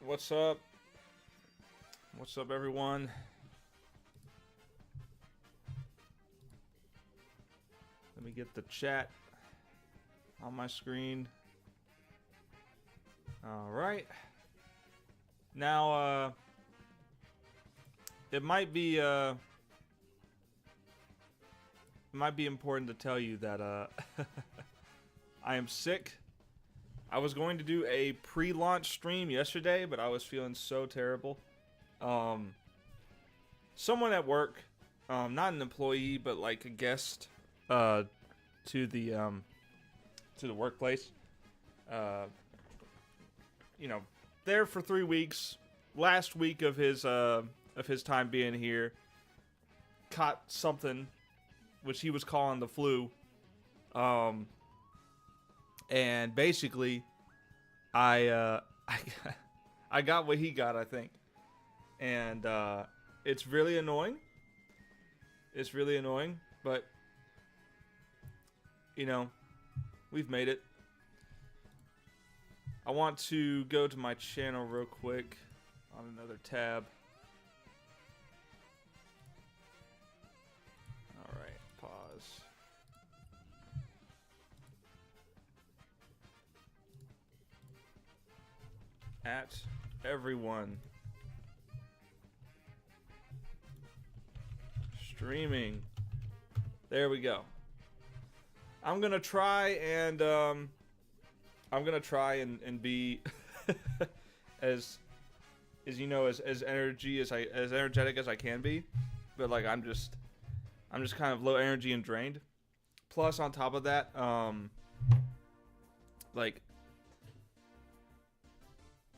what's up? What's up, everyone? Let me get the chat on my screen. All right. Now, it might be important to tell you that I am sick. I was going to do a pre-launch stream yesterday, but I was feeling so terrible. Someone at work, not an employee, but like a guest, to the workplace, there for 3 weeks. Last week of his time being here, caught something, which he was calling the flu. And basically, I got what he got, I think. And it's really annoying. It's really annoying, but we've made it. I want to go to my channel real quick on another tab. All right, pause. At everyone streaming. There we go. I'm gonna try and be as energetic as I can be, but like I'm just kind of low energy and drained. Plus, on top of that, like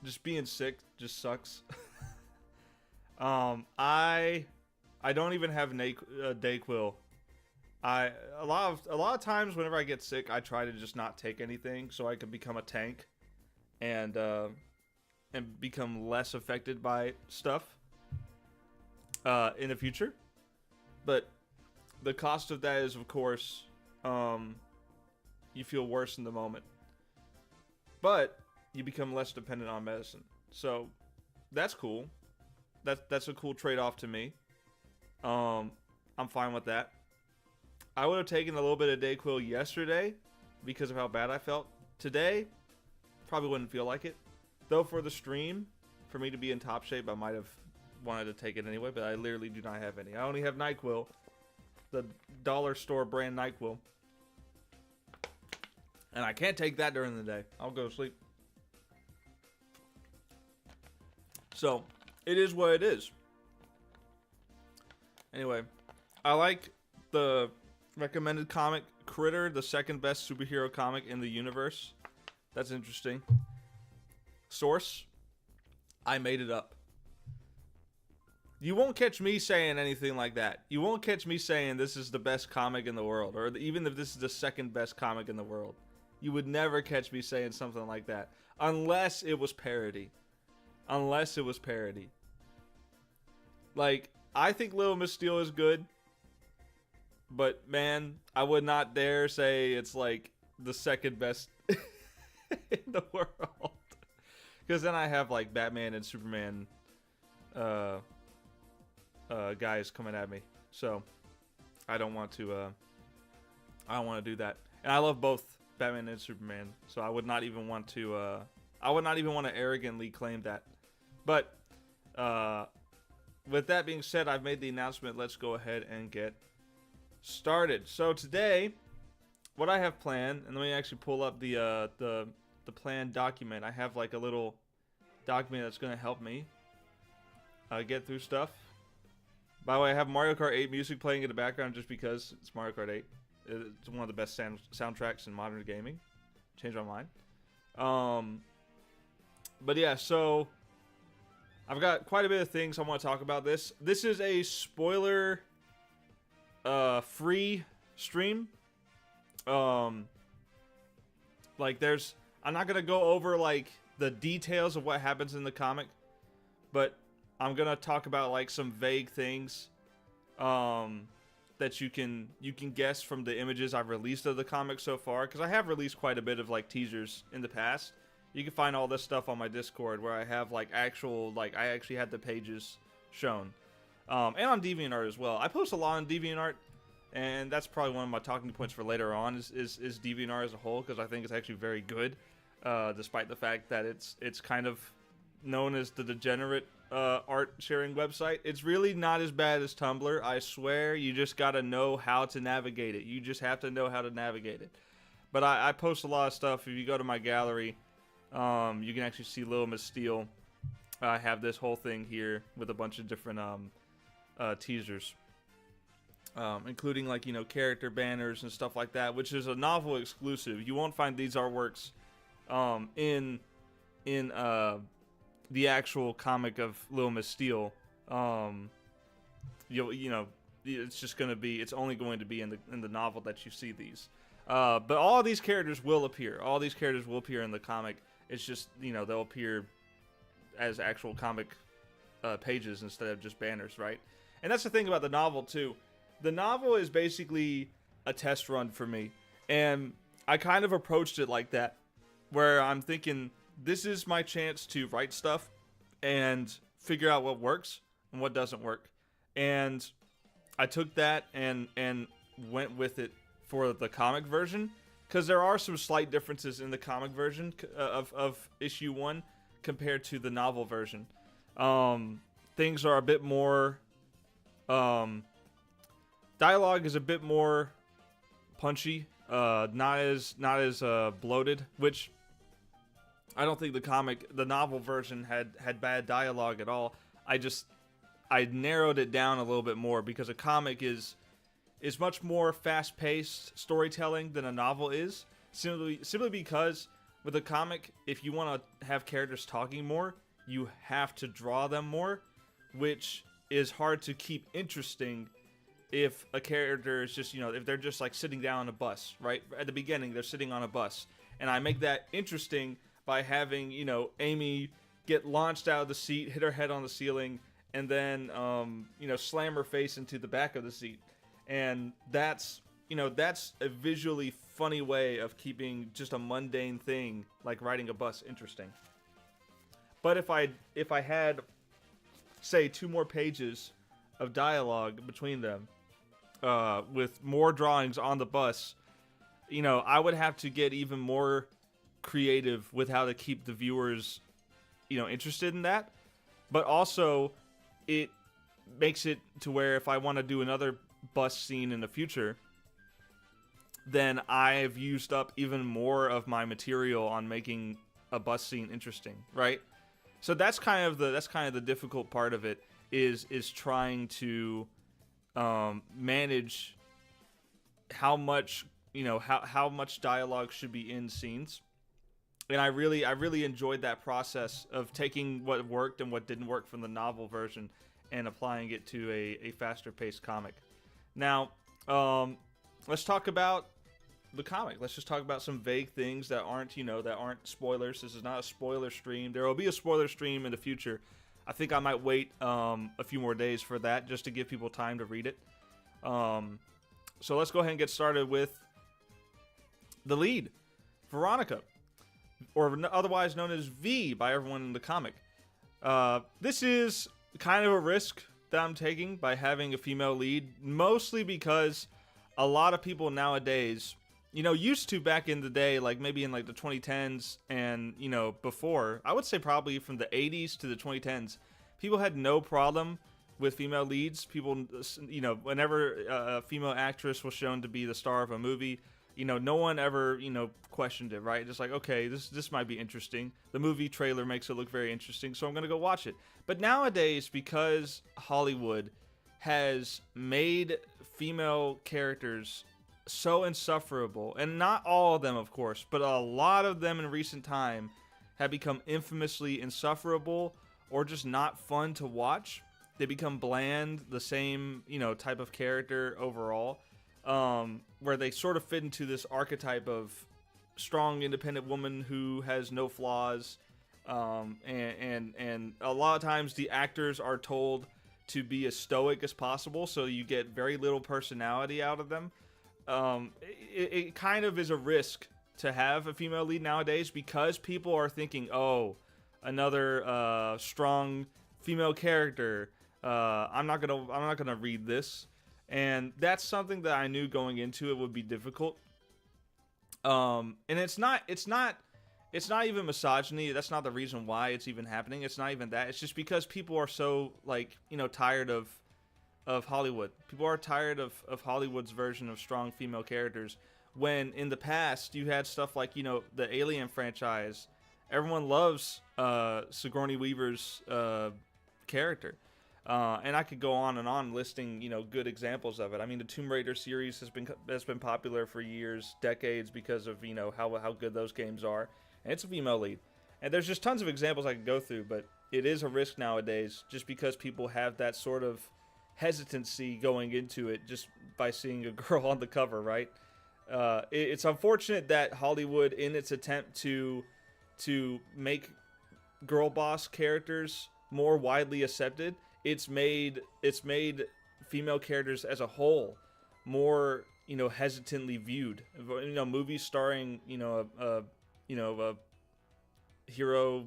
just being sick just sucks. I don't even have Dayquil. A lot of times whenever I get sick, I try to just not take anything so I can become a tank and become less affected by stuff in the future. But the cost of that is, of course, you feel worse in the moment. But you become less dependent on medicine. So that's cool. That's a cool trade-off to me. I'm fine with that. I would have taken a little bit of Dayquil yesterday because of how bad I felt. Today, probably wouldn't feel like it. Though for the stream, for me to be in top shape, I might have wanted to take it anyway, but I literally do not have any. I only have NyQuil, the dollar store brand NyQuil. And I can't take that during the day. I'll go to sleep. So, it is what it is. Anyway, I like the recommended comic Critter, the second best superhero comic in the universe. That's interesting. Source, I made it up. You won't catch me saying anything like that. You won't catch me saying this is the best comic in the world, or even if this is the second best comic in the world. You would never catch me saying something like that. Unless it was parody. Unless it was parody. Like, I think Little Miss Steel is good. But, man, I would not dare say it's, like, the second best in the world. Because then I have, like, Batman and Superman guys coming at me. So, I don't want to do that. And I love both Batman and Superman. So, I would not even want to arrogantly claim that. But, with that being said, I've made the announcement. Let's go ahead and get started. So today, what I have planned, and let me actually pull up the planned document. I have like a little document that's going to help me get through stuff. By the way, I have Mario Kart 8 music playing in the background just because it's Mario Kart 8. It's one of the best soundtracks in modern gaming. Changed my mind. But yeah, so I've got quite a bit of things I want to talk about this. This is a spoiler free stream. Like I'm not gonna go over like the details of what happens in the comic, but I'm gonna talk about like some vague things that you can guess from the images I've released of the comic so far, because I have released quite a bit of like teasers in the past, You can find all this stuff on my Discord where I have like actual, like I actually had the pages shown. And on DeviantArt as well. I post a lot on DeviantArt, and that's probably one of my talking points for later on is DeviantArt as a whole, because I think it's actually very good, despite the fact that it's kind of known as the degenerate art sharing website. It's really not as bad as Tumblr. I swear, you just gotta know how to navigate it. You just have to know how to navigate it. But I post a lot of stuff. If you go to my gallery, you can actually see Lil Miss Steel. I have this whole thing here with a bunch of different teasers, including like, you know, character banners and stuff like that, which is a novel exclusive. You won't find these artworks in the actual comic of Lil Miss Steel. You know, it's only going to be in the novel that you see these. But all of these characters will appear. All these characters will appear in the comic. It's just, you know, they'll appear as actual comic pages instead of just banners, right? And that's the thing about the novel too. The novel is basically a test run for me, and I kind of approached it like that, where I'm thinking, this is my chance to write stuff and figure out what works and what doesn't work. And I took that and went with it for the comic version, because there are some slight differences in the comic version of issue 1 compared to the novel version. Things are a bit more dialogue is a bit more punchy, not as bloated, which I don't think the novel version had bad dialogue at all. I narrowed it down a little bit more, because a comic is much more fast-paced storytelling than a novel is, simply because with a comic, if you want to have characters talking more, you have to draw them more, which is hard to keep interesting if a character is just, you know, if they're just like sitting down on a bus, right? At the beginning, they're sitting on a bus, and I make that interesting by having, you know, Amy get launched out of the seat, hit her head on the ceiling, and then, you know, slam her face into the back of the seat. And that's a visually funny way of keeping just a mundane thing like riding a bus interesting. But if I had, say, 2 more pages of dialogue between them, with more drawings on the bus, you know, I would have to get even more creative with how to keep the viewers, you know, interested in that. But also, it makes it to where if I want to do another bus scene in the future, then I've used up even more of my material on making a bus scene interesting, right? So that's kind of the difficult part of it, is trying to manage how much, you know, how much dialogue should be in scenes. And I really enjoyed that process of taking what worked and what didn't work from the novel version and applying it to a faster paced comic. Now, let's talk about the comic. Let's just talk about some vague things that aren't spoilers. This is not a spoiler stream. There will be a spoiler stream in the future. I think I might wait a few more days for that, just to give people time to read it. So let's go ahead and get started with the lead, Veronica, or otherwise known as V by everyone in the comic. This is kind of a risk that I'm taking by having a female lead, mostly because a lot of people nowadays, you know, used to back in the day, like maybe in like the 2010s and, you know, before, I would say probably from the 80s to the 2010s, people had no problem with female leads. People, you know, whenever a female actress was shown to be the star of a movie, you know, no one ever, you know, questioned it, right? Just like, okay, this might be interesting. The movie trailer makes it look very interesting, so I'm going to go watch it. But nowadays, because Hollywood has made female characters so insufferable, and not all of them, of course, but a lot of them in recent time have become infamously insufferable or just not fun to watch. They become bland, the same, you know, type of character overall, where they sort of fit into this archetype of strong, independent woman who has no flaws, and a lot of times the actors are told to be as stoic as possible, so you get very little personality out of them. It kind of is a risk to have a female lead nowadays because people are thinking, oh, another strong female character. I'm not gonna read this, and that's something that I knew going into it would be difficult. And it's not even misogyny. That's not the reason why it's even happening. It's not even that. It's just because people are so, like, tired of Hollywood. People are tired of Hollywood's version of strong female characters. When in the past you had stuff like, the Alien franchise. Everyone loves Sigourney Weaver's character. And I could go on and on listing, good examples of it. I mean, the Tomb Raider series has been popular for years, decades, because of, how good those games are. And it's a female lead. And there's just tons of examples I could go through, but it is a risk nowadays just because people have that sort of hesitancy going into it just by seeing a girl on the cover, right? It's unfortunate that Hollywood, in its attempt to make girl boss characters more widely accepted, it's made female characters as a whole more, hesitantly viewed. Movies starring, a hero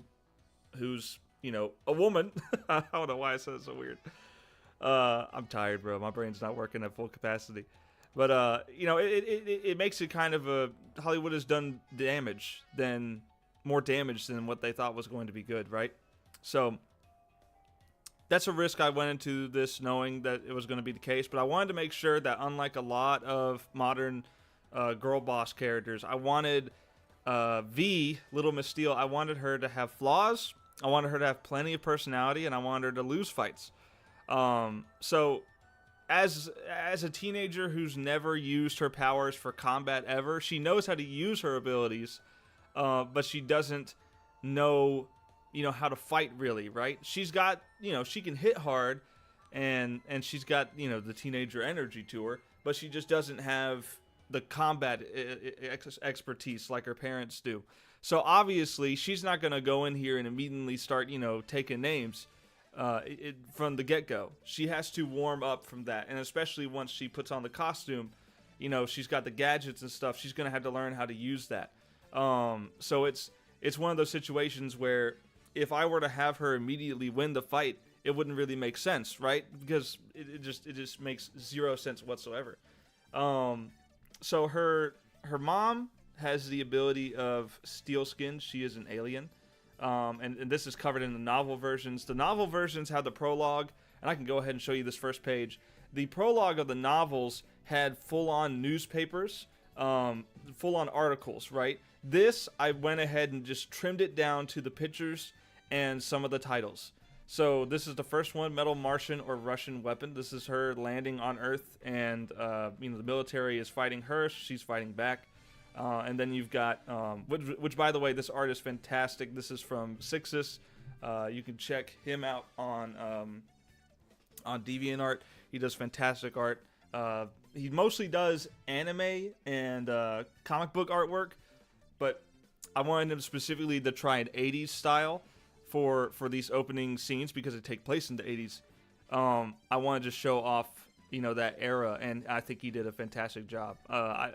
who's, a woman. I don't know why I said it so weird. I'm tired, bro. My brain's not working at full capacity. But, it makes it kind of Hollywood has done more damage than what they thought was going to be good, right? So that's a risk I went into this knowing that it was going to be the case. But I wanted to make sure that, unlike a lot of modern girl boss characters, I wanted V, Little Miss Steel, I wanted her to have flaws. I wanted her to have plenty of personality, and I wanted her to lose fights. So as a teenager who's never used her powers for combat ever, she knows how to use her abilities, but she doesn't know, how to fight really, right? She's got, she can hit hard, and she's got, the teenager energy to her, but she just doesn't have the combat expertise like her parents do. So obviously she's not going to go in here and immediately start, taking names from the get-go. She has to warm up from that, and especially once she puts on the costume, she's got the gadgets and stuff. She's going to have to learn how to use that. So it's one of those situations where if I were to have her immediately win the fight, it wouldn't really make sense, right? Because it just makes zero sense whatsoever. So her mom has the ability of steel skin. She is an alien. And this is covered in the novel versions. The novel versions have the prologue, and I can go ahead and show you this first page. The prologue of the novels had full-on newspapers, full-on articles, right? This, I went ahead and just trimmed it down to the pictures and some of the titles. So this is the first one, Metal Martian or Russian Weapon. This is her landing on Earth, and the military is fighting her. She's fighting back. And then you've got, which by the way, this art is fantastic. This is from Sixus. You can check him out on DeviantArt. He does fantastic art. He mostly does anime and comic book artwork, but I wanted him specifically to try an 80s style for these opening scenes because it take place in the 80s. I wanted to show off, that era, and I think he did a fantastic job.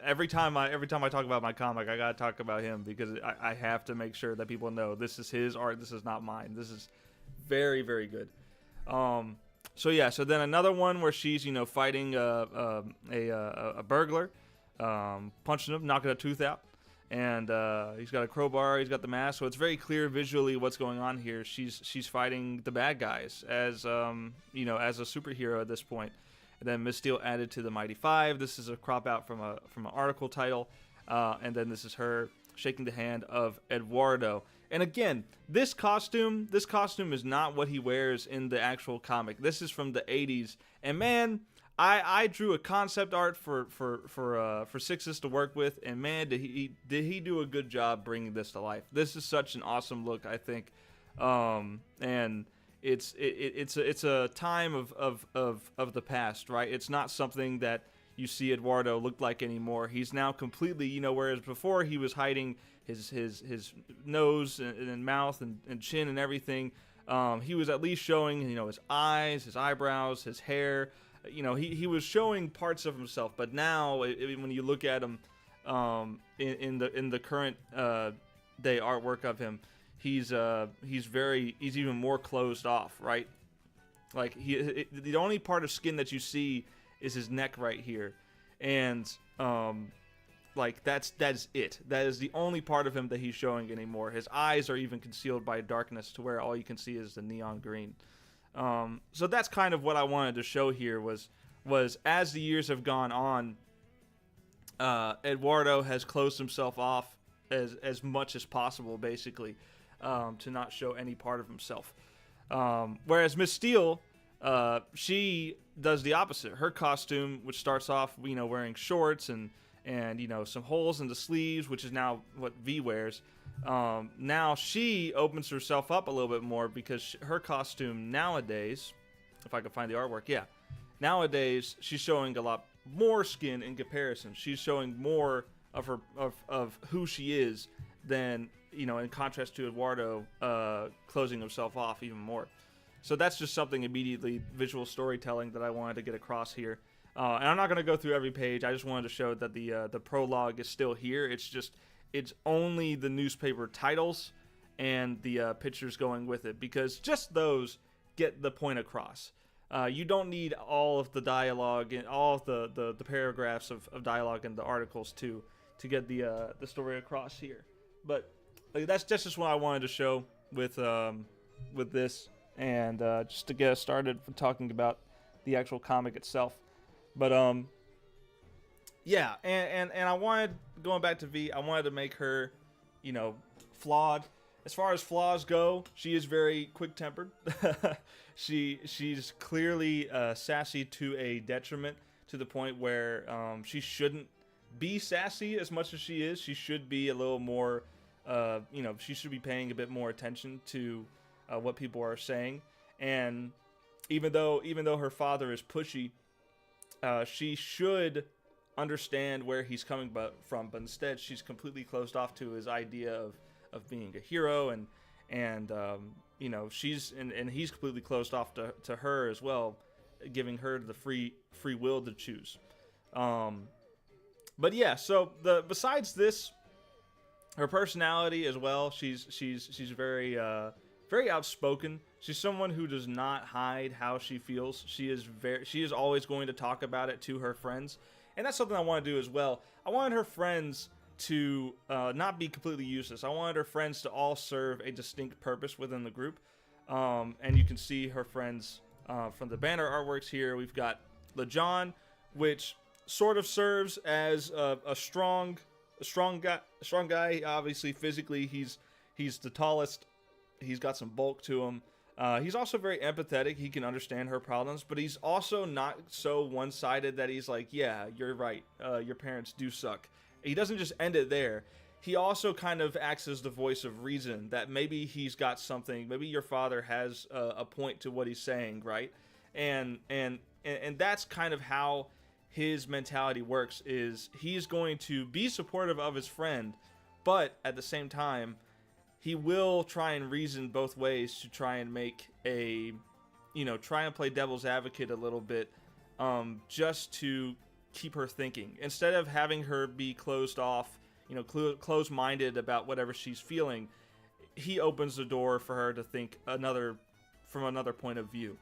Every time I talk about my comic, I gotta talk about him because I have to make sure that people know this is his art. This is not mine. This is very, very good. So then another one where she's fighting a burglar, punching him, knocking a tooth out, and he's got a crowbar. He's got the mask, so it's very clear visually what's going on here. She's fighting the bad guys as as a superhero at this point. And then Miss Steel added to the Mighty Five. This is a crop out from an article title, and then this is her shaking the hand of Eduardo. And again, this costume is not what he wears in the actual comic. This is from the 80s, and man, I drew a concept art for Sixus to work with, and man, did he do a good job bringing this to life. This is such an awesome look, I think, and it's a time of the past, right? It's not something that you see Eduardo look like anymore. He's now completely, whereas before he was hiding his nose and mouth and chin and everything. He was at least showing, his eyes, his eyebrows, his hair. He was showing parts of himself. But now, when you look at him, in the current day artwork of him, he's even more closed off, right? Like the only part of skin that you see is his neck right here, and like that's it. That is the only part of him that he's showing anymore. His eyes are even concealed by darkness to where all you can see is the neon green. So that's kind of what I wanted to show here was as the years have gone on, Eduardo has closed himself off as much as possible, basically, to not show any part of himself. Whereas Miss Steel, she does the opposite. Her costume, which starts off, wearing shorts and some holes in the sleeves, which is now what V wears. Now she opens herself up a little bit more because her costume nowadays, if I can find the artwork, nowadays she's showing a lot more skin in comparison. She's showing more of her of who she is than in contrast to Eduardo closing himself off even more. So that's just something immediately visual storytelling that I wanted to get across here. And I'm not going to go through every page. I just wanted to show that the prologue is still here. It's only the newspaper titles and the pictures going with it, because just those get the point across. You don't need all of the dialogue and all of the paragraphs of dialogue in the articles to get the story across here. But that's just what I wanted to show with this, and just to get us started for talking about the actual comic itself. But yeah, and I wanted, going back to V, I wanted to make her, flawed. As far as flaws go, she is very quick-tempered. She's clearly sassy to a detriment, to the point where she shouldn't be sassy as much as she is. She should be a little more, she should be paying a bit more attention to what people are saying. And even though her father is pushy, she should understand where he's coming from, but instead she's completely closed off to his idea of being a hero, and she's and he's completely closed off to her as well, giving her the free will to choose. But yeah, so besides this, her personality as well, she's very very outspoken. She's someone who does not hide how she feels. She is always going to talk about it to her friends, and that's something I want to do as well. I wanted her friends to not be completely useless. I wanted her friends to all serve a distinct purpose within the group, and you can see her friends from the banner artworks here. We've got LeJohn, which sort of serves as a strong guy. Obviously, physically, he's the tallest. He's got some bulk to him. He's also very empathetic. He can understand her problems, but he's also not so one-sided that he's like, yeah, you're right. Your parents do suck. He doesn't just end it there. He also kind of acts as the voice of reason, that maybe he's got something. Maybe your father has a point to what he's saying, right? And that's kind of how his mentality works. Is he's going to be supportive of his friend, but at the same time, he will try and reason both ways to try and make try and play devil's advocate a little bit, just to keep her thinking. Instead of having her be closed off, closed-minded about whatever she's feeling, he opens the door for her to think from another point of view.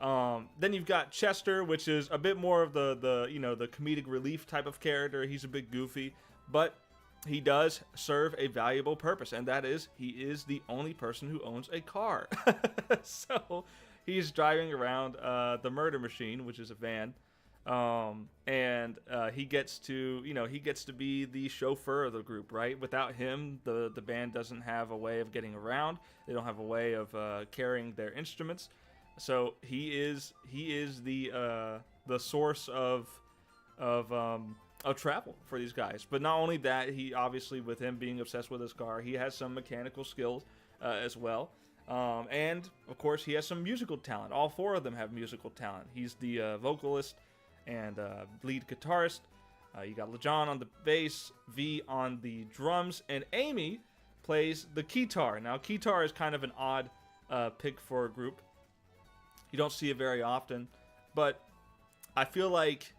Then you've got Chester, which is a bit more of the comedic relief type of character. He's a bit goofy, but he does serve a valuable purpose, and that is he is the only person who owns a car. So he's driving around the murder machine, which is a van, and he gets to be the chauffeur of the group, right? Without him, the band doesn't have a way of getting around. They don't have a way of carrying their instruments. So he is the source of travel for these guys. But not only that, he obviously, with him being obsessed with his car, he has some mechanical skills as well. And of course, he has some musical talent. All four of them have musical talent. He's the vocalist and lead guitarist. You got LeJohn on the bass, V on the drums, and Amy plays the keytar. Now, keytar is kind of an odd pick for a group. You don't see it very often, but I feel like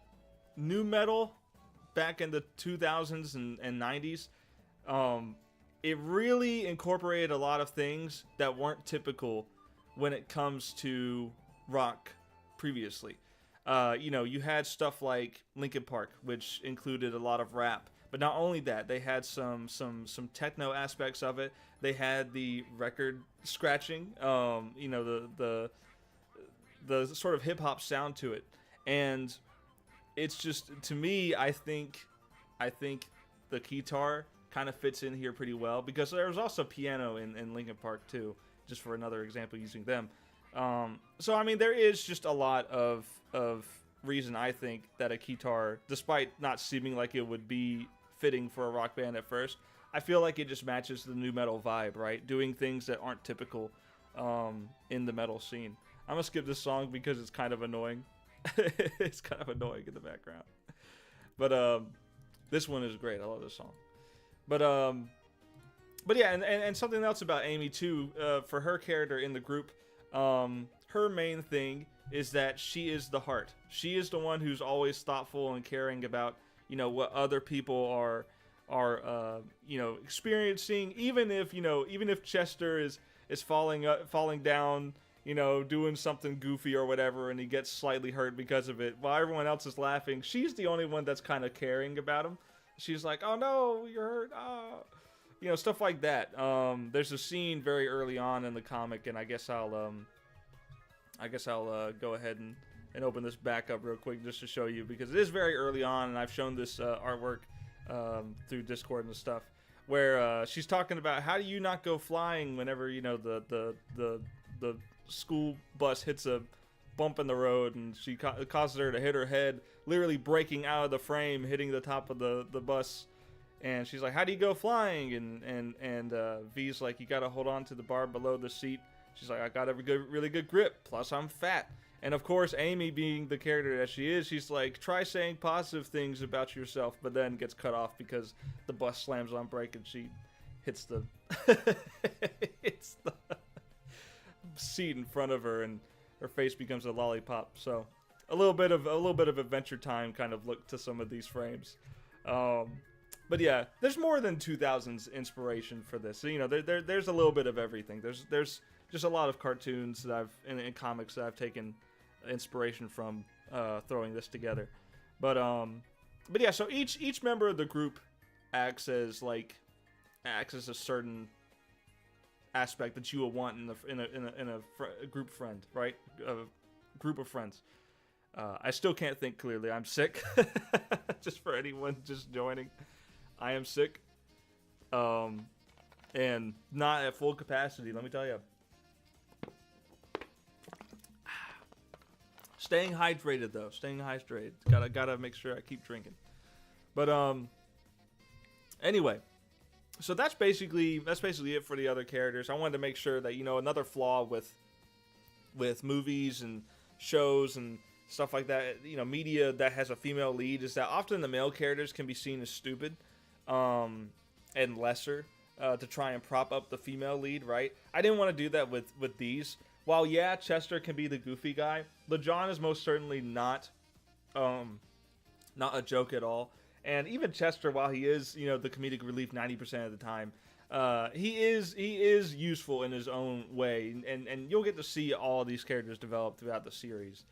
nu metal back in the 2000s and 90s, it really incorporated a lot of things that weren't typical when it comes to rock previously. You had stuff like Linkin Park, which included a lot of rap. But not only that, they had some techno aspects of it. They had the record scratching, the sort of hip hop sound to it, and it's just, to me, I think the guitar kind of fits in here pretty well, because there was also piano in Linkin Park too, just for another example using them. So I mean, there is just a lot of reason, I think, that a guitar, despite not seeming like it would be fitting for a rock band at first, I feel like it just matches the nu metal vibe, right? Doing things that aren't typical in the metal scene. I'm gonna skip this song because it's kind of annoying. It's kind of annoying in the background. But this one is great. I love this song. But yeah, and something else about Amy too, for her character in the group, her main thing is that she is the heart. She is the one who's always thoughtful and caring about, what other people are experiencing, even if Chester is falling down, doing something goofy or whatever, and he gets slightly hurt because of it, while everyone else is laughing. She's the only one that's kind of caring about him. She's like, "Oh no, you're hurt." Oh. Stuff like that. There's a scene very early on in the comic, and I guess I'll go ahead and open this back up real quick just to show you, because it is very early on, and I've shown this artwork through Discord and stuff, where she's talking about, how do you not go flying whenever the school bus hits a bump in the road, and she causes her to hit her head, literally breaking out of the frame, hitting the top of the bus. And she's like, "How do you go flying?" And V's like, "You gotta hold on to the bar below the seat." She's like, "I got a really good grip. Plus, I'm fat." And of course, Amy, being the character that she is, she's like, "Try saying positive things about yourself," but then gets cut off because the bus slams on brake and she hits the hits the seat in front of her, and her face becomes a lollipop. So, a little bit of Adventure Time kind of look to some of these frames. But yeah, there's more than 2000s inspiration for this. So, there's a little bit of everything. There's just a lot of cartoons that I've in comics that I've taken inspiration from, throwing this together. But yeah, so each member of the group acts as a certain aspect that you will want in a group friend, right? A group of friends. I still can't think clearly. I'm sick. Just for anyone just joining, I am sick, and not at full capacity. Let me tell you. Staying hydrated though. Staying hydrated. Gotta make sure I keep drinking. But anyway, so that's basically it for the other characters. I wanted to make sure that, another flaw with movies and shows and stuff like that, media that has a female lead, is that often the male characters can be seen as stupid and lesser, to try and prop up the female lead, right? I didn't want to do that with these. While, yeah, Chester can be the goofy guy, LeJohn is most certainly not a joke at all. And even Chester, while he is, the comedic relief 90% of the time, he is useful in his own way. And you'll get to see all of these characters develop throughout the series.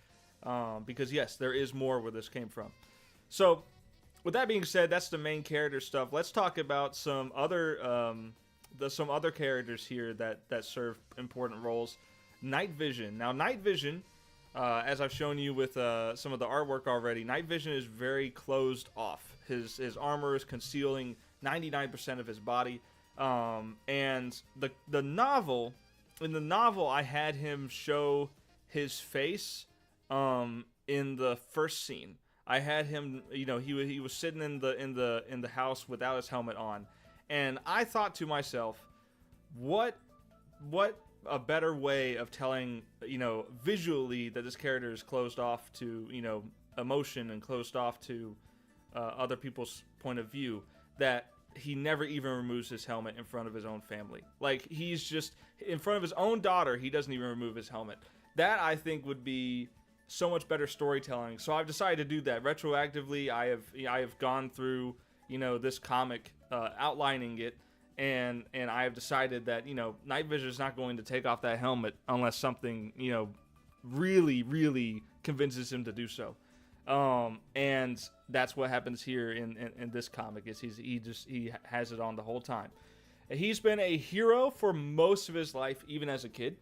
Because, yes, there is more where this came from. So, with that being said, that's the main character stuff. Let's talk about some other characters here that serve important roles. Night Vision. Now, Night Vision, as I've shown you with some of the artwork already, Night Vision is very closed off. His armor is concealing 99% of his body. And in the novel, I had him show his face in the first scene. I had him, he was sitting in the house without his helmet on, and I thought to myself, what a better way of telling, visually, that this character is closed off to, emotion, and closed off to other people's point of view, that he never even removes his helmet in front of his own family. Like, he's just in front of his own daughter, he doesn't even remove his helmet. That, I think, would be so much better storytelling. So I've decided to do that retroactively. I have gone through this comic, outlining it, and I have decided that Night Vision is not going to take off that helmet unless something really really convinces him to do so. And that's what happens here in this comic. Is he has it on the whole time. He's been a hero for most of his life, even as a kid.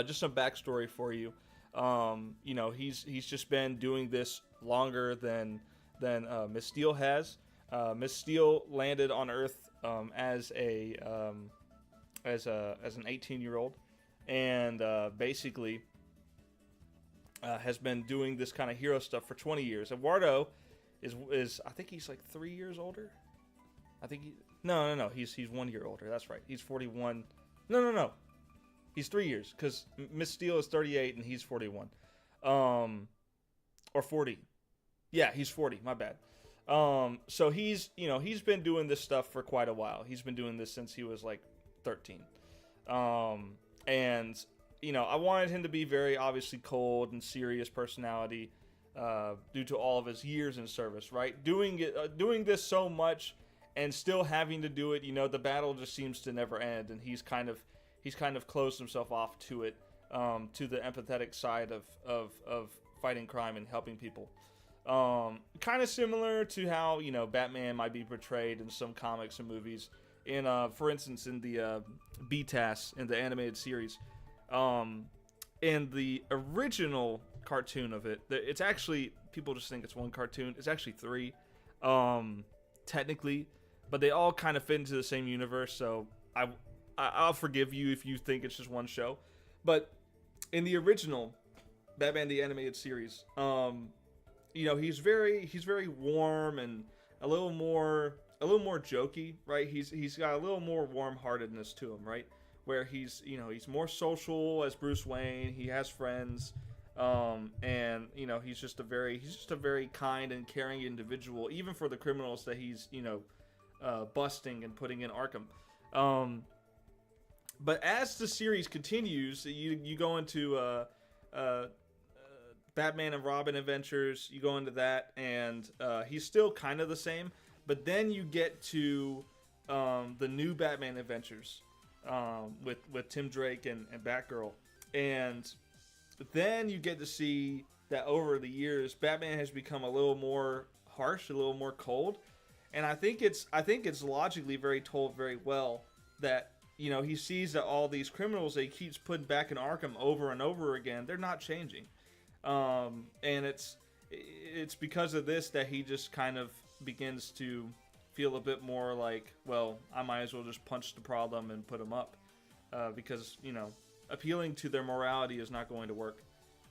Just some backstory for you. He's just been doing this longer than Miss Steel has. Miss Steel landed on Earth as an 18-year-old, and basically has been doing this kind of hero stuff for 20 years. Eduardo is I think he's like 3 years older. I think no, he's 1 year older. That's right. He's 41. No. He's 3 years, because Miss Steel is 38 and he's 41. Or 40. Yeah, he's 40. My bad. So he's been doing this stuff for quite a while. He's been doing this since he was like 13. And I wanted him to be very obviously cold and serious personality, due to all of his years in service, right? Doing this so much and still having to do it, the battle just seems to never end, and he's kind of closed himself off to it, to the empathetic side of fighting crime and helping people. Kind of similar to how Batman might be portrayed in some comics and movies. For instance, in the BTAS in the animated series, in the original cartoon of it, it's actually, people just think it's one cartoon. It's actually three, technically, but they all kind of fit into the same universe. So I'll forgive you if you think it's just one show. But in the original Batman the Animated Series, he's very warm and a little more jokey, right? He's got a little more warm-heartedness to him, right? Where he's more social as Bruce Wayne. He has friends, and he's just a very kind and caring individual, even for the criminals that he's busting and putting in Arkham. But as the series continues, you go into Batman and Robin adventures. You go into that, and he's still kind of the same. But then you get to the new Batman adventures, with Tim Drake and Batgirl, and then you get to see that over the years Batman has become a little more harsh, a little more cold, and I think it's logically told very well that he sees that all these criminals that he keeps putting back in Arkham over and over again, they're not changing, and it's because of this that he just kind of begins to feel a bit more like, well, I might as well just punch the problem and put them up, because appealing to their morality is not going to work,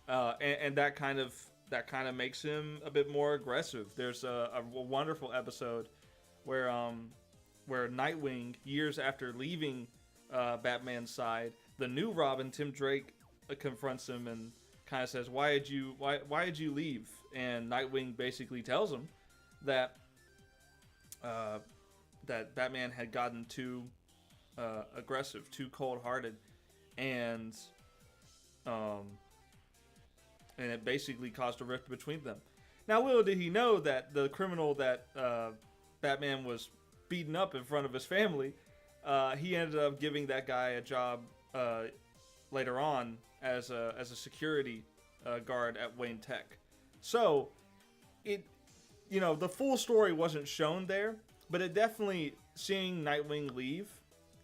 and that kind of makes him a bit more aggressive. There's a wonderful episode where Nightwing, years after leaving Batman's side, the new Robin, Tim Drake, confronts him and kind of says, why did you leave? And Nightwing basically tells him that that Batman had gotten too aggressive, too cold-hearted, and it basically caused a rift between them. Now, little did he know that the criminal that Batman was beating up in front of his family, he ended up giving that guy a job later on as a security guard at Wayne Tech. So the full story wasn't shown there, but it definitely, seeing Nightwing leave,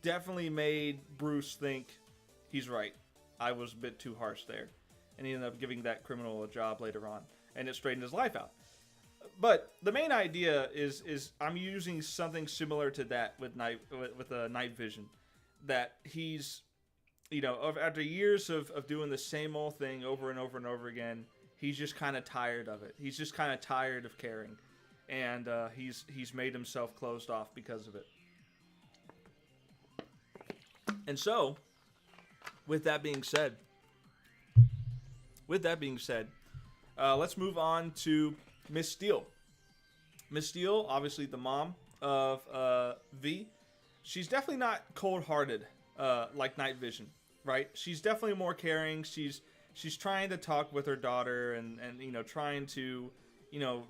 definitely made Bruce think, he's right, I was a bit too harsh there. And he ended up giving that criminal a job later on, and it straightened his life out. But the main idea is I'm using something similar to that with Night Vision, that he's, after years of doing the same old thing over and over and over again, he's just kind of tired of it. He's just kind of tired of caring, and he's made himself closed off because of it. And so, with that being said, let's move on to Miss Steel. Miss Steel, obviously the mom of V. She's definitely not cold-hearted like Night Vision, right? She's definitely more caring. She's she's trying to talk with her daughter and trying to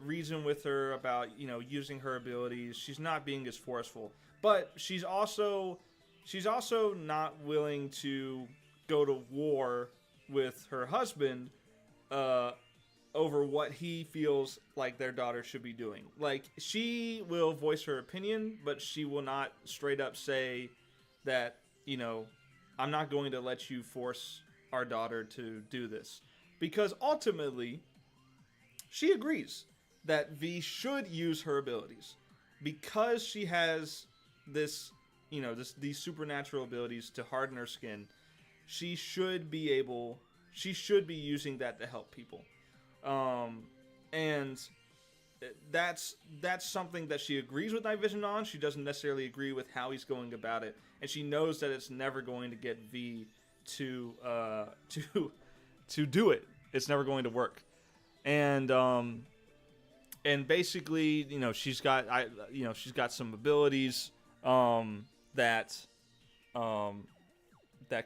reason with her about using her abilities. She's not being as forceful, but she's also not willing to go to war with her husband over what he feels like their daughter should be doing. Like, she will voice her opinion, but she will not straight up say that, I'm not going to let you force our daughter to do this. Because ultimately, she agrees that V should use her abilities. Because she has these supernatural abilities to harden her skin, she should be using that to help people. And that's something that she agrees with Night Vision on. She doesn't necessarily agree with how he's going about it, and she knows that it's never going to get V to do it. It's never going to work. And basically, she's got some abilities that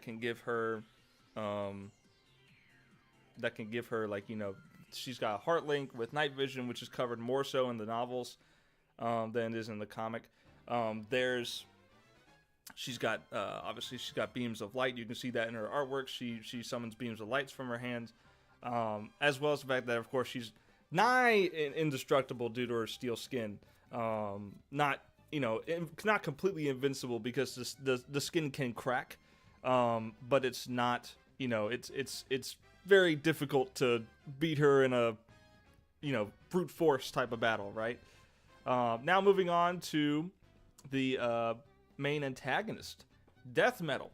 can give her she's got a heart link with Night Vision, which is covered more so in the novels than it is in the comic. She's got obviously she's got beams of light. You can see that in her artwork. She summons beams of lights from her hands, as well as the fact that, of course, she's nigh indestructible due to her steel skin. Not completely invincible because the skin can crack, but it's not. It's very difficult to beat her in a brute force type of battle, right? Now moving on to the main antagonist, Death Metal.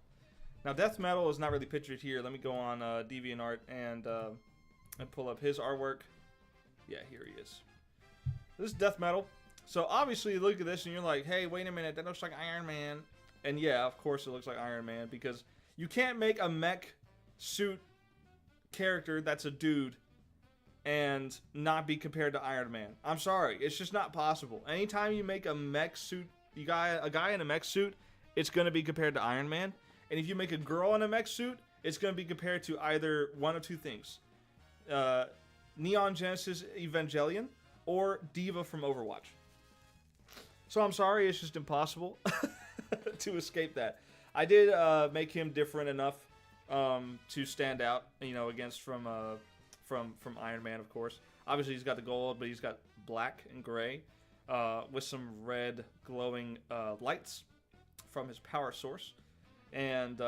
Now, Death Metal is not really pictured here. Let me go on DeviantArt and pull up his artwork. Yeah, here he is. This is Death Metal. So obviously you look at this and you're like, hey, wait a minute, that looks like Iron Man. And yeah, of course it looks like Iron Man, because you can't make a mech suit character that's a dude and not be compared to Iron Man. I'm sorry, it's just not possible. Anytime you make a mech suit, a guy in a mech suit, it's going to be compared to Iron Man. And if you make a girl in a mech suit, it's going to be compared to either one of two things: Neon Genesis Evangelion or Diva from Overwatch. So I'm sorry, it's just impossible to escape that. I did make him different enough to stand out, against from Iron Man, of course. Obviously, he's got the gold, but he's got black and gray with some red glowing lights from his power source. And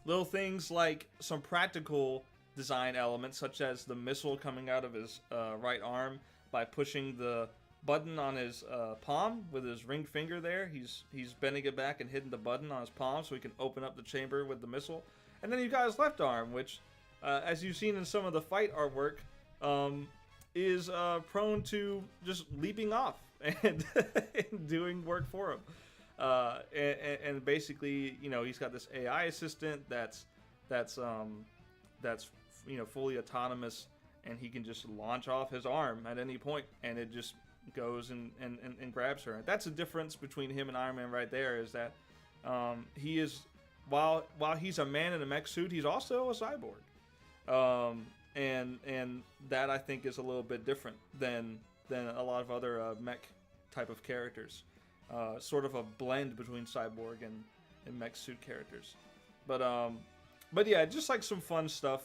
little things like some practical design elements, such as the missile coming out of his right arm by pushing the button on his palm with his ringed finger there. He's bending it back and hitting the button on his palm so he can open up the chamber with the missile. And then you've got his left arm, which, as you've seen in some of the fight artwork, is prone to just leaping off and doing work for him. And basically, he's got this AI assistant that's fully autonomous, and he can just launch off his arm at any point, and it just goes and grabs her. That's the difference between him and Iron Man right there, is that he is, while he's a man in a mech suit, he's also a cyborg. And that, I think, is a little bit different than a lot of other mech type of characters. Sort of a blend between cyborg and mech suit characters. But yeah, just like some fun stuff.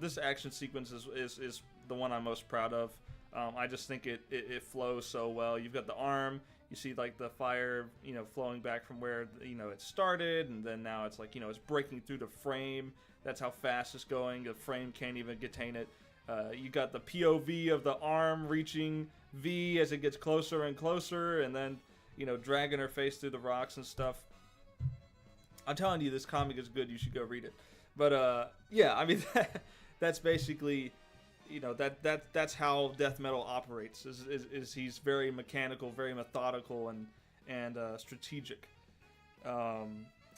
This action sequence is the one I'm most proud of. I just think it flows so well. You've got the arm, you see like the fire, flowing back from where it started, and then now it's like it's breaking through the frame. That's how fast it's going. The frame can't even contain it. You got the POV of the arm reaching V as it gets closer and closer, and then dragging her face through the rocks and stuff. I'm telling you, this comic is good. You should go read it. But yeah, I mean that's basically. That's how Death Metal operates. Is he's very mechanical, very methodical, and strategic,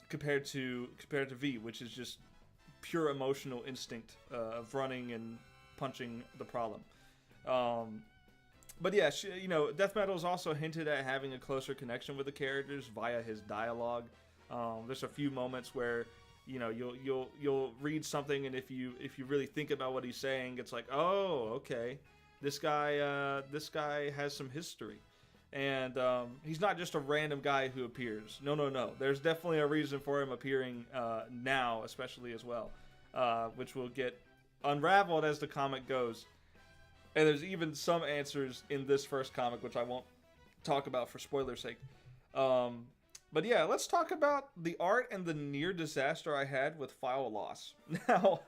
compared to V, which is just pure emotional instinct of running and punching the problem. But yeah, Death Metal is also hinted at having a closer connection with the characters via his dialogue. There's a few moments where You know, you'll read something, and if you really think about what he's saying, it's like, oh, okay, this guy has some history, and he's not just a random guy who appears. No. There's definitely a reason for him appearing now, especially as well, which will get unraveled as the comic goes. And there's even some answers in this first comic, which I won't talk about for spoiler's sake. But yeah, let's talk about the art and the near disaster I had with file loss. Now,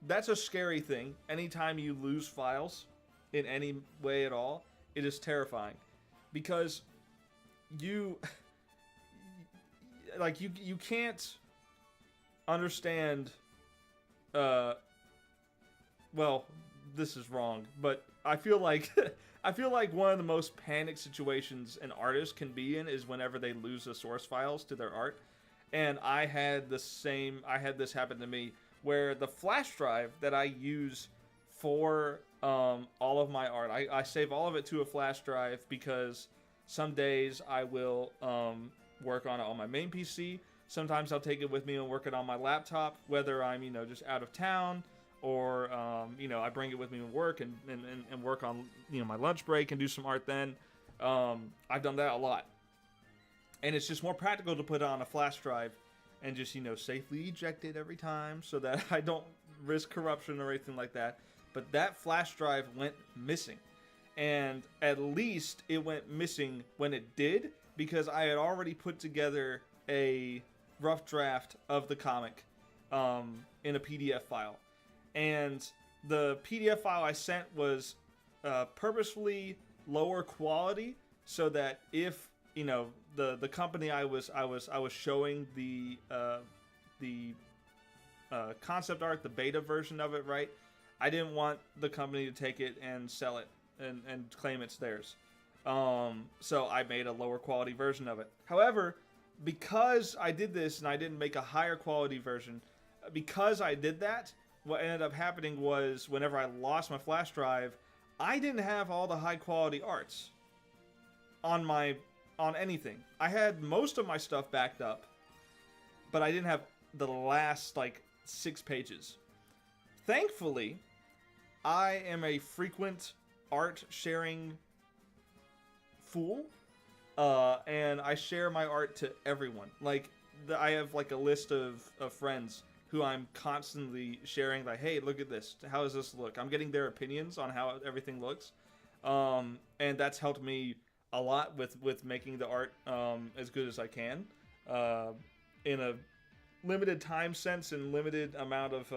that's a scary thing. Anytime you lose files in any way at all, it is terrifying. Because you can't understand, well, this is wrong, but I feel like one of the most panic situations an artist can be in is whenever they lose the source files to their art. And I had this happen to me, where the flash drive that I use for all of my art, I save all of it to a flash drive because some days I will work on it on my main PC. Sometimes I'll take it with me and work it on my laptop, whether I'm just out of town, or I bring it with me to work and work on my lunch break and do some art then. I've done that a lot, and it's just more practical to put it on a flash drive and just safely eject it every time so that I don't risk corruption or anything like that. But that flash drive went missing, and at least it went missing when it did, because I had already put together a rough draft of the comic in a PDF file. And the PDF file I sent was purposefully lower quality, so that if the company I was showing the concept art, the beta version of it, right, I didn't want the company to take it and sell it and claim it's theirs. So I made a lower quality version of it. However, because I did this and I didn't make a higher quality version, because I did that, what ended up happening was whenever I lost my flash drive, I didn't have all the high quality arts on anything. I had most of my stuff backed up, but I didn't have the last 6 pages. Thankfully, I am a frequent art sharing fool, and I share my art to everyone. I have a list of friends who I'm constantly sharing, hey, look at this. How does this look? I'm getting their opinions on how everything looks. And that's helped me a lot with making the art as good as I can in a limited time sense and limited amount of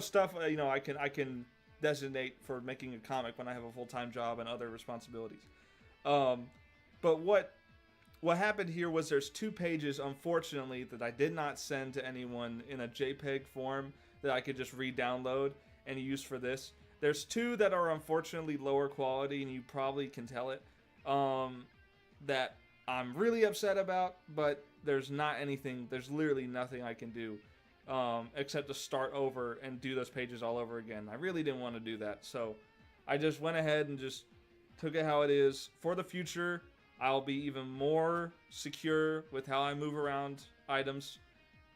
stuff I can designate for making a comic when I have a full-time job and other responsibilities. But what happened here was there's 2 pages, unfortunately, that I did not send to anyone in a JPEG form that I could just re-download and use for this. There's 2 that are unfortunately lower quality, and you probably can tell it, that I'm really upset about, but there's literally nothing I can do except to start over and do those pages all over again. I really didn't want to do that, so I just went ahead and just took it how it is. For the future, I'll be even more secure with how I move around items.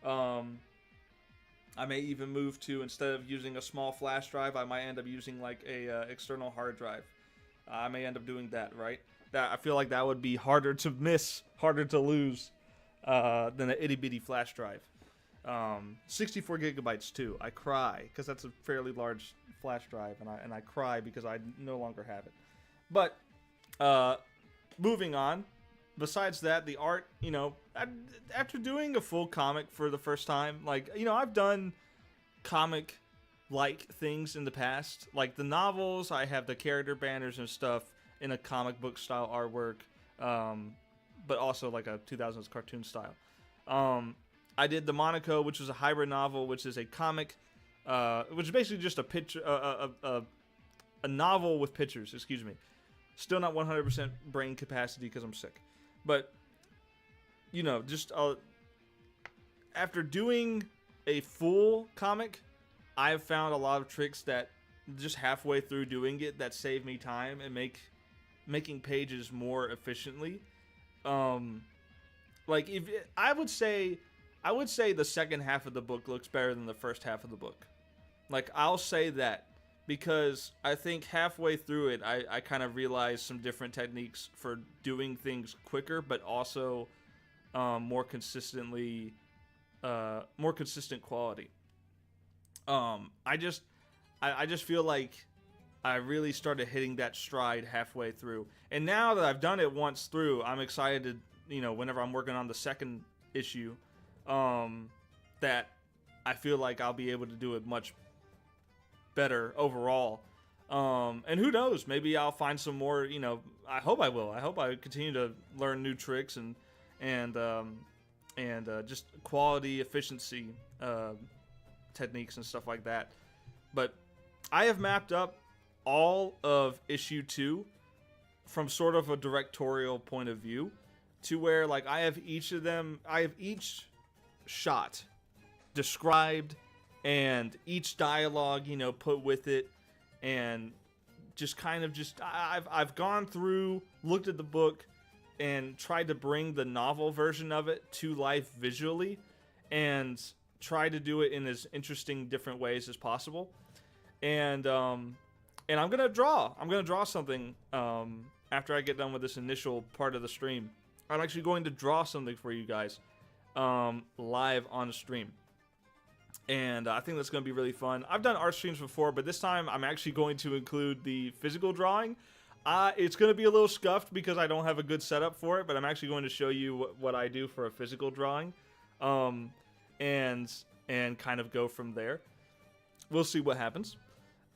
I may even move to, instead of using a small flash drive, I might end up using a external hard drive. I may end up doing that, right? I feel like that would be harder to miss, harder to lose than an itty bitty flash drive. 64 gigabytes too. I cry because that's a fairly large flash drive, and I cry because I no longer have it. But moving on, besides that, the art, after doing a full comic for the first time, I've done comic-like things in the past. Like the novels, I have the character banners and stuff in a comic book style artwork, but also like a 2000s cartoon style. I did the Monaco, which was a hybrid novel, which is a comic, which is basically just a picture, a novel with pictures, excuse me. Still not 100% brain capacity because I'm sick. But, just after doing a full comic, I've found a lot of tricks that just halfway through doing it that save me time and making pages more efficiently. Like if I would say the second half of the book looks better than the first half of the book. Like I'll say that because I think halfway through it, I kind of realized some different techniques for doing things quicker, but also more consistently, more consistent quality. I just feel like I really started hitting that stride halfway through, and now that I've done it once through, I'm excited to, whenever I'm working on the second issue, that I feel like I'll be able to do it much better overall. And who knows, maybe I'll find some more, I hope I will. I hope I continue to learn new tricks and just quality, efficiency techniques and stuff like that. But I have mapped up all of issue 2 from sort of a directorial point of view to where like I have each shot described and each dialogue, put with it, and just kind of I've gone through, looked at the book, and tried to bring the novel version of it to life visually, and try to do it in as interesting different ways as possible. And I'm gonna draw something after I get done with this initial part of the stream. I'm actually going to draw something for you guys live on the stream. And I think that's going to be really fun. I've done art streams before, but this time I'm actually going to include the physical drawing. It's going to be a little scuffed because I don't have a good setup for it, but I'm actually going to show you what I do for a physical drawing, and kind of go from there. We'll see what happens.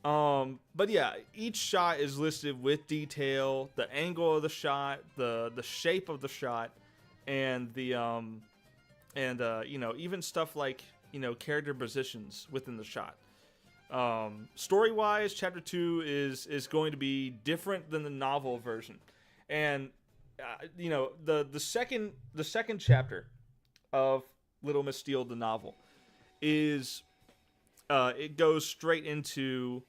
But yeah, each shot is listed with detail, the angle of the shot, the shape of the shot, and even stuff like, character positions within the shot. Story-wise, chapter 2 is going to be different than the novel version. And the second chapter of Little Miss Steele, the novel, is it goes straight into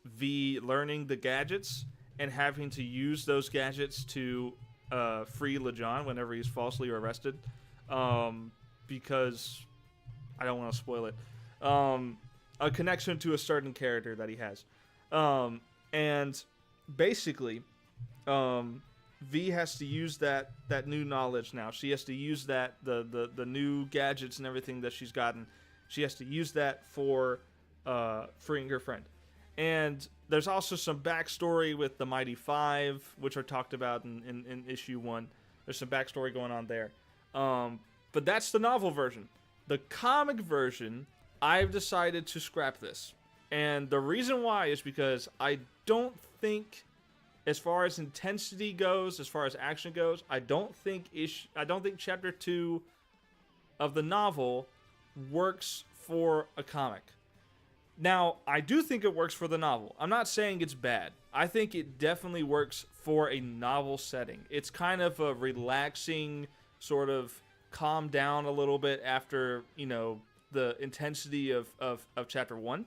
V learning the gadgets and having to use those gadgets to free LeJohn whenever he's falsely arrested, because I don't want to spoil it. A connection to a certain character that he has. And basically, V has to use that new knowledge now. She has to use that, the new gadgets and everything that she's gotten. She has to use that for freeing her friend. And there's also some backstory with the Mighty Five, which are talked about in issue 1. There's some backstory going on there. But that's the novel version. The comic version, I've decided to scrap this. And the reason why is because I don't think, as far as intensity goes, as far as action goes, I don't think chapter 2 of the novel works for a comic. Now, I do think it works for the novel. I'm not saying it's bad. I think it definitely works for a novel setting. It's kind of a relaxing, sort of calm down a little bit after, the intensity of chapter 1.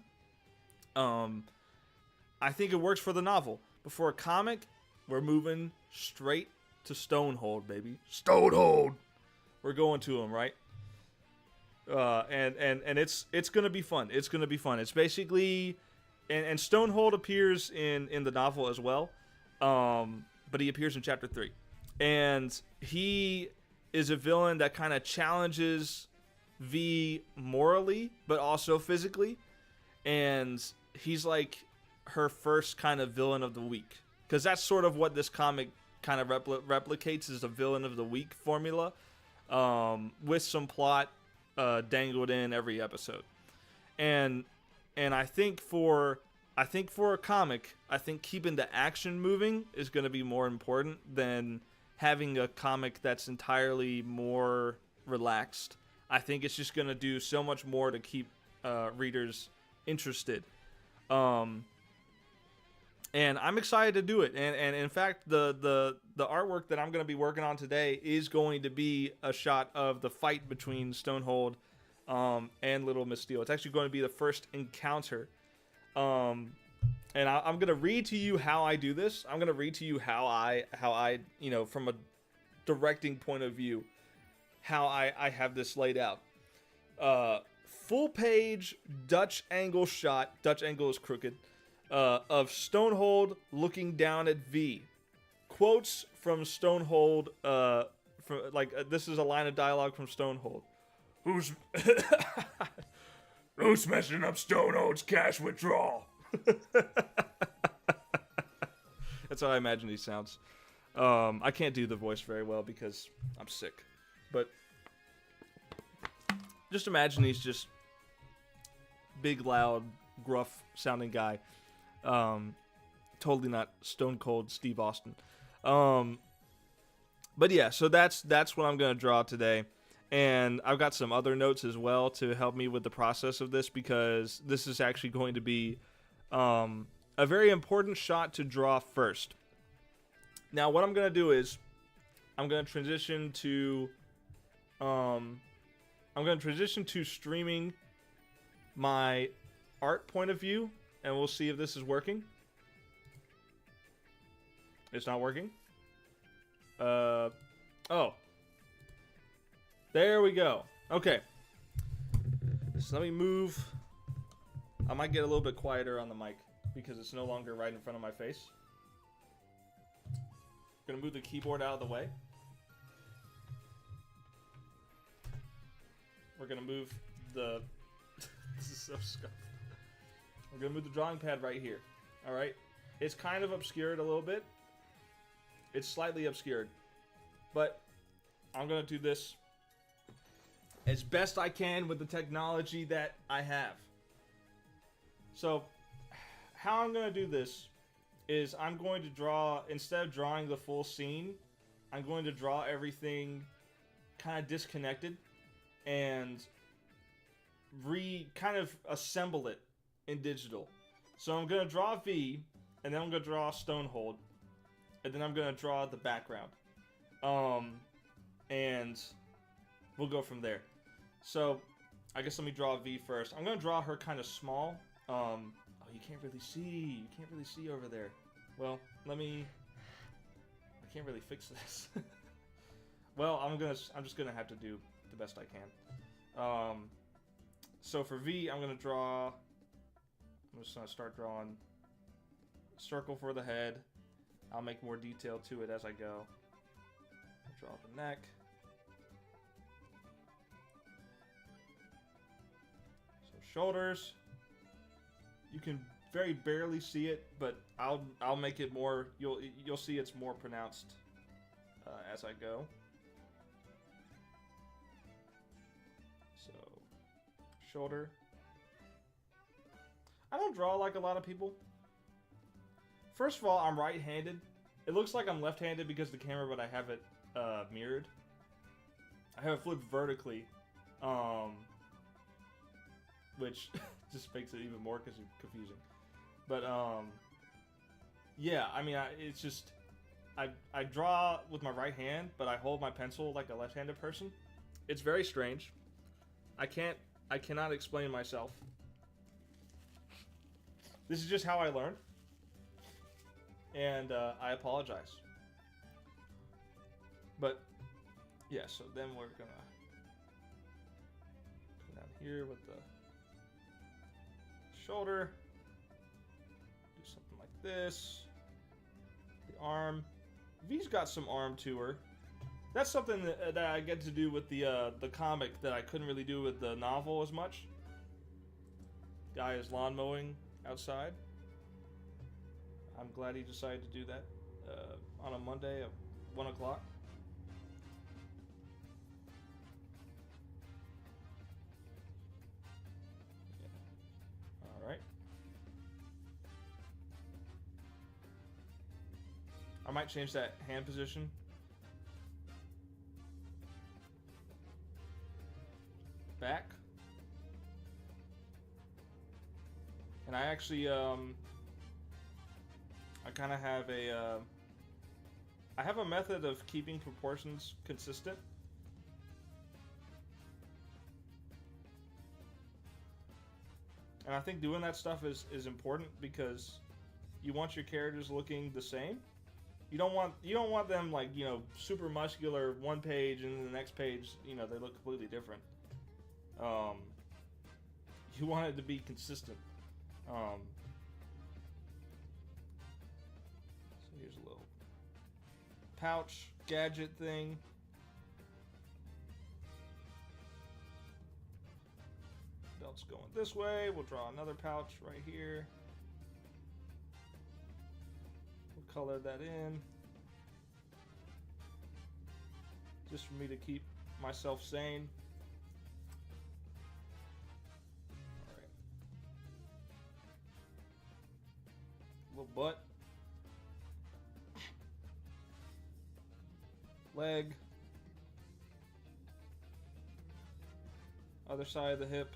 I think it works for the novel. But for a comic, we're moving straight to Stonehold, baby. Stonehold! We're going to him, right? And it's gonna be fun. It's gonna be fun. It's basically, and Stonehold appears in the novel as well, but he appears in chapter 3, and he is a villain that kind of challenges V morally, but also physically, and he's like her first kind of villain of the week, because that's sort of what this comic kind of replicates, is a villain of the week formula, with some plot dangled in every episode. And I think for a comic, I think keeping the action moving is going to be more important than having a comic that's entirely more relaxed. I think it's just going to do so much more to keep readers interested. And I'm excited to do it. And in fact, the artwork that I'm going to be working on today is going to be a shot of the fight between Stonehold and Little Miss Steele. It's actually going to be the first encounter. And I'm going to read to you how I do this. I'm going to read to you how I from a directing point of view, how I have this laid out. Full page Dutch angle shot. Dutch angle is crooked. Of Stonehold looking down at V. Quotes from Stonehold. This is a line of dialogue from Stonehold. Who's who's messing up Stonehold's cash withdrawal? That's how I imagine he sounds. I can't do the voice very well because I'm sick. But just imagine he's just big, loud, gruff sounding guy. Totally not Stone Cold Steve Austin. But yeah, so that's what I'm going to draw today. And I've got some other notes as well to help me with the process of this, because this is actually going to be a very important shot to draw first. Now, what I'm going to do is I'm going to transition to streaming my art point of view, and we'll see if this is working. It's not working. Oh. There we go. Okay. So let me move. I might get a little bit quieter on the mic because it's no longer right in front of my face. Gonna move the keyboard out of the way. We're gonna move the... This is so scuffed. We're gonna move the drawing pad right here. Alright? It's kind of obscured a little bit. It's slightly obscured. But I'm gonna do this as best I can with the technology that I have. So, how I'm gonna do this is I'm going to draw, instead of drawing the full scene, I'm going to draw everything kind of disconnected and kind of assemble it in digital. So I'm gonna draw V, and then I'm gonna draw Stonehold, and then I'm gonna draw the background. And we'll go from there. So, I guess let me draw V first. I'm gonna draw her kind of small. Oh, you can't really see. You can't really see over there. Well, I can't really fix this. Well, I'm just gonna have to do the best I can. So for V, I'm just gonna start drawing a circle for the head. I'll make more detail to it as I go. I'll draw the neck. Shoulders. You can very barely see it, but I'll make it more. You'll see it's more pronounced as I go. So, shoulder. I don't draw like a lot of people. First of all, I'm right-handed. It looks like I'm left-handed because of the camera, but I have it mirrored. I have it flipped vertically. Which just makes it even more confusing. But, yeah, I mean, it's just, I draw with my right hand, but I hold my pencil like a left-handed person. It's very strange. I cannot explain myself. This is just how I learned. And, I apologize. But, yeah, so then we're gonna come down here with the shoulder, do something like this. The arm. V's got some arm to her. That's something that I get to do with the comic that I couldn't really do with the novel as much. Guy is lawn mowing outside. I'm glad he decided to do that on a Monday at 1 o'clock. Alright. I might change that hand position. Back. And I actually, I kind of have I have a method of keeping proportions consistent. And I think doing that stuff is important because you want your characters looking the same. You don't want them like, super muscular one page and then the next page, they look completely different. You want it to be consistent. So here's a little pouch gadget thing. Belt's going this way. We'll draw another pouch right here. We'll color that in. Just for me to keep myself sane. Alright. Little butt. Leg. Other side of the hip.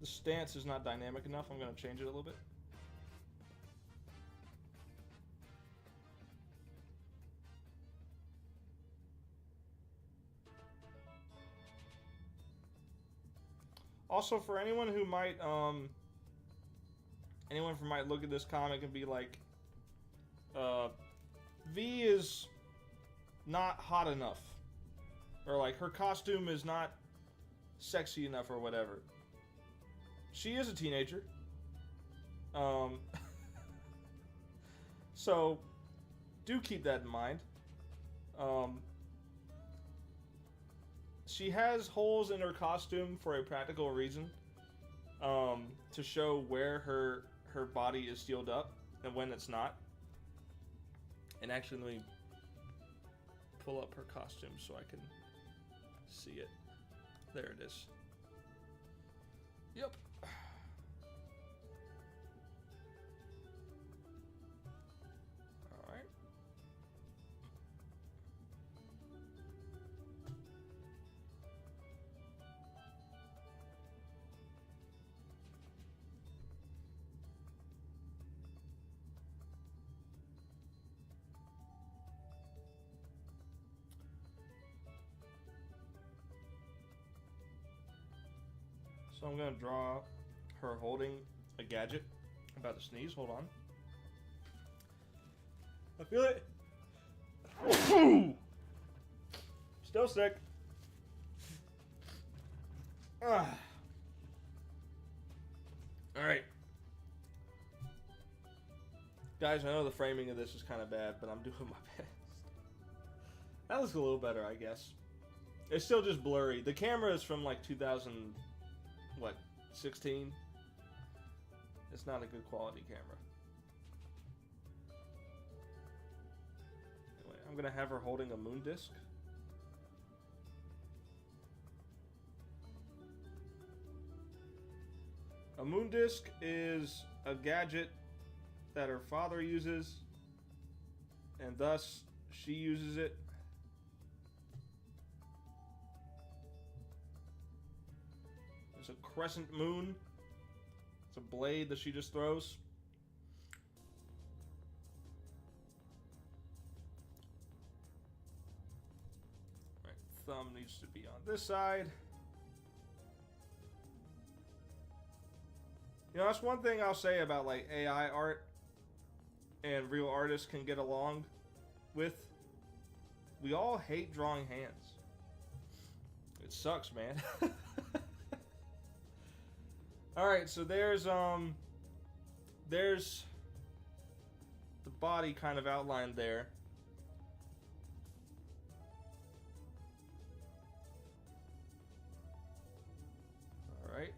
The stance is not dynamic enough. I'm going to change it a little bit. Also, for anyone who might look at this comic and be like, V is not hot enough, or like her costume is not sexy enough, or whatever. She is a teenager. So do keep that in mind. She has holes in her costume for a practical reason, to show where her body is sealed up and when it's not. And actually, let me pull up her costume so I can see it. There it is. Yep. Alright. So I'm going to draw her holding a gadget. I'm about to sneeze. Hold on. I feel it. Still sick. Alright. Guys, I know the framing of this is kind of bad, but I'm doing my best. That looks a little better, I guess. It's still just blurry. The camera is from like 2016? It's not a good quality camera. Anyway, I'm gonna have her holding a moon disc. A moon disc is a gadget that her father uses, and thus she uses it. It's a crescent moon. It's a blade that she just throws. Right, thumb needs to be on this side. You know, that's one thing I'll say about like AI art and real artists can get along with. We all hate drawing hands. It sucks, man. Alright, so there's the body kind of outlined there. Alright.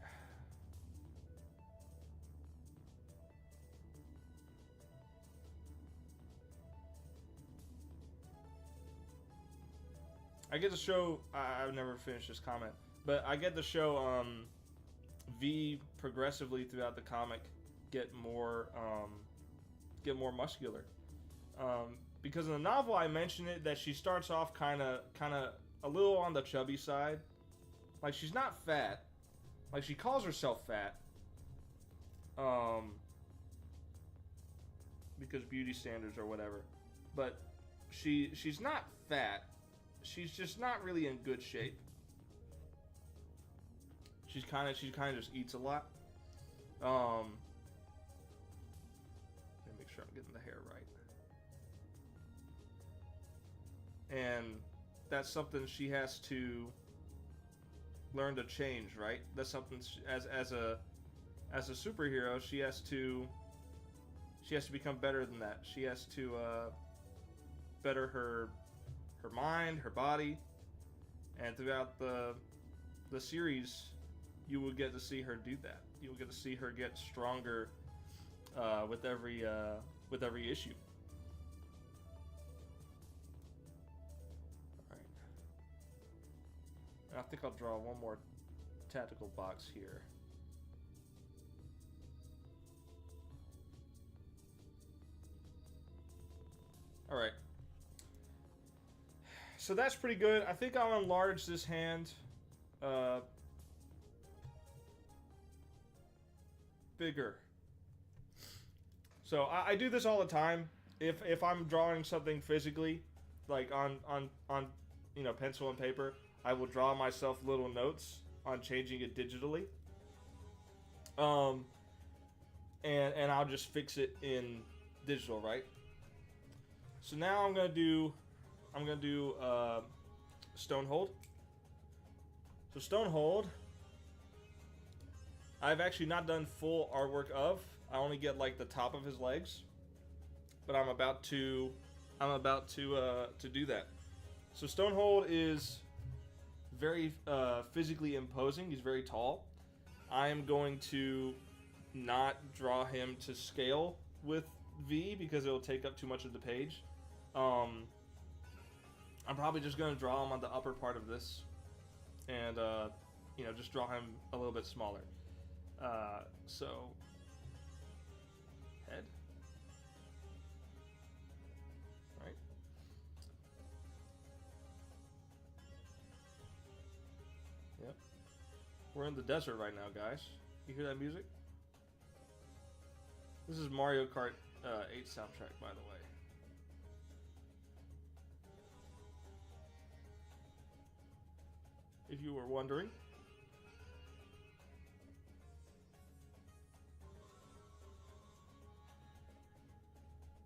I get to show, I've never finished this comment, but I get to show V progressively throughout the comic get more muscular. Because in the novel I mentioned it that she starts off kind of a little on the chubby side. Like she's not fat. Like she calls herself fat. Because beauty standards or whatever. But she's not fat. She's just not really in good shape. She kind of just eats a lot. Let me make sure I'm getting the hair right. And that's something she has to learn to change, right? That's something as a superhero, she has to become better than that. She has to better her mind, her body, and throughout the series, you will get to see her do that. You will get to see her get stronger with every issue. All right, and I think I'll draw one more tactical box here. All right. So that's pretty good. I think I'll enlarge this hand bigger. So I do this all the time. If I'm drawing something physically, like on pencil and paper, I will draw myself little notes on changing it digitally. And I'll just fix it in digital, right? So now I'm gonna do Stonehold. So Stonehold, I've actually not done full artwork of. I only get like the top of his legs, but I'm about to do that. So Stonehold is very physically imposing. He's very tall. I am going to not draw him to scale with V because it'll take up too much of the page. I'm probably just going to draw him on the upper part of this and, just draw him a little bit smaller. So, head. Right. Yep. We're in the desert right now, guys. You hear that music? This is Mario Kart 8 soundtrack, by the way. If you were wondering.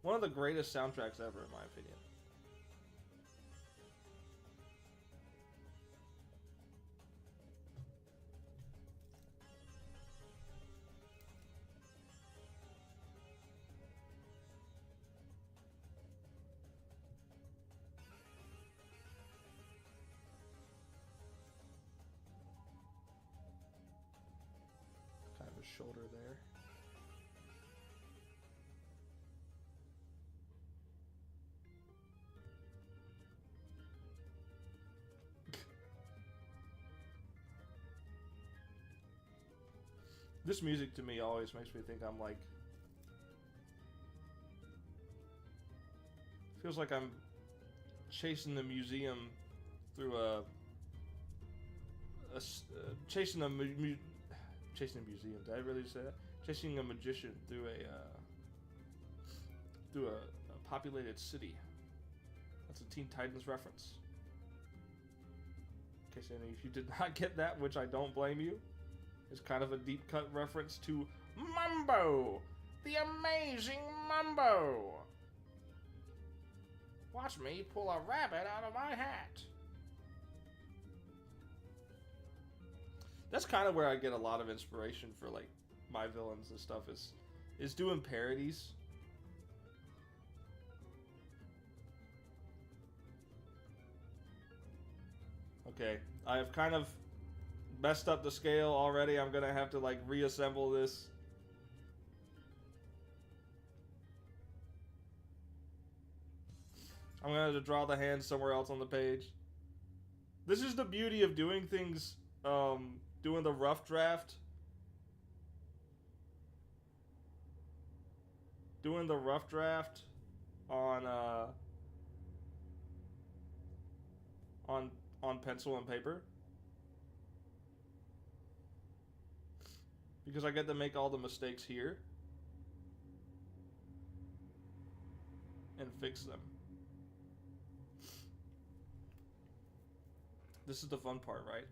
One of the greatest soundtracks ever, in my opinion. Kind of a shoulder there. This music to me always makes me think I'm like... Feels like I'm chasing the museum through chasing a museum. Did I really say that? Chasing a magician through a populated city. That's a Teen Titans reference. In case any of you did not get that, which I don't blame you. It's kind of a deep cut reference to Mumbo, the amazing Mumbo. Watch me pull a rabbit out of my hat. That's kind of where I get a lot of inspiration for like my villains and stuff is doing parodies. Okay, I have kind of messed up the scale already. I'm gonna have to like reassemble this. I'm gonna have to draw the hand somewhere else on the page. This is the beauty of doing things, doing the rough draft. Doing the rough draft on pencil and paper. Because I get to make all the mistakes here and fix them. This is the fun part, right?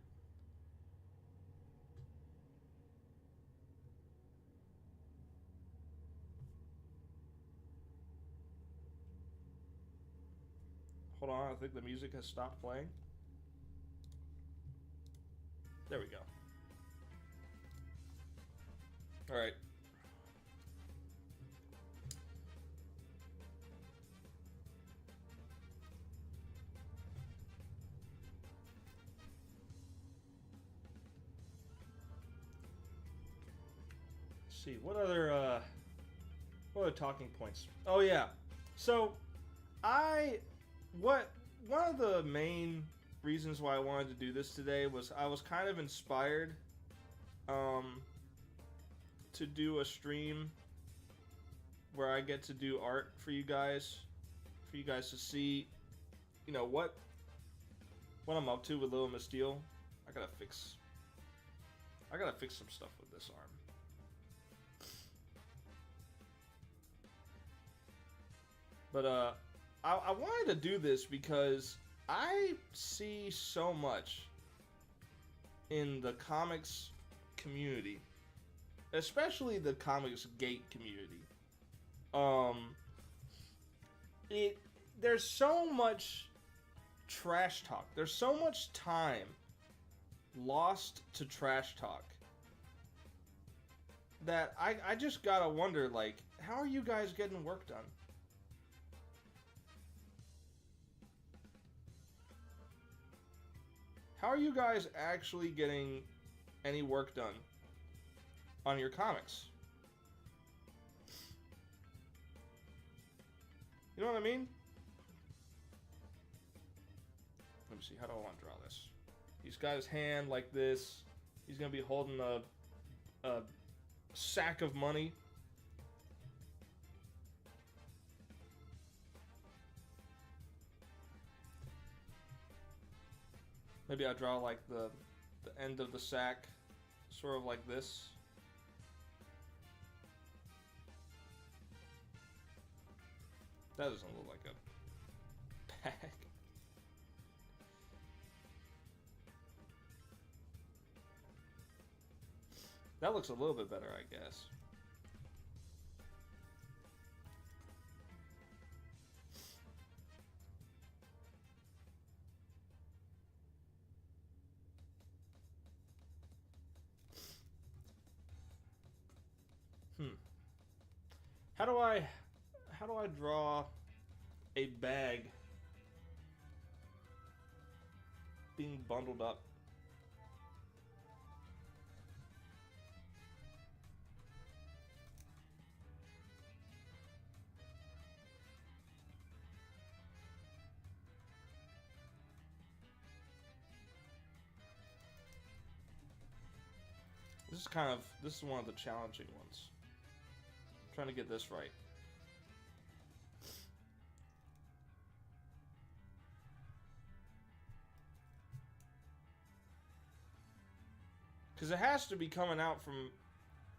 I think the music has stopped playing. There we go. All right. Let's see, what other talking points? Oh yeah. So one of the main reasons why I wanted to do this today was I was kind of inspired to do a stream where I get to do art for you guys to see, you know, what I'm up to with Little Miss Steel. I gotta fix some stuff with this arm. But I wanted to do this because I see so much in the comics community, especially the Comics Gate community. There's so much trash talk. There's so much time lost to trash talk that I just gotta wonder, like, how are you guys getting work done? How are you guys actually getting any work done on your comics? You know what I mean? Let me see, how do I want to draw this? He's got his hand like this. He's going to be holding a sack of money. Maybe I draw like the end of the sack, sort of like this. That doesn't look like a bag. That looks a little bit better, I guess. How do I draw a bag being bundled up? This is one of the challenging ones. I'm trying to get this right. Because it has to be coming out from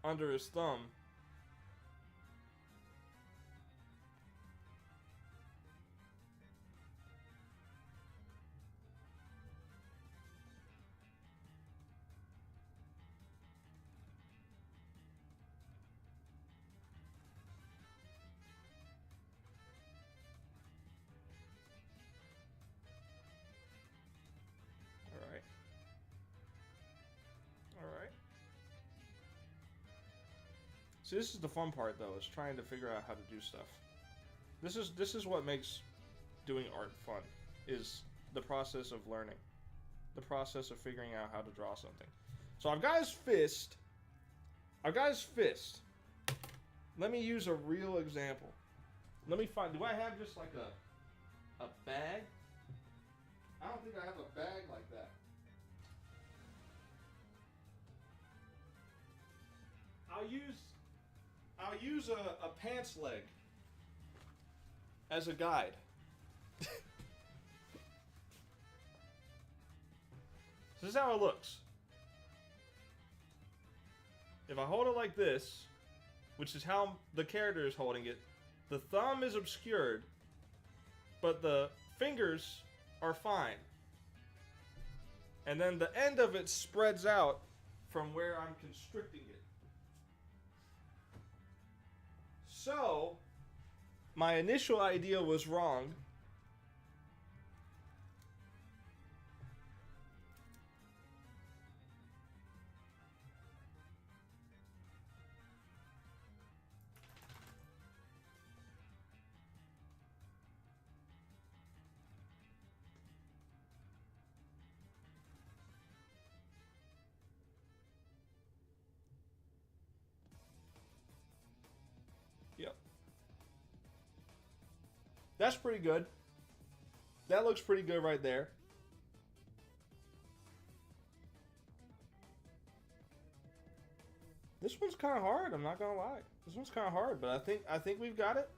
under his thumb. See, this is the fun part, though, is trying to figure out how to do stuff. This is what makes doing art fun, is the process of learning. The process of figuring out how to draw something. So I've got his fist. Let me use a real example. Let me find, do I have just like a bag? I don't think I have a bag like that. I'll use a pants leg as a guide. This is how it looks. If I hold it like this, which is how the character is holding it, the thumb is obscured, but the fingers are fine. And then the end of it spreads out from where I'm constricting it. So, my initial idea was wrong. That's pretty good. That looks pretty good right there. This one's kind of hard. I'm not gonna lie. This one's kind of hard, but I think we've got it.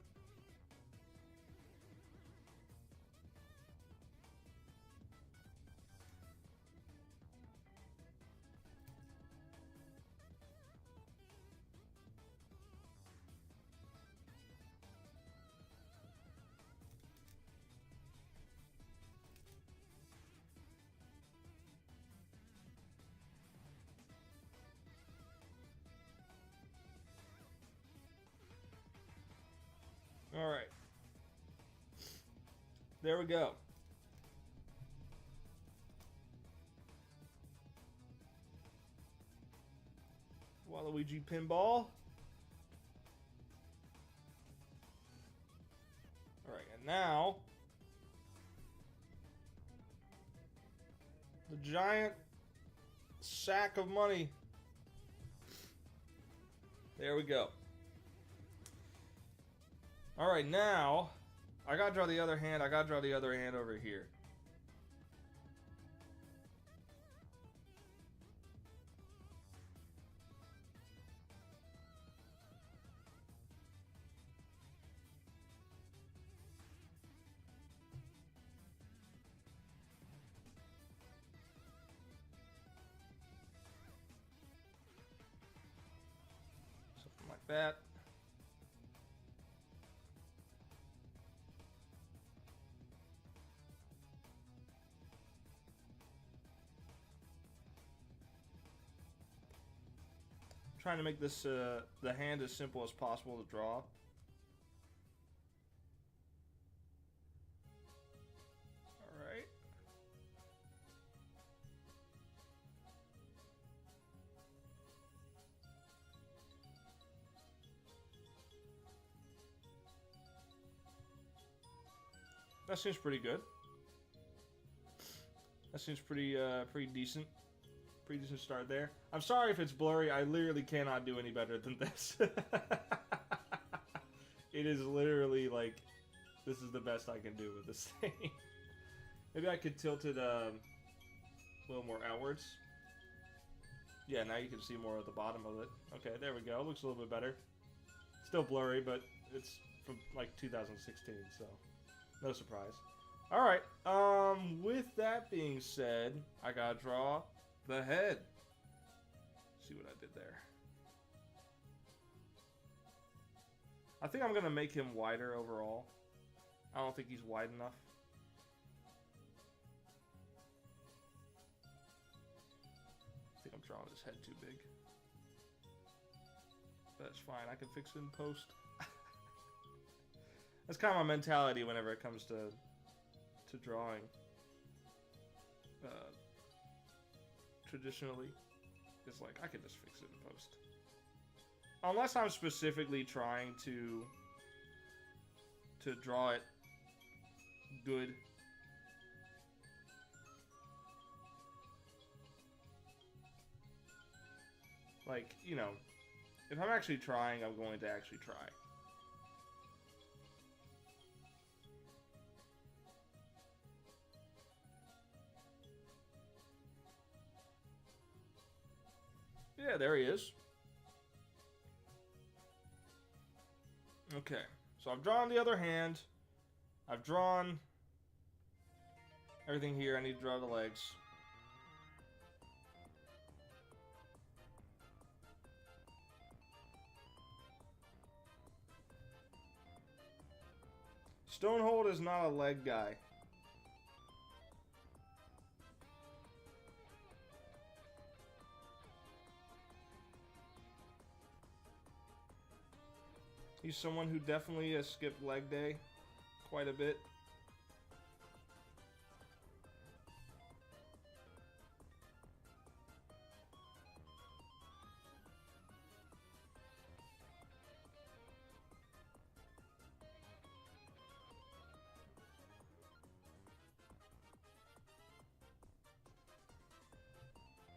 All right. There we go. Waluigi pinball. All right, and now the giant sack of money. There we go. All right, now I gotta draw the other hand. I gotta draw the other hand over here. Something like that. Trying to make this the hand as simple as possible to draw. All right. That seems pretty good. That seems pretty decent. Pretty decent start there. I'm sorry if it's blurry. I literally cannot do any better than this. It is literally like, this is the best I can do with this thing. Maybe I could tilt it a little more outwards. Yeah, now you can see more at the bottom of it. Okay, there we go. It looks a little bit better. Still blurry, but it's from like 2016, so no surprise. All right. With that being said, I gotta draw the head. See what I did there. I think I'm gonna make him wider overall. I don't think he's wide enough. I think I'm drawing his head too big. But that's fine. I can fix it in post. That's kind of my mentality whenever it comes to drawing. Traditionally, it's like I can just fix it in post. Unless I'm specifically trying to draw it good. Like, you know, if I'm actually trying, I'm going to actually try. Yeah, there he is. Okay, so I've drawn the other hand. I've drawn everything here. I need to draw the legs. Stonehold is not a leg guy. He's someone who definitely has skipped leg day quite a bit.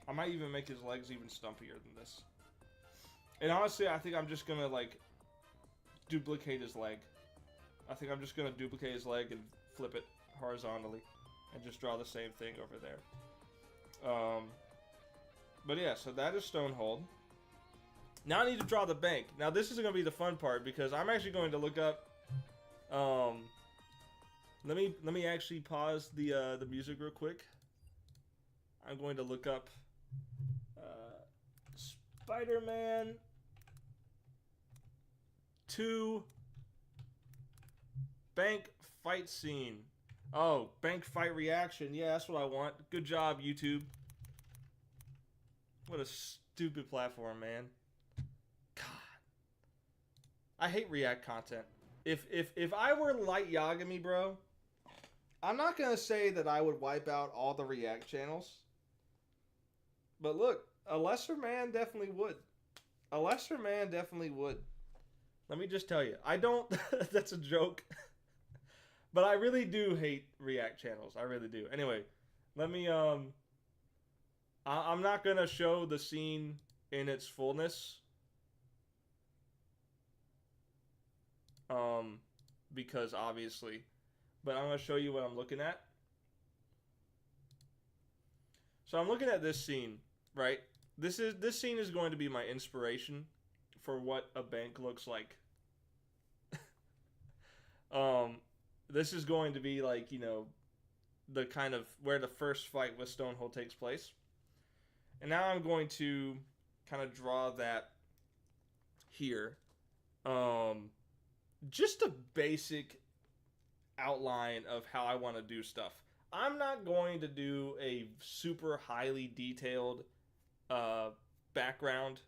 I might even make his legs even stumpier than this. And honestly, I think I'm just gonna like duplicate his leg. I think I'm just gonna duplicate his leg and flip it horizontally, and just draw the same thing over there. But yeah, so that is Stonehold. Now I need to draw the bank. Now this is gonna be the fun part because I'm actually going to look up. Let me actually pause the music real quick. I'm going to look up Spider-Man 2 bank fight scene. Oh, bank fight reaction. Yeah, that's what I want. Good job, YouTube. What a stupid platform, man. God. I hate React content. If I were Light Yagami, bro, I'm not gonna say that I would wipe out all the React channels. But look, a lesser man definitely would. A lesser man definitely would. Let me just tell you, I don't. That's a joke. But I really do hate React channels. I really do. Anyway, let me. I'm not gonna show the scene in its fullness. Because obviously, but I'm gonna show you what I'm looking at. So I'm looking at this scene, right? This scene is going to be my inspiration for what a bank looks like. This is going to be like, you know, the kind of where the first fight with Stonehold takes place. And now I'm going to kind of draw that here. Just a basic outline of how I want to do stuff. I'm not going to do a super highly detailed background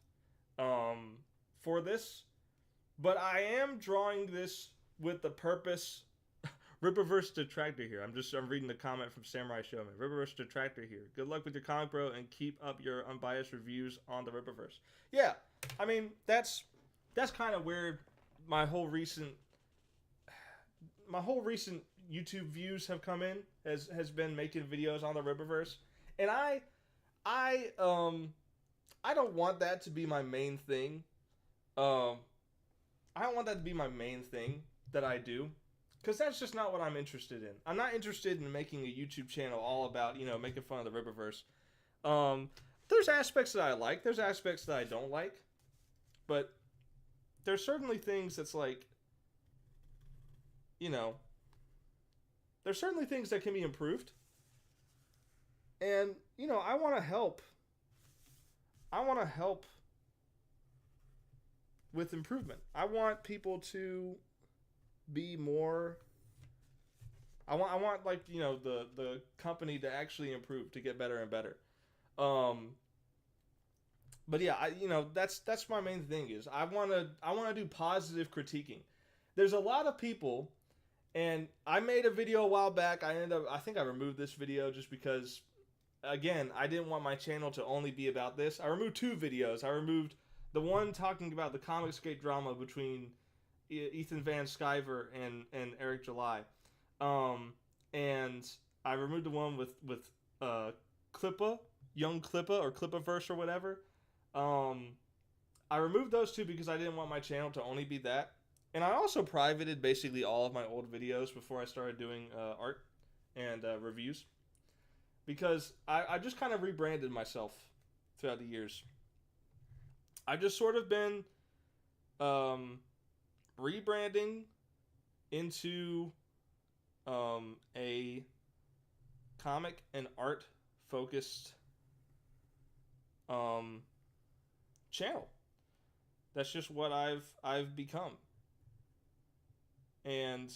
for this, but I am drawing this with the purpose. Rippaverse Detractor here. I'm reading the comment from Samurai Showman. Rippaverse Detractor here. Good luck with your comic, bro, and keep up your unbiased reviews on the Rippaverse. Yeah, I mean that's kind of where my whole recent YouTube views have come in. Has been making videos on the Rippaverse, and I don't want that to be my main thing. I don't want that to be my main thing that I do. Because that's just not what I'm interested in. I'm not interested in making a YouTube channel all about, you know, making fun of the Rippaverse. There's aspects that I like. There's aspects that I don't like. But there's certainly things that's like, you know, there's certainly things that can be improved. And, you know, I want to help. I want to help with improvement. I want people to be more. I want like, you know, the company to actually improve, to get better and better. But yeah, you know, that's my main thing is I want to do positive critiquing. There's a lot of people, and I made a video a while back. I think I removed this video just because, again, I didn't want my channel to only be about this. I removed 2 videos. I removed the one talking about the Comicsgate drama between Ethan Van Sciver and Eric July, and I removed the one with Clippa, Young Clippa, or Clippaverse or whatever. I removed those 2 because I didn't want my channel to only be that, and I also privated basically all of my old videos before I started doing art and reviews, because I just kind of rebranded myself throughout the years. I've just sort of been rebranding into a comic and art focused channel. That's just what I've become. And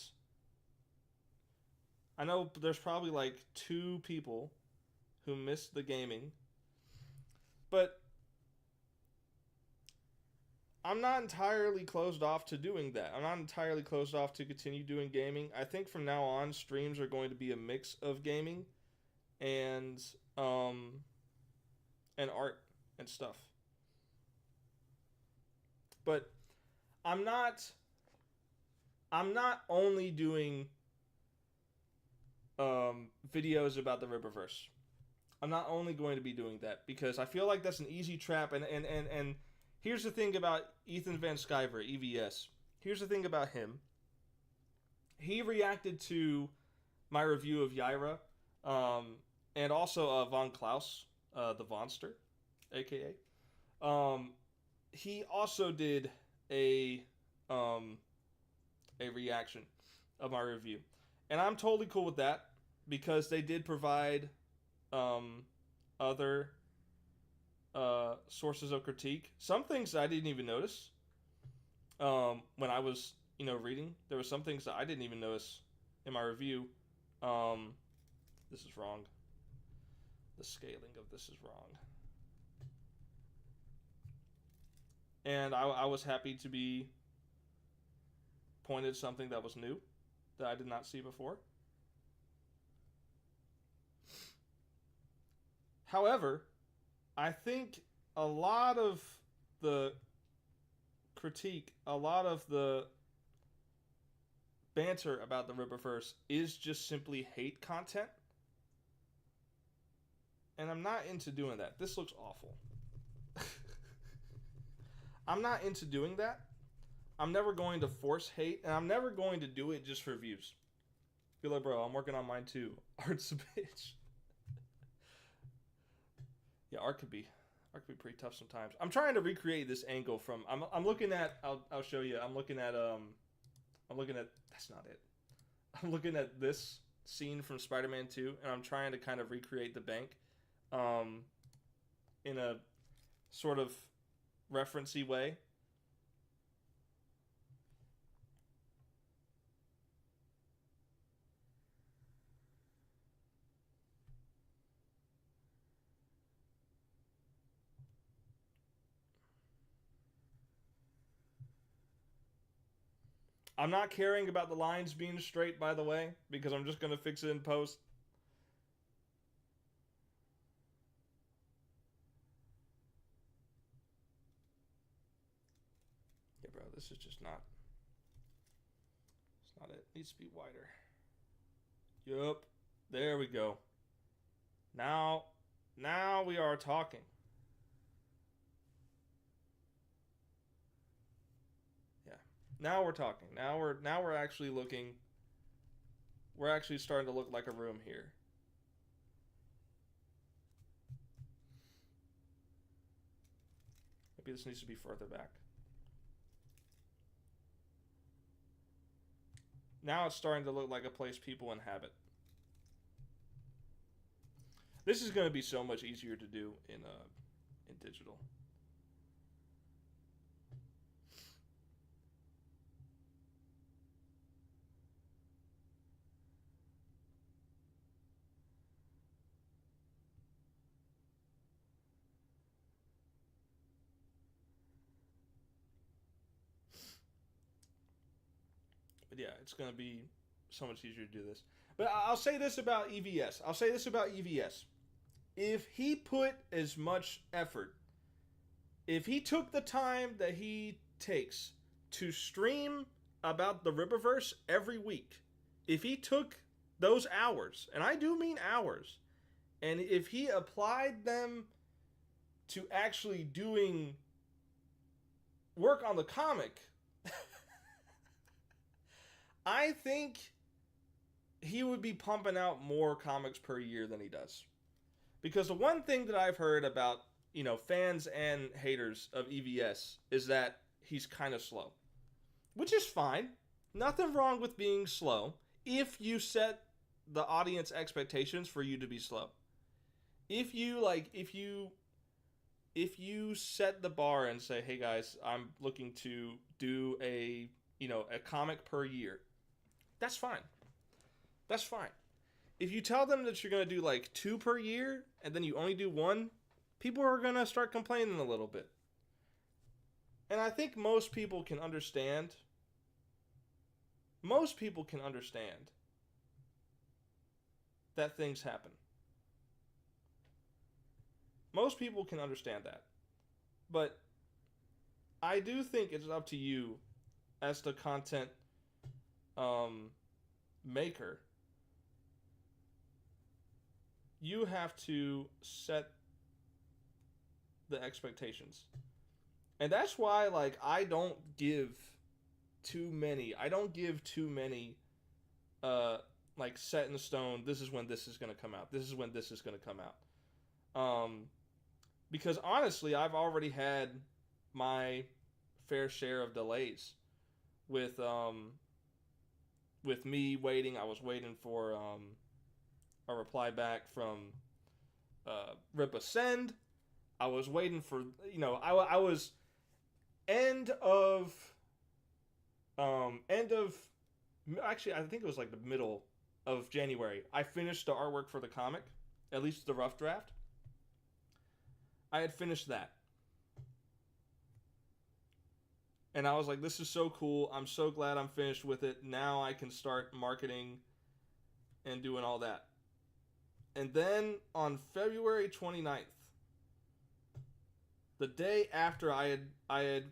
I know there's probably like 2 people who missed the gaming, but I'm not entirely closed off to doing that. I'm not entirely closed off to continue doing gaming. I think from now on, streams are going to be a mix of gaming and art and stuff. But I'm not only doing videos about the Rippaverse. I'm not only going to be doing that because I feel like that's an easy trap, and here's the thing about Ethan Van Sciver, EVS. Here's the thing about him. he reacted to my review of Yaira, and also Von Klaus, the Vonster, aka. He also did a um, a reaction of my review, and I'm totally cool with that because they did provide other sources of critique. Some things I didn't even notice when I was reading. There were some things that I didn't even notice in my review. This is wrong. The scaling of this is wrong. And I was happy to be pointed something that was new that I did not see before. However, I think a lot of the critique, a lot of the banter about the Rippaverse is just simply hate content. And I'm not into doing that. This looks awful. I'm not into doing that. I'm never going to force hate, and I'm never going to do it just for views. Be like, bro, I'm working on mine too. Art's a bitch. Yeah, art could be pretty tough sometimes. I'm trying to recreate this angle from. I'm looking at. I'll show you. I'm looking at. That's not it. I'm looking at this scene from Spider-Man 2, and I'm trying to kind of recreate the bank, in a sort of referencey way. I'm not caring about the lines being straight, by the way, because I'm just going to fix it in post. Yeah, bro, this is just not... It's not it. It needs to be wider. Yup. There we go. Now we are talking. Yeah. Now we're talking. Now we're actually looking. We're actually starting to look like a room here. Maybe this needs to be further back. Now it's starting to look like a place people inhabit. This is going to be so much easier to do in digital. But yeah, it's going to be so much easier to do this. But I'll say this about EVS. If he put as much effort, if he took the time that he takes to stream about the Rippaverse every week, if he took those hours, and I do mean hours, and if he applied them to actually doing work on the comic, I think he would be pumping out more comics per year than he does. Because the one thing that I've heard about, fans and haters of EVS is that he's kind of slow. Which is fine. Nothing wrong with being slow if you set the audience expectations for you to be slow. If you set the bar and say, "Hey guys, I'm looking to do a comic per year." That's fine. That's fine. If you tell them that you're going to do like 2 per year and then you only do 1, people are going to start complaining a little bit. And I think most people can understand. Most people can understand that things happen. Most people can understand that. But I do think it's up to you as the content maker. You have to set the expectations. And that's why I don't give too many uh like set in stone. This is when this is gonna come out. This is when this is gonna come out. Because honestly, I've already had my fair share of delays with me waiting. I was waiting for a reply back from Rip Ascend. I was waiting for I was end of end of actually I think it was like the middle of January. I finished the artwork for the comic, at least the rough draft. I had finished that. And I was like, this is so cool. I'm so glad I'm finished with it. Now I can start marketing and doing all that. And then on February 29th, the day after I had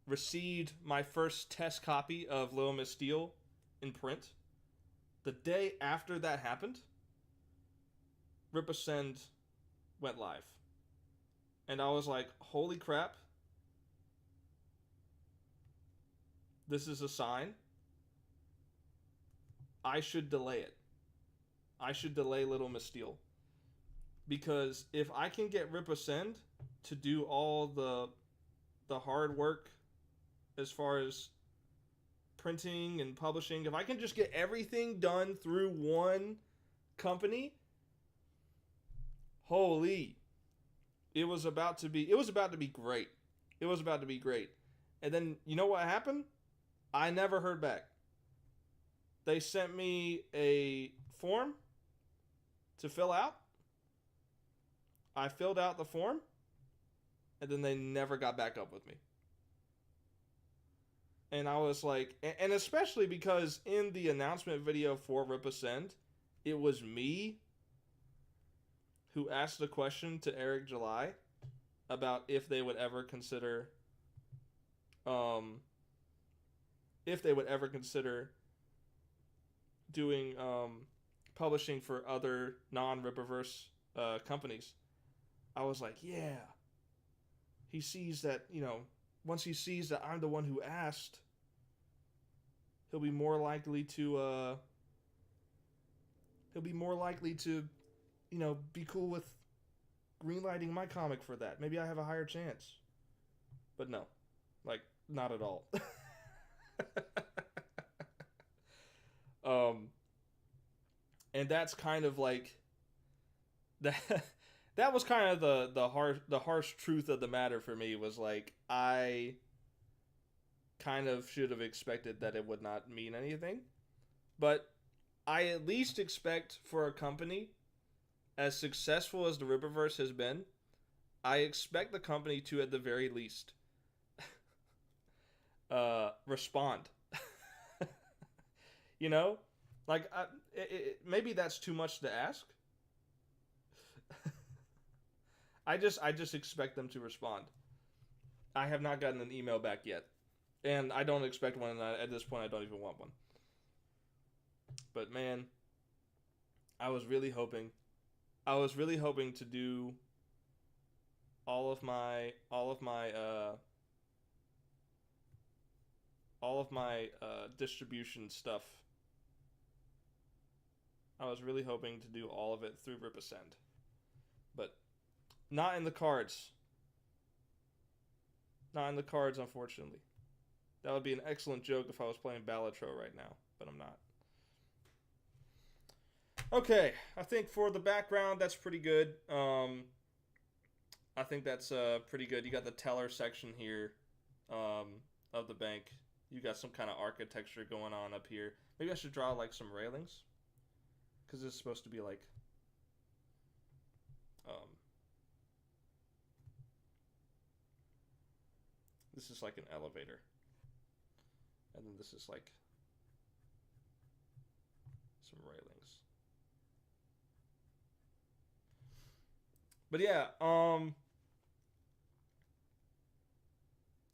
received my first test copy of Little Miss Steel in print, the day after that happened, Rip Ascend went live. And I was like, holy crap. This is a sign. I should delay it. I should delay Little Miss Steel. Because if I can get Rip Ascend to do all the hard work as far as printing and publishing, if I can just get everything done through one company, holy, it was about to be great. It was about to be great. And then you know what happened? I never heard back. They sent me a form to fill out. I filled out the form, and then they never got back up with me. And I was like, and especially because in the announcement video for Rip Ascend, it was me who asked the question to Eric July about if they would ever consider doing publishing for other non-Rippaverse companies. I was like, yeah. He sees that, once he sees that I'm the one who asked, he'll be more likely to be cool with greenlighting my comic for that. Maybe I have a higher chance. But no. Like, not at all. And that's kind of like that. That was kind of the harsh truth of the matter for me. Was like, I kind of should have expected that it would not mean anything, but I at least expect for a company as successful as the Rippaverse has been, I expect the company to at the very least respond. Like maybe that's too much to ask. I just expect them to respond. I have not gotten an email back yet, and I don't expect one. And at this point, I don't even want one. But man, I was really hoping to do all of my distribution stuff. I was really hoping to do all of it through Rip Ascend, but not in the cards. Not in the cards, unfortunately. That would be an excellent joke if I was playing Balatro right now, but I'm not. Okay, I think for the background, that's pretty good. I think that's pretty good. You got the teller section here of the bank. You got some kind of architecture going on up here. Maybe I should draw like some railings, because it's supposed to be like this is like an elevator, and then this is like some railings. But yeah,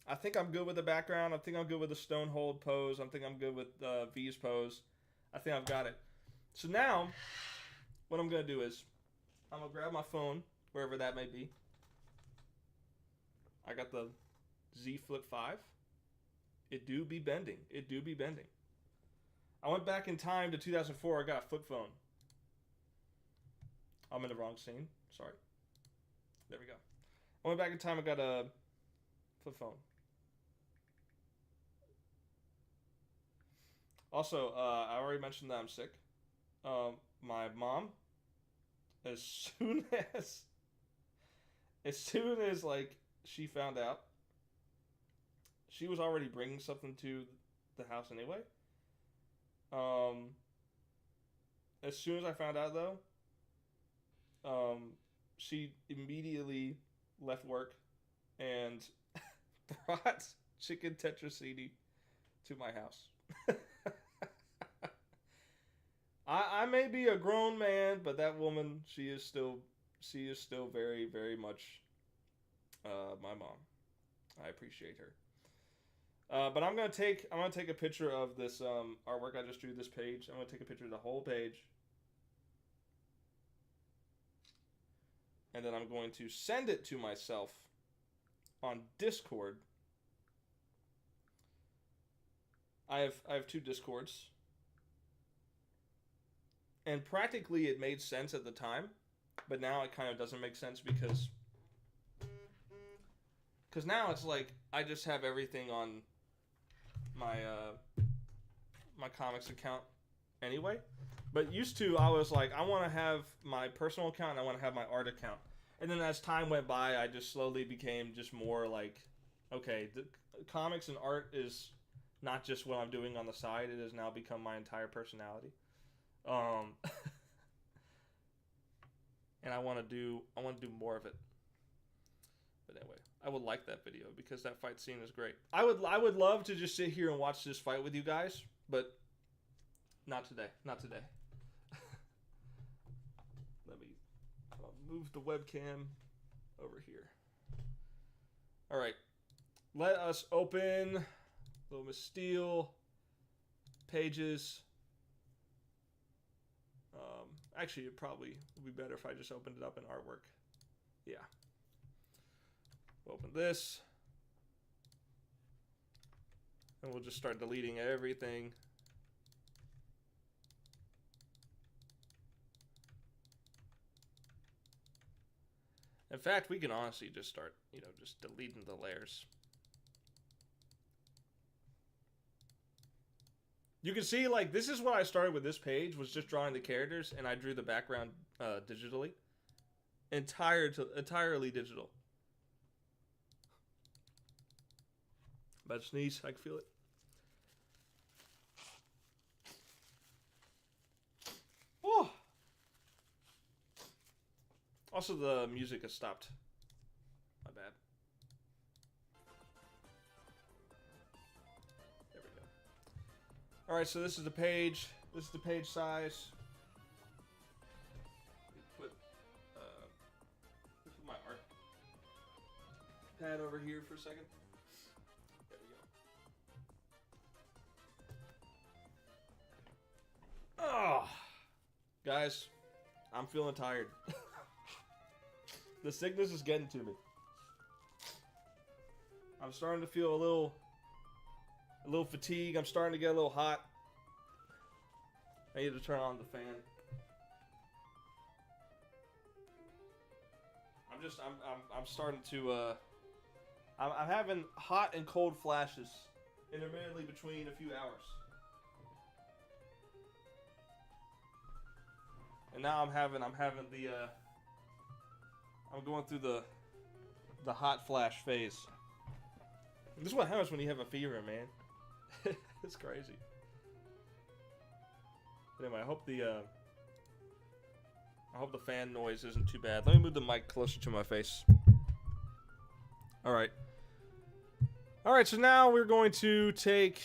I think I'm good with the background. I think I'm good with the Stonehold pose. I think I'm good with V's pose. I think I've got it. So now, what I'm going to do is, I'm going to grab my phone, wherever that may be. I got the Z Flip 5. It do be bending. I went back in time to 2004. I got a flip phone. I'm in the wrong scene. Sorry. There we go. I went back in time. I got a flip phone. Also, I already mentioned that I'm sick. My mom, as soon as like she found out, she was already bringing something to the house anyway. As soon as I found out though, she immediately left work and brought chicken tetrazzini to my house. I may be a grown man, but that woman, she is still very, very much my mom. I appreciate her. But I'm gonna take a picture of this artwork I just drew. This page. I'm gonna take a picture of the whole page, and then I'm going to send it to myself on Discord. I have two Discords. And practically it made sense at the time, but now it kind of doesn't make sense because now it's like I just have everything on my my comics account anyway. But used to, I was like, I want to have my personal account and I want to have my art account. And then as time went by, I just slowly became just more like, okay, the comics and art is not just what I'm doing on the side. It has now become my entire personality. And I want to do more of it. But anyway, I would like that video because that fight scene is great. I would love to just sit here and watch this fight with you guys, but not today. Not today. Let me move the webcam over here. All right. Let us open Little Miss Steel pages. Actually, it probably would be better if I just opened it up in artwork. Yeah. We'll open this. And we'll just start deleting everything. In fact, we can honestly just start, just deleting the layers. You can see, like, this is what I started with this page, was just drawing the characters, and I drew the background digitally. Entirely digital. Bad sneeze, I can feel it. Oh. Also, the music has stopped. My bad. All right, so this is the page. This is the page size. Put my art pad over here for a second. There we go. Oh, guys, I'm feeling tired. The sickness is getting to me. I'm starting to feel a little fatigue. I'm starting to get a little hot. I need to turn on the fan. I'm starting to I'm having hot and cold flashes intermittently between a few hours. And now I'm having the I'm going through the hot flash phase. This is what happens when you have a fever, man. It's crazy. Anyway, I hope the fan noise isn't too bad. Let me move the mic closer to my face. All right. So now we're going to take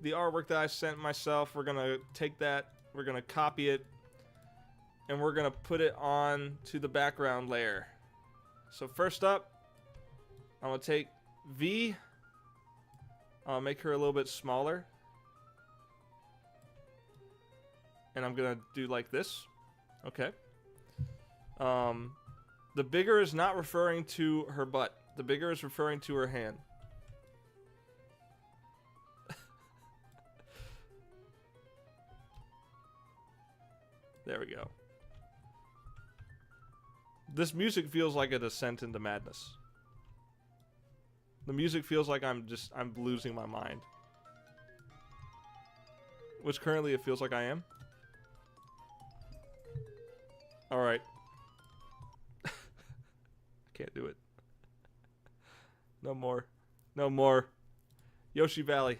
the artwork that I sent myself. We're going to take that. We're going to copy it. And we're going to put it on to the background layer. So first up, I'm going to take V. I'll make her a little bit smaller. And I'm going to do like this. Okay. The bigger is not referring to her butt. The bigger is referring to her hand. There we go. This music feels like a descent into madness. The music feels like I'm losing my mind. Which currently it feels like I am. Alright. I can't do it. No more. No more. Yoshi Valley.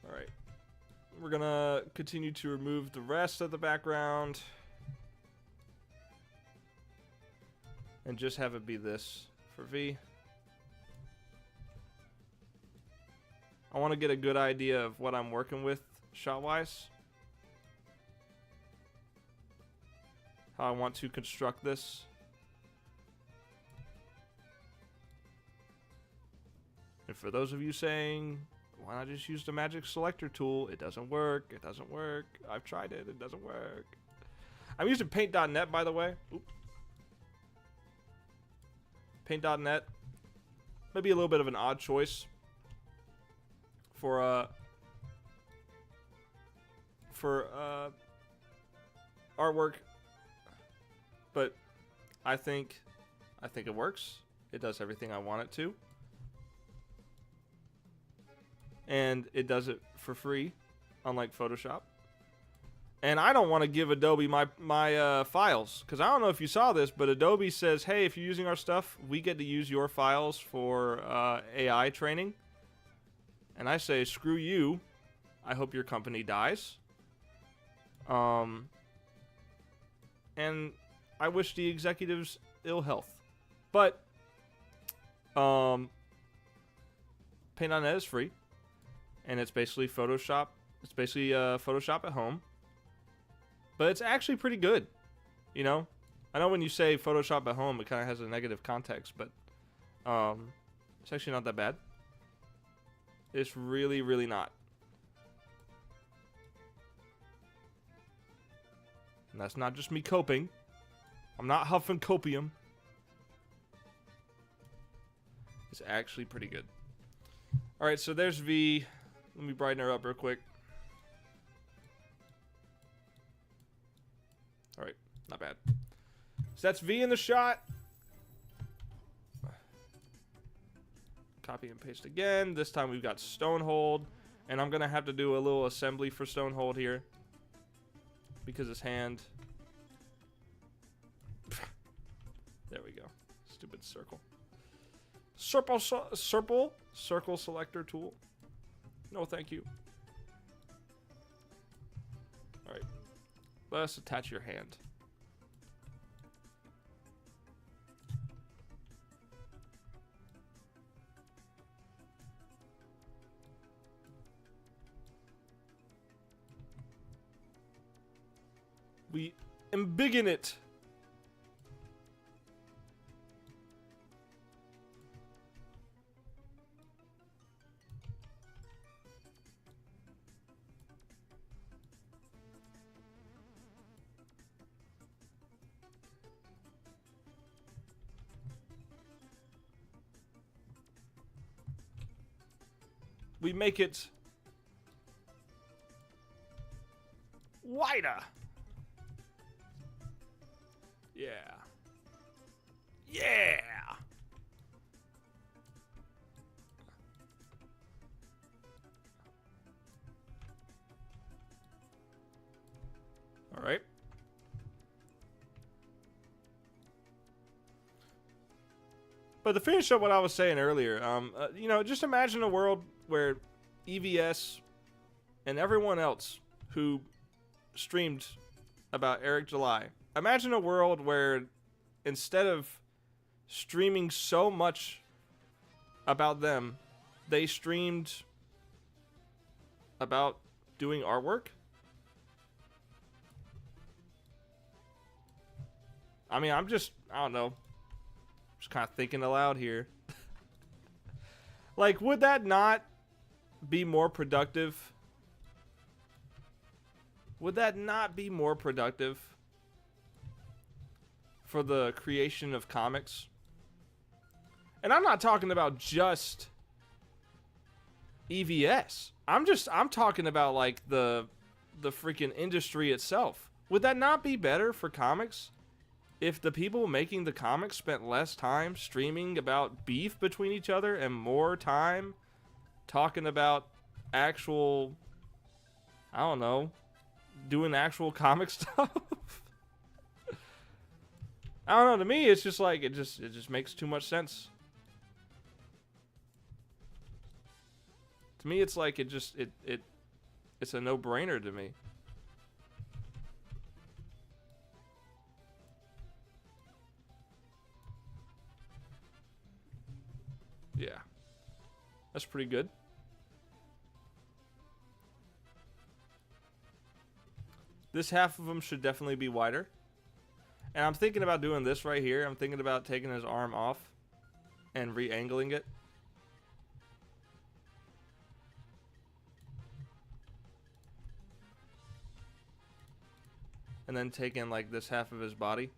Alright. We're gonna continue to remove the rest of the background. And just have it be this for V. I want to get a good idea of what I'm working with shot-wise. How I want to construct this. And for those of you saying, why not just use the magic selector tool? It doesn't work. It doesn't work. I've tried it. It doesn't work. I'm using paint.net, by the way. Oop. Paint.net. Maybe a little bit of an odd choice for artwork, but I think it works. It does everything I want it to, and it does it for free, unlike Photoshop. And I don't want to give Adobe my files, because I don't know if you saw this, but Adobe says, hey, if you're using our stuff, we get to use your files for AI training. And I say, screw you. I hope your company dies. And I wish the executives ill health. But Paint.net is free, and it's basically Photoshop. It's basically Photoshop at home. But it's actually pretty good, you know? I know when you say Photoshop at home, it kind of has a negative context, but it's actually not that bad. It's really, really not. And that's not just me coping. I'm not huffing copium. It's actually pretty good. Alright, so there's V. Let me brighten her up real quick. Alright, not bad. So that's V in the shot. Copy and paste again. This time we've got Stonehold. And I'm going to have to do a little assembly for Stonehold here. Because his hand. There we go. Stupid circle. Circle selector tool. No, thank you. Alright. Let's attach your hand. We embiggen it. We make it wider. Yeah. Yeah. All right. But to finish up what I was saying earlier, you know, just imagine a world where EVS and everyone else who streamed about Eric July, imagine a world where instead of streaming so much about them, they streamed about doing artwork. I mean, I don't know. Just kind of thinking aloud here. Like, would that not be more productive? Would that not be more productive for the creation of comics? And I'm not talking about just EVS. I'm talking about like the freaking industry itself. Would that not be better for comics if the people making the comics spent less time streaming about beef between each other and more time talking about actual, I don't know, doing actual comic stuff? I don't know, to me it's just like it just makes too much sense. To me it's like it's a no-brainer to me. Yeah. That's pretty good. This half of them should definitely be wider. And I'm thinking about doing this right here. I'm thinking about taking his arm off and re-angling it. And then taking like this half of his body.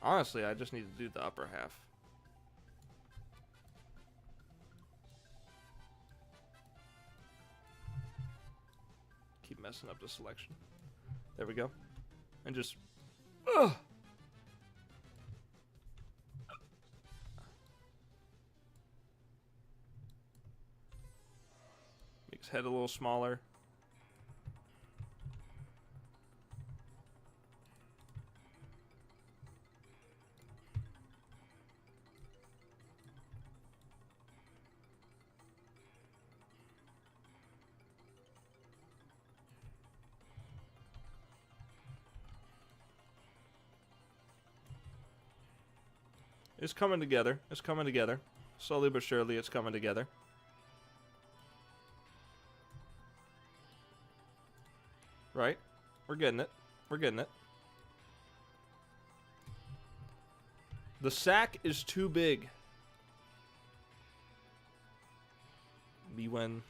Honestly, I just need to do the upper half. Keep messing up the selection. There we go. And just... Ugh! Make his head a little smaller. It's coming together. It's coming together. Slowly but surely, it's coming together. Right? We're getting it. We're getting it. The sack is too big. Be when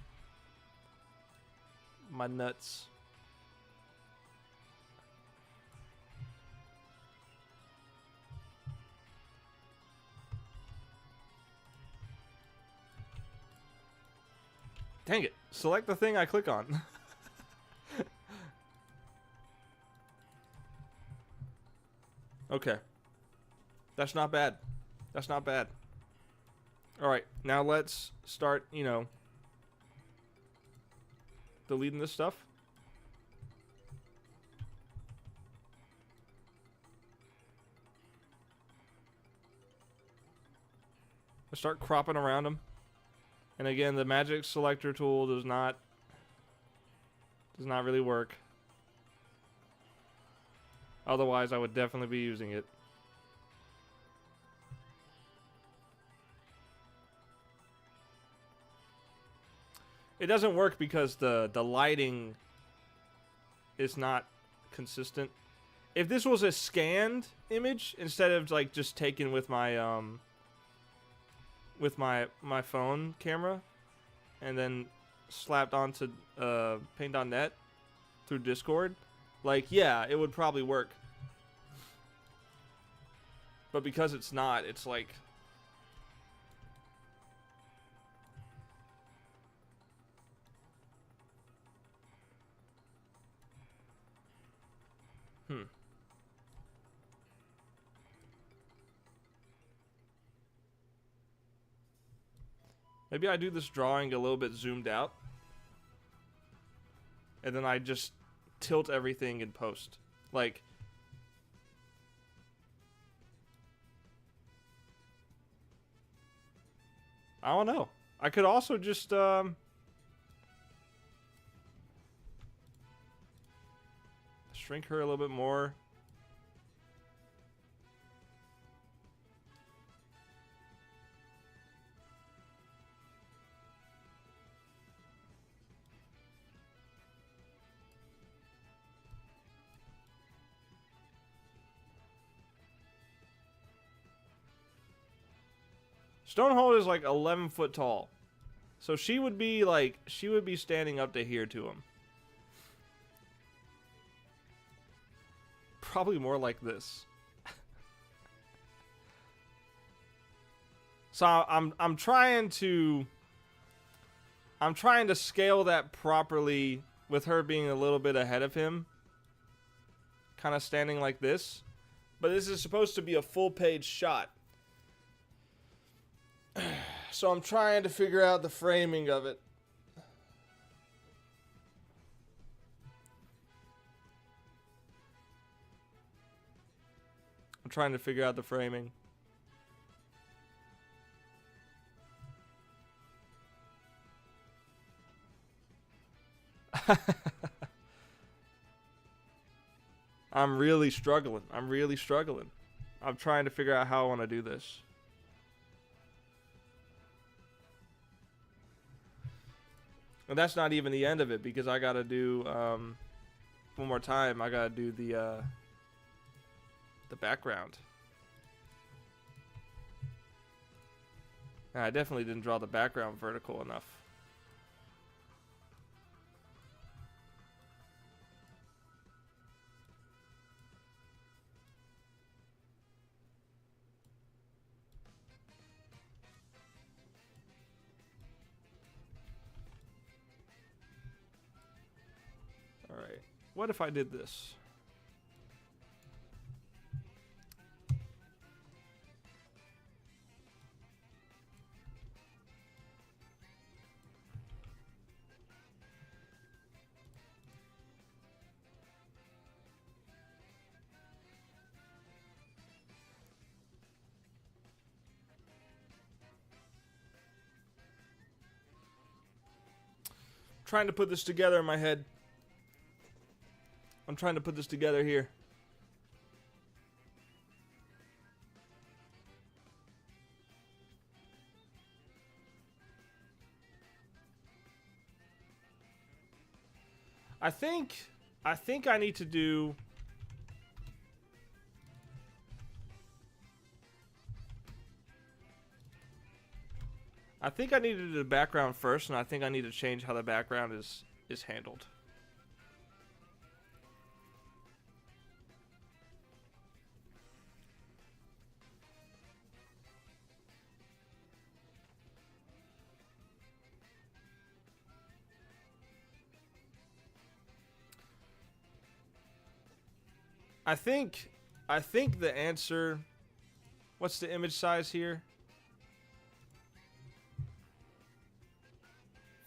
my nuts. Dang it. Select the thing I click on. Okay. That's not bad. That's not bad. Alright, now let's start, you know, deleting this stuff. Let's start cropping around them. And again, the magic selector tool does not really work. Otherwise, I would definitely be using it. It doesn't work because the lighting is not consistent. If this was a scanned image instead of like just taken with my phone camera and then slapped onto paint.net through Discord, like, yeah, it would probably work. But because it's not, it's like... Maybe I do this drawing a little bit zoomed out. And then I just tilt everything in post. Like... I don't know. I could also just, shrink her a little bit more. Stonehold is like 11 foot tall. So she would be like, she would be standing up to here to him. Probably more like this. So I'm trying to scale that properly with her being a little bit ahead of him. Kind of standing like this. But this is supposed to be a full page shot. So I'm trying to figure out the framing of it. I'm trying to figure out the framing. I'm really struggling. I'm trying to figure out how I want to do this. And that's not even the end of it, because I gotta do one more time. I gotta do the background. And I definitely didn't draw the background vertical enough. Alright, what if I did this? Trying to put this together in my head. I'm trying to put this together here. I think I need to do I think I need to do the background first, and I think I need to change how the background is handled. I think the answer, what's the image size here?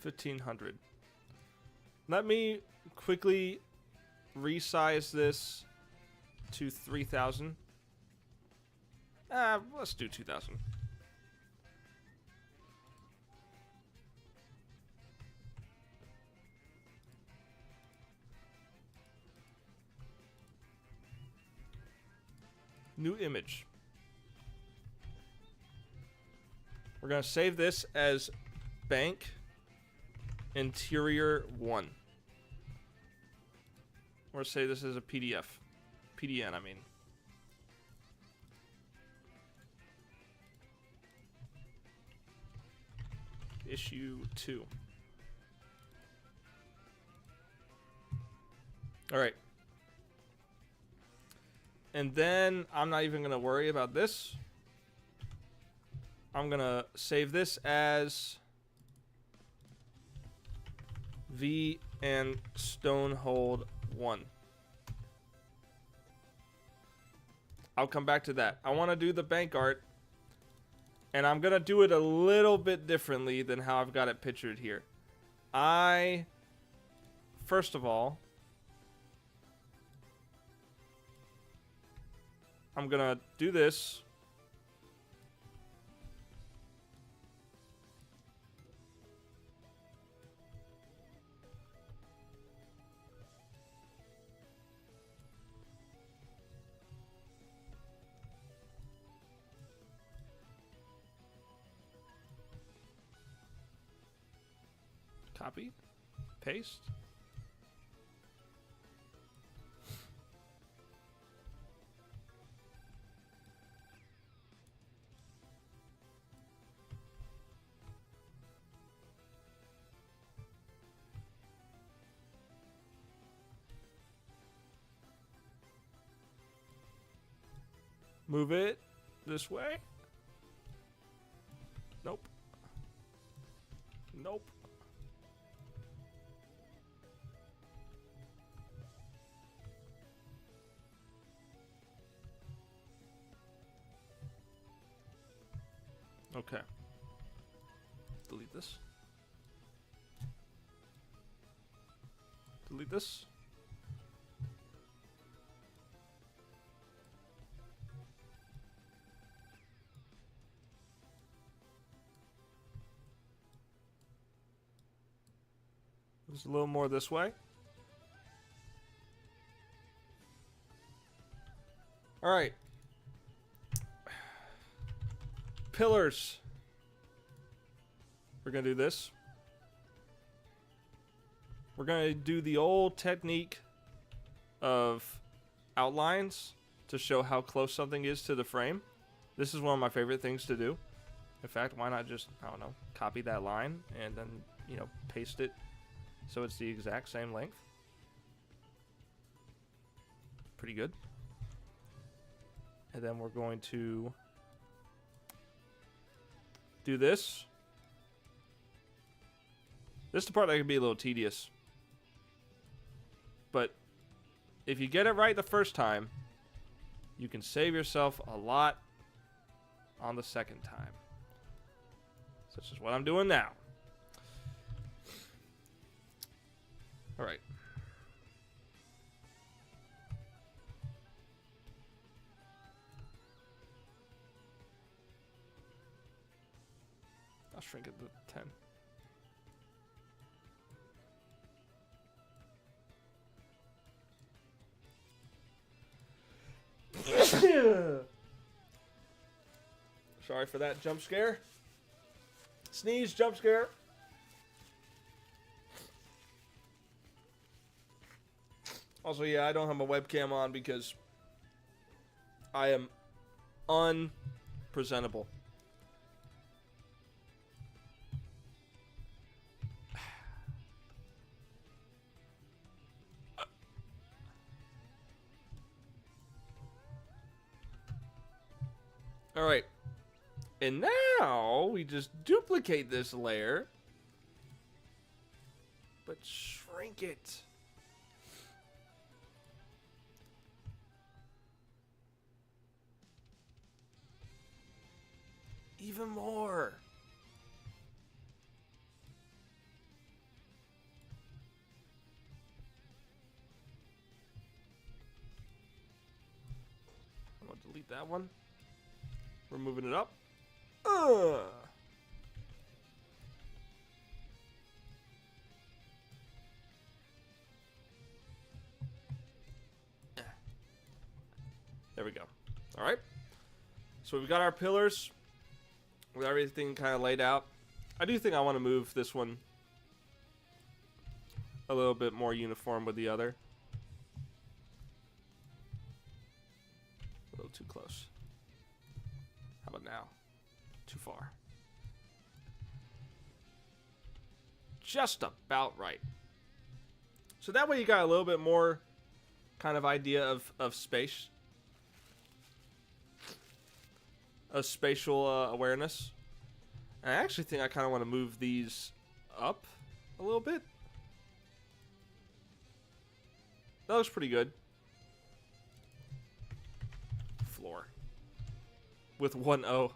1500. Let me quickly resize this to 3000. Let's do 2000. New image. We're going to save this as bank interior 1. Or say this is a PDF. PDN, I mean. Issue 2. Alright. And then I'm not even going to worry about this. I'm going to save this as V and Stonehold 1. I'll come back to that. I want to do the bank art, and I'm going to do it a little bit differently than how I've got it pictured here. First of all, I'm going to do this. Copy, paste. Move it this way. Nope. Nope. Okay. Delete this. Delete this. There's a little more this way. All right. Pillars. We're going to do this. We're going to do the old technique of outlines to show how close something is to the frame. This is one of my favorite things to do. In fact, why not just, I don't know, copy that line and then, you know, paste it so it's the exact same length. Pretty good. And then we're going to do this. This is the part that can be a little tedious. But if you get it right the first time, you can save yourself a lot on the second time. Such as what I'm doing now. All right. I'll shrink it to 10. Sorry for that jump scare. Sneeze, jump scare. Also, yeah, I don't have my webcam on because I am unpresentable. All right. And now we just duplicate this layer, but shrink it. Even more. I'm gonna delete that one. We're moving it up. There we go. All right. So we've got our pillars with everything kind of laid out. I do think I want to move this one a little bit more uniform with the other. A little too close. How about now? Too far. Just about right. So that way you got a little bit more kind of idea of space. Of spatial awareness. And I actually think I kind of want to move these up a little bit. That looks pretty good. Floor. With one O.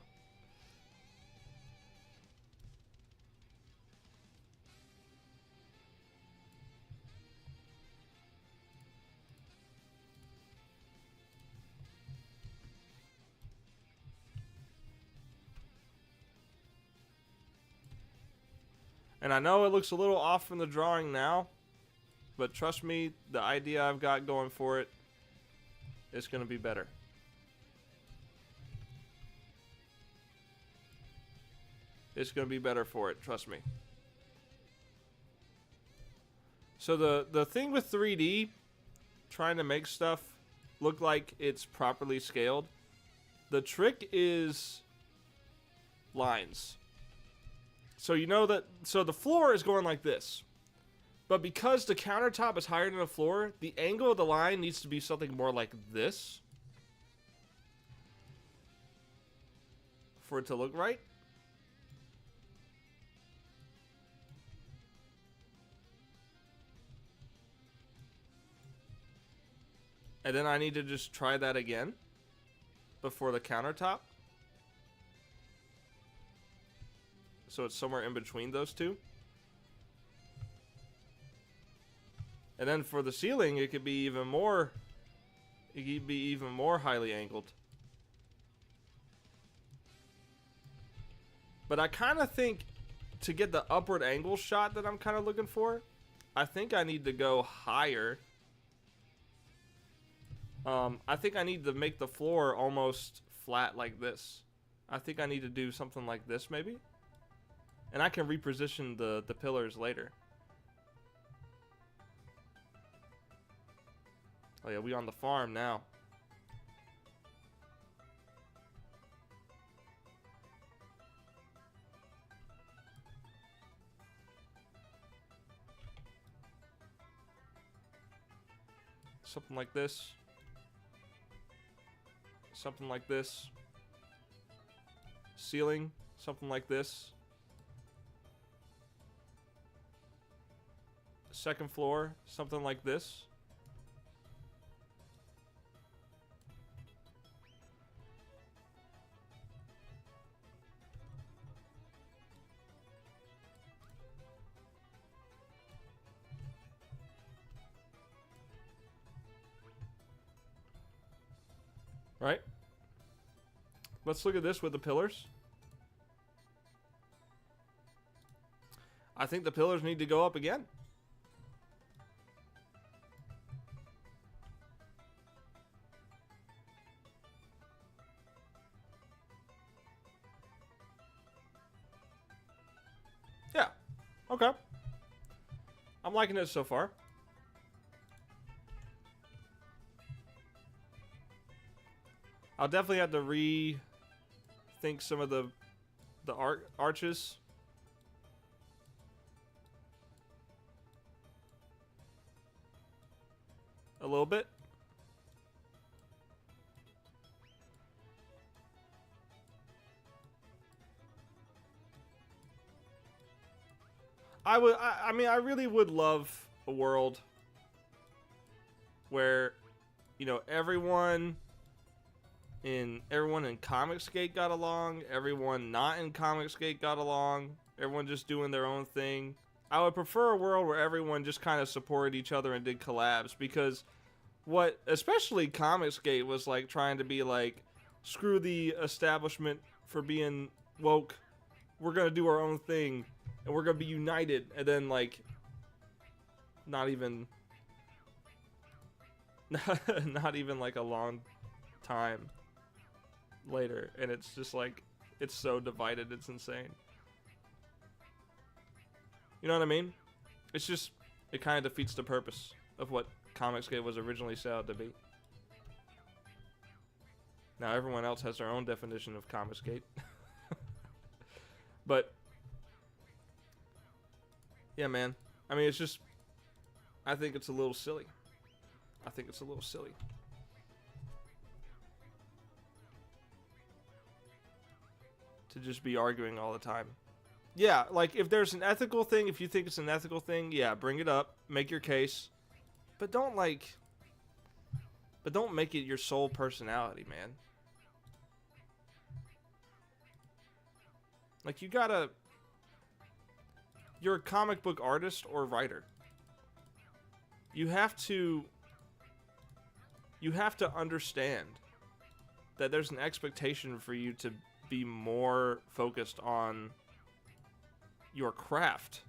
And I know it looks a little off from the drawing now, but trust me, the idea I've got going for it is going to be better. It's going to be better for it, trust me. So the thing with 3D, trying to make stuff look like it's properly scaled, the trick is lines. So you know that, so the floor is going like this. But because the countertop is higher than the floor, the angle of the line needs to be something more like this for it to look right. And then I need to just try that again before the countertop. So it's somewhere in between those two. And then for the ceiling, it could be even more. It could be even more highly angled. But I kind of think to get the upward angle shot that I'm kind of looking for, I think I need to go higher. I think I need to make the floor almost flat like this. I think I need to do something like this maybe. And I can reposition the pillars later. Oh yeah, we on the farm now. Something like this. Something like this. Ceiling, something like this. Second floor, something like this. Right? Let's look at this with the pillars. I think the pillars need to go up again. Yeah. Okay. I'm liking it so far. I'll definitely have to rethink some of the arches. A little bit. I mean, I really would love a world where, you know, everyone in Comicsgate got along, everyone not in Comicsgate got along, everyone just doing their own thing. I would prefer a world where everyone just kind of supported each other and did collabs, because what especially Comicsgate was like trying to be like, screw the establishment for being woke, we're gonna do our own thing and we're gonna be united, and then like not even like a long time later, and it's just like, it's so divided, it's insane. You know what I mean? It's just, it kind of defeats the purpose of what Comicsgate was originally set out to be. Now everyone else has their own definition of Comicsgate. But yeah, man, I mean, it's just, I think it's a little silly. I think it's a little silly. To just be arguing all the time. Yeah, like if there's an ethical thing, if you think it's an ethical thing, yeah, bring it up, make your case. But don't make it your sole personality, man. Like you're a comic book artist or writer. You have to understand that there's an expectation for you to be more focused on your craft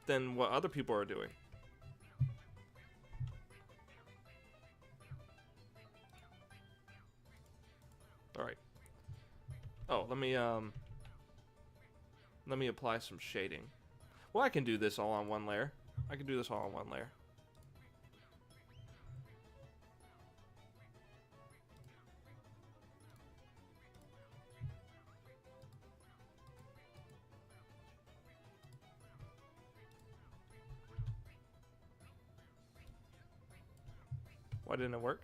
than what other people are doing. All right. Oh, let me apply some shading. Well, I can do this all on one layer. I can do this all on one layer. Why didn't it work?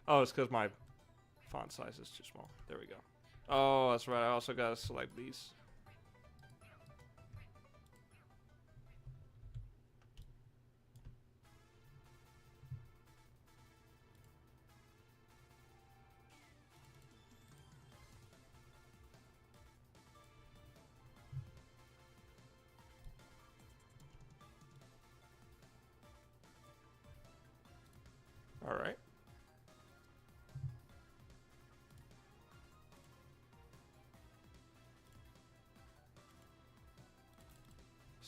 Oh, it's because my font size is too small. There we go. Oh, that's right. I also got to select these.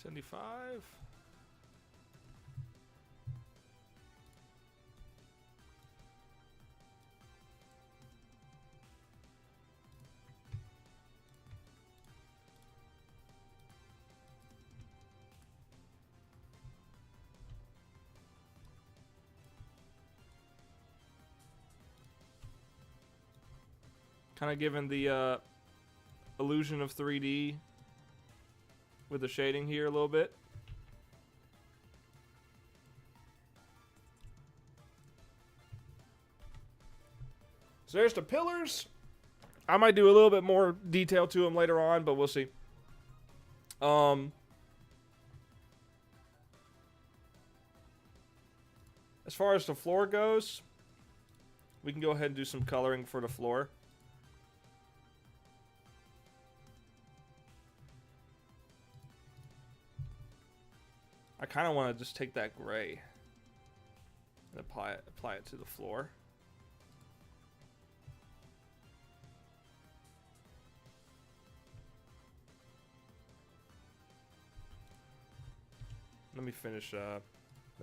75. Kind of giving the illusion of 3D with the shading here a little bit. So there's the pillars. I might do a little bit more detail to them later on, but we'll see. As far as the floor goes, we can go ahead and do some coloring for the floor. I kind of want to just take that gray and apply it to the floor. Let me finish. Let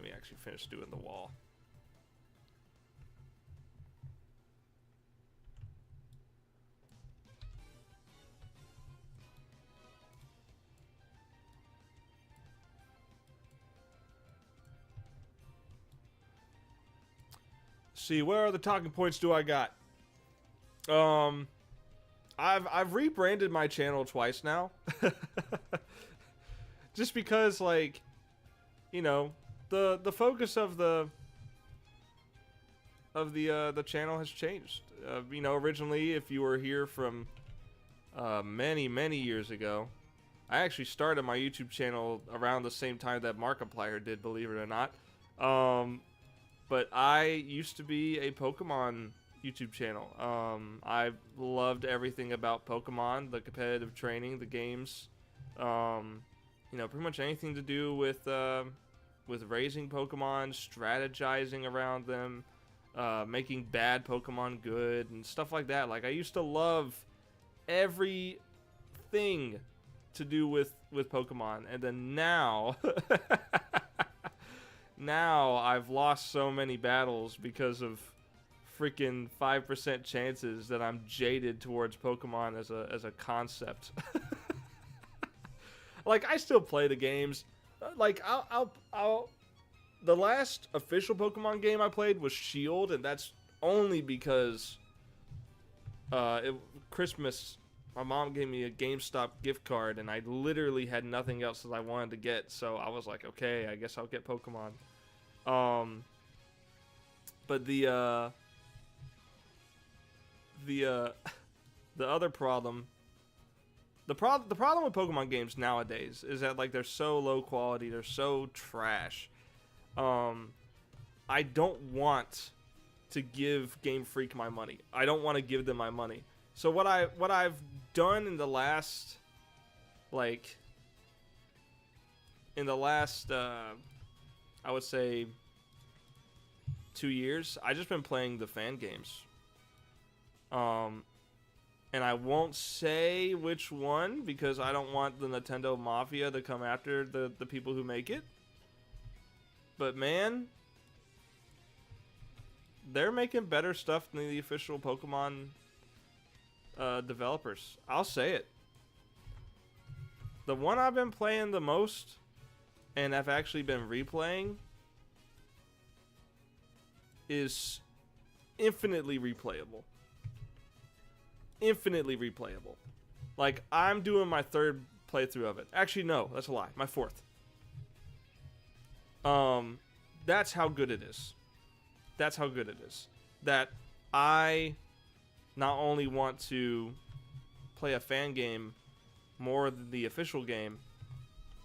me actually finish doing the wall. See, where are the talking points do I got? I've rebranded my channel twice now. Just because, like, you know, the focus of the channel has changed. You know, originally, if you were here from many years ago, I actually started my YouTube channel around the same time that Markiplier did, believe it or not. But I used to be a Pokemon YouTube channel. I loved everything about Pokemon, the competitive training, the games, you know, pretty much anything to do with raising Pokemon, strategizing around them, making bad Pokemon good, and stuff like that. Like, I used to love everything to do with Pokemon, and then now now I've lost so many battles because of freaking 5% chances that I'm jaded towards Pokemon as a concept. Like, I still play the games. Like, I'll the last official Pokemon game I played was Shield, and that's only because Christmas, my mom gave me a GameStop gift card, and I literally had nothing else that I wanted to get, so I was like, okay, I guess I'll get Pokemon. But the other problem, the problem with Pokemon games nowadays is that, like, they're so low quality, they're so trash. I don't want to give Game Freak my money. I don't want to give them my money. So what I've done in the last, like, I would say 2 years, I just been playing the fan games. And I won't say which one because I don't want the Nintendo Mafia to come after the people who make it. But man, they're making better stuff than the official Pokemon developers. I'll say it. The one I've been playing the most, and I've actually been replaying, is infinitely replayable. Infinitely replayable. Like, I'm doing my third playthrough of it. Actually, no, that's a lie. My fourth. That's how good it is. That's how good it is. That I not only want to play a fan game more than the official game,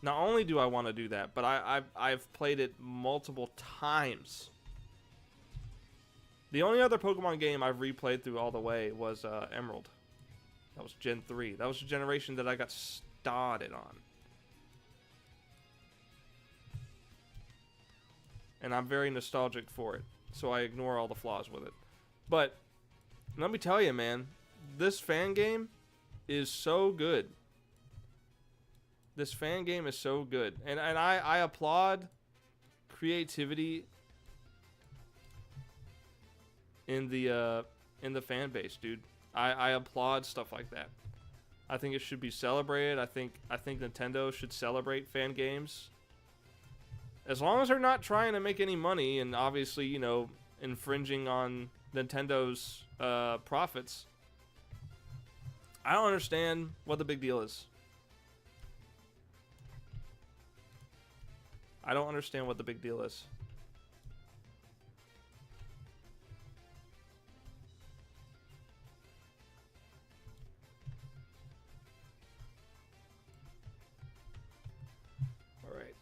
not only do I want to do that, but I've played it multiple times. The only other Pokemon game I've replayed through all the way was Emerald. That was Gen 3. That was the generation that I got started on. And I'm very nostalgic for it, so I ignore all the flaws with it. But let me tell you, man, this fan game is so good. This fan game is so good, and I applaud creativity in the fan base, dude. I applaud stuff like that. I think it should be celebrated. I think Nintendo should celebrate fan games. As long as they're not trying to make any money and obviously, you know, infringing on Nintendo's profits. I don't understand what the big deal is. I don't understand what the big deal is. All right.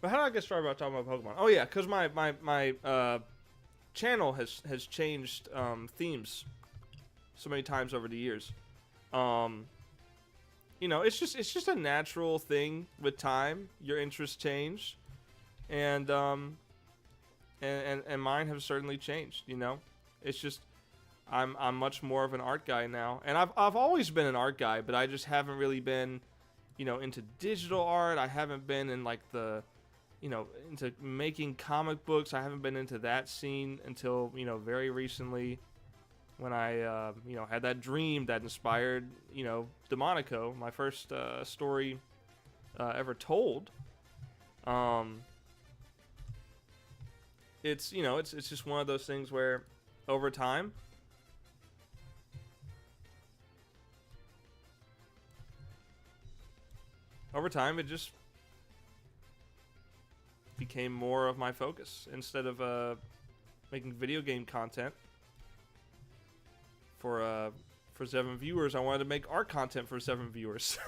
But how did I get started about talking about Pokemon? Oh yeah, because my channel has changed themes so many times over the years. You know, it's just a natural thing with time. Your interests change, and mine have certainly changed. You know, it's just I'm much more of an art guy now, and I've always been an art guy, but I just haven't really been, you know, into digital art. I haven't been in like the, you know, into making comic books. I haven't been into that scene until, you know, very recently, when I, you know, had that dream that inspired, you know, Demonico, my first story ever told. It's, you know, it's just one of those things where over time, it just became more of my focus. Instead of making video game content for 7 viewers, I wanted to make art content for 7 viewers.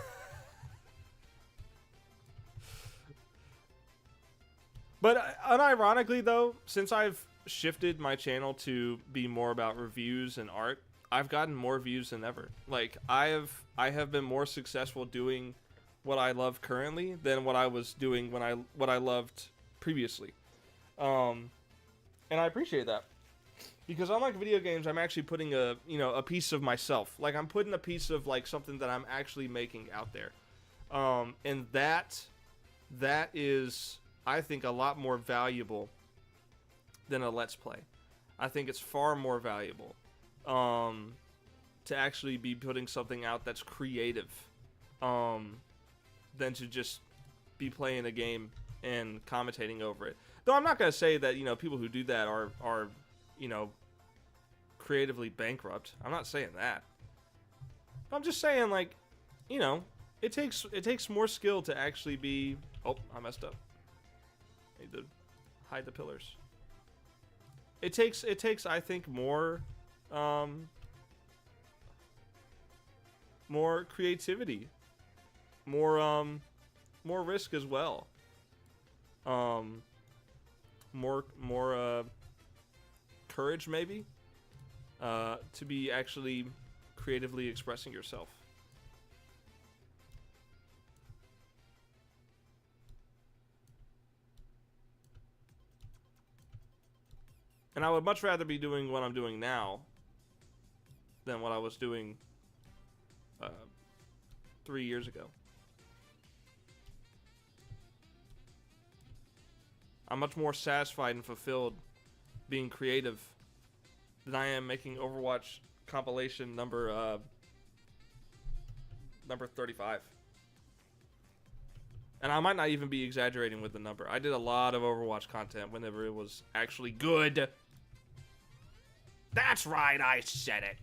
But unironically though, since I've shifted my channel to be more about reviews and art, I've gotten more views than ever. Like I have been more successful doing what I love currently than what I was doing what I loved previously. And I appreciate that. Because unlike video games, I'm actually putting a piece of myself. Like I'm putting a piece of like something that I'm actually making out there. And that is, I think, a lot more valuable than a Let's Play. I think it's far more valuable to actually be putting something out that's creative than to just be playing a game and commentating over it. Though I'm not going to say that, you know, people who do that are you know, creatively bankrupt. I'm not saying that. But I'm just saying, like, you know, it takes more skill to actually be... Oh, I messed up. I need to hide the pillars. It takes I think more creativity, more risk as well. More courage maybe to be actually creatively expressing yourself. And I would much rather be doing what I'm doing now than what I was doing 3 years ago. I'm much more satisfied and fulfilled being creative than I am making Overwatch compilation number 35. And I might not even be exaggerating with the number. I did a lot of Overwatch content whenever it was actually good. That's right, I said it.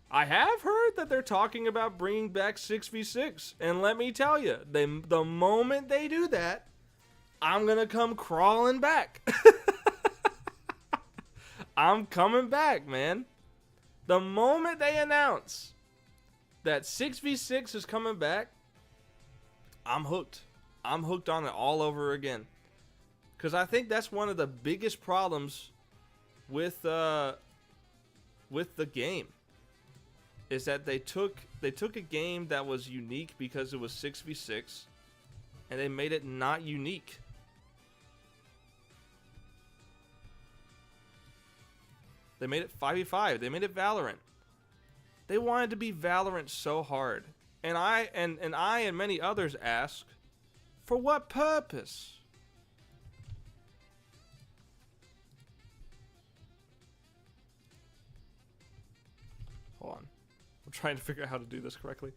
I have heard that they're talking about bringing back 6v6. And let me tell you, the moment they do that, I'm going to come crawling back. I'm coming back, man. The moment they announce that 6v6 is coming back, I'm hooked. I'm hooked on it all over again. Because I think that's one of the biggest problems with the game. Is that they took a game that was unique because it was 6v6 and they made it not unique. They made it 5v5. They made it Valorant. They wanted to be Valorant so hard. And I and many others ask, for what purpose? Hold on. I'm trying to figure out how to do this correctly.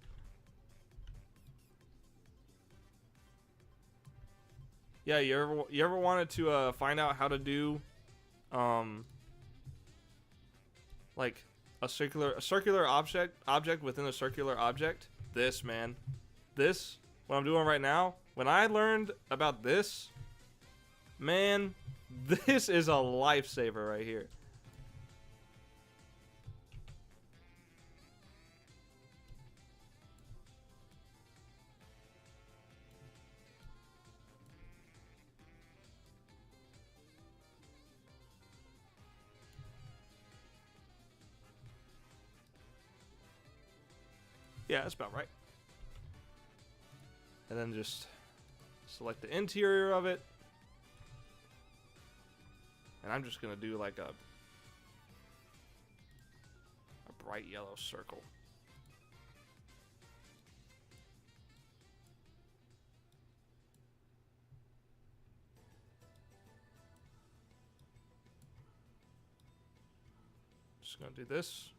Yeah, you ever wanted to find out how to do like a circular object within a circular object? This, man. This, what I'm doing right now, when I learned about this, man, this is a lifesaver right here. Yeah, that's about right. And then just select the interior of it. And I'm just gonna do like a bright yellow circle. Just gonna do this.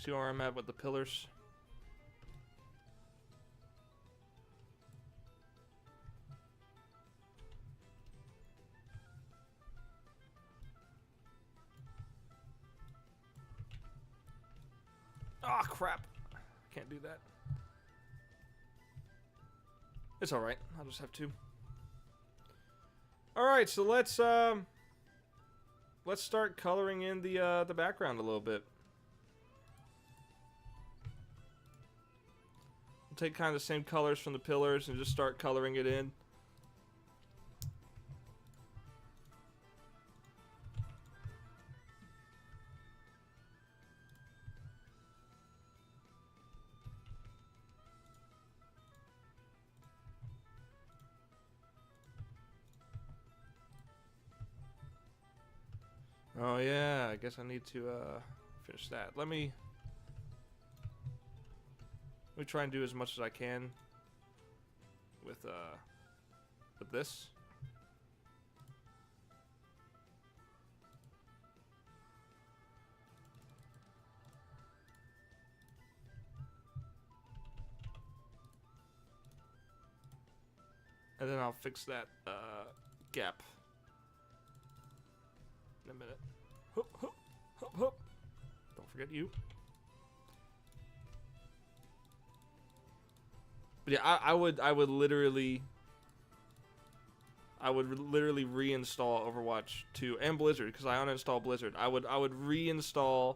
See where I'm at with the pillars? Ah, crap. Can't do that. It's alright. I'll just have to. Alright, so let's start coloring in the background a little bit. Take kind of the same colors from the pillars and just start coloring it in. Oh yeah, I guess I need to finish that. Let me try and do as much as I can with this. And then I'll fix that gap in a minute. Hup, hup, hup, hup. Don't forget you. But yeah, I would literally reinstall Overwatch 2 and Blizzard because I uninstalled Blizzard. I would reinstall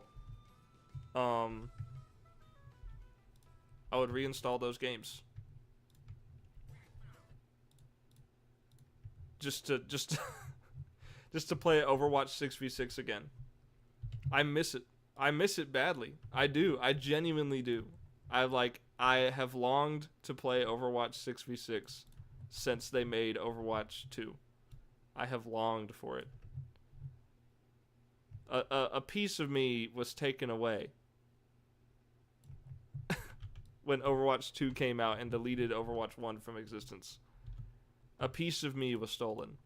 those games. Just to play Overwatch 6v6 again. I miss it. I miss it badly. I do. I genuinely do. I have longed to play Overwatch 6v6 since they made Overwatch 2. I have longed for it. A piece of me was taken away when Overwatch 2 came out and deleted Overwatch 1 from existence. A piece of me was stolen.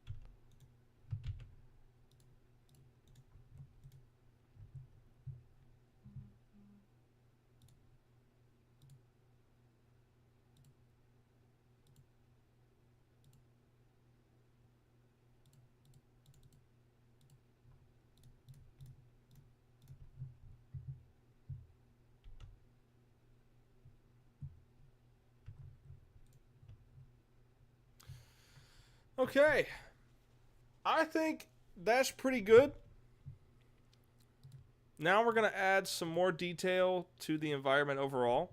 Okay. I think that's pretty good. Now we're going to add some more detail to the environment overall.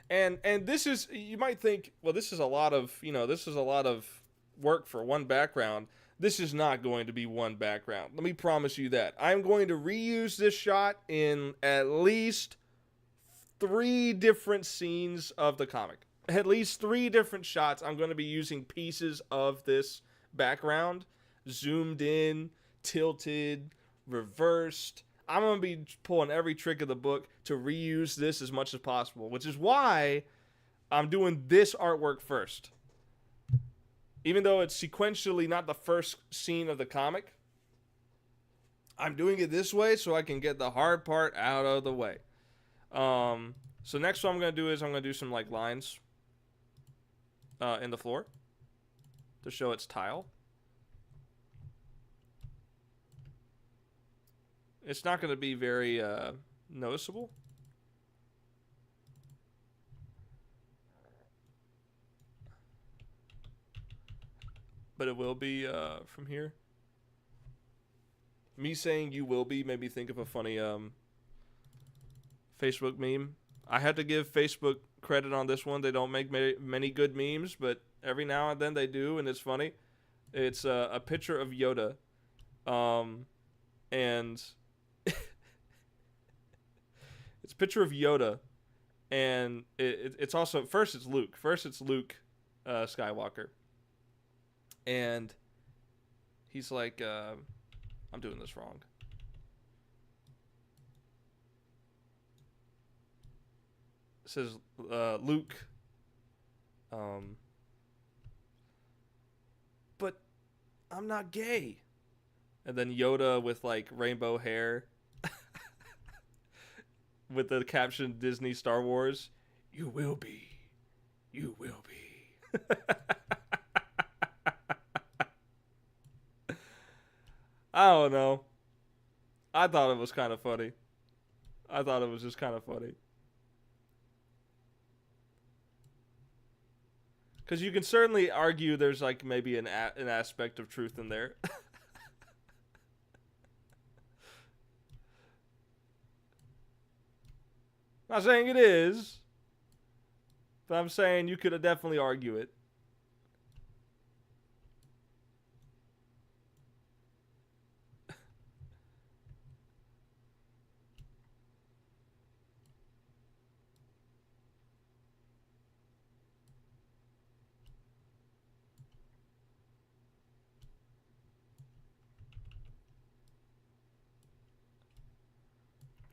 And this is, you might think, well, this is a lot of work for one background. This is not going to be one background. Let me promise you that. I'm going to reuse this shot in at least 3 different scenes of the comic. at least 3 different shots, I'm going to be using pieces of this background, zoomed in, tilted, reversed. I'm going to be pulling every trick of the book to reuse this as much as possible, which is why I'm doing this artwork first. Even though it's sequentially not the first scene of the comic, I'm doing it this way so I can get the hard part out of the way. So next what I'm going to do is I'm going to do some like lines in the floor to show its tile. It's not going to be very noticeable. But it will be from here. Me saying you will be made me think of a funny Facebook meme. I had to give Facebook credit on this one. They don't make many good memes, but every now and then they do, and it's funny. It's a picture of Yoda. And it's a picture of Yoda. And it's also, first it's Luke. Skywalker. And he's like, I'm doing this wrong. It says, Luke, but I'm not gay. And then Yoda with like rainbow hair with the caption Disney Star Wars, you will be. You will be. I don't know. I thought it was kind of funny. I thought it was just kind of funny. Because you can certainly argue there's like maybe an aspect of truth in there. Not saying it is, but I'm saying you could definitely argue it.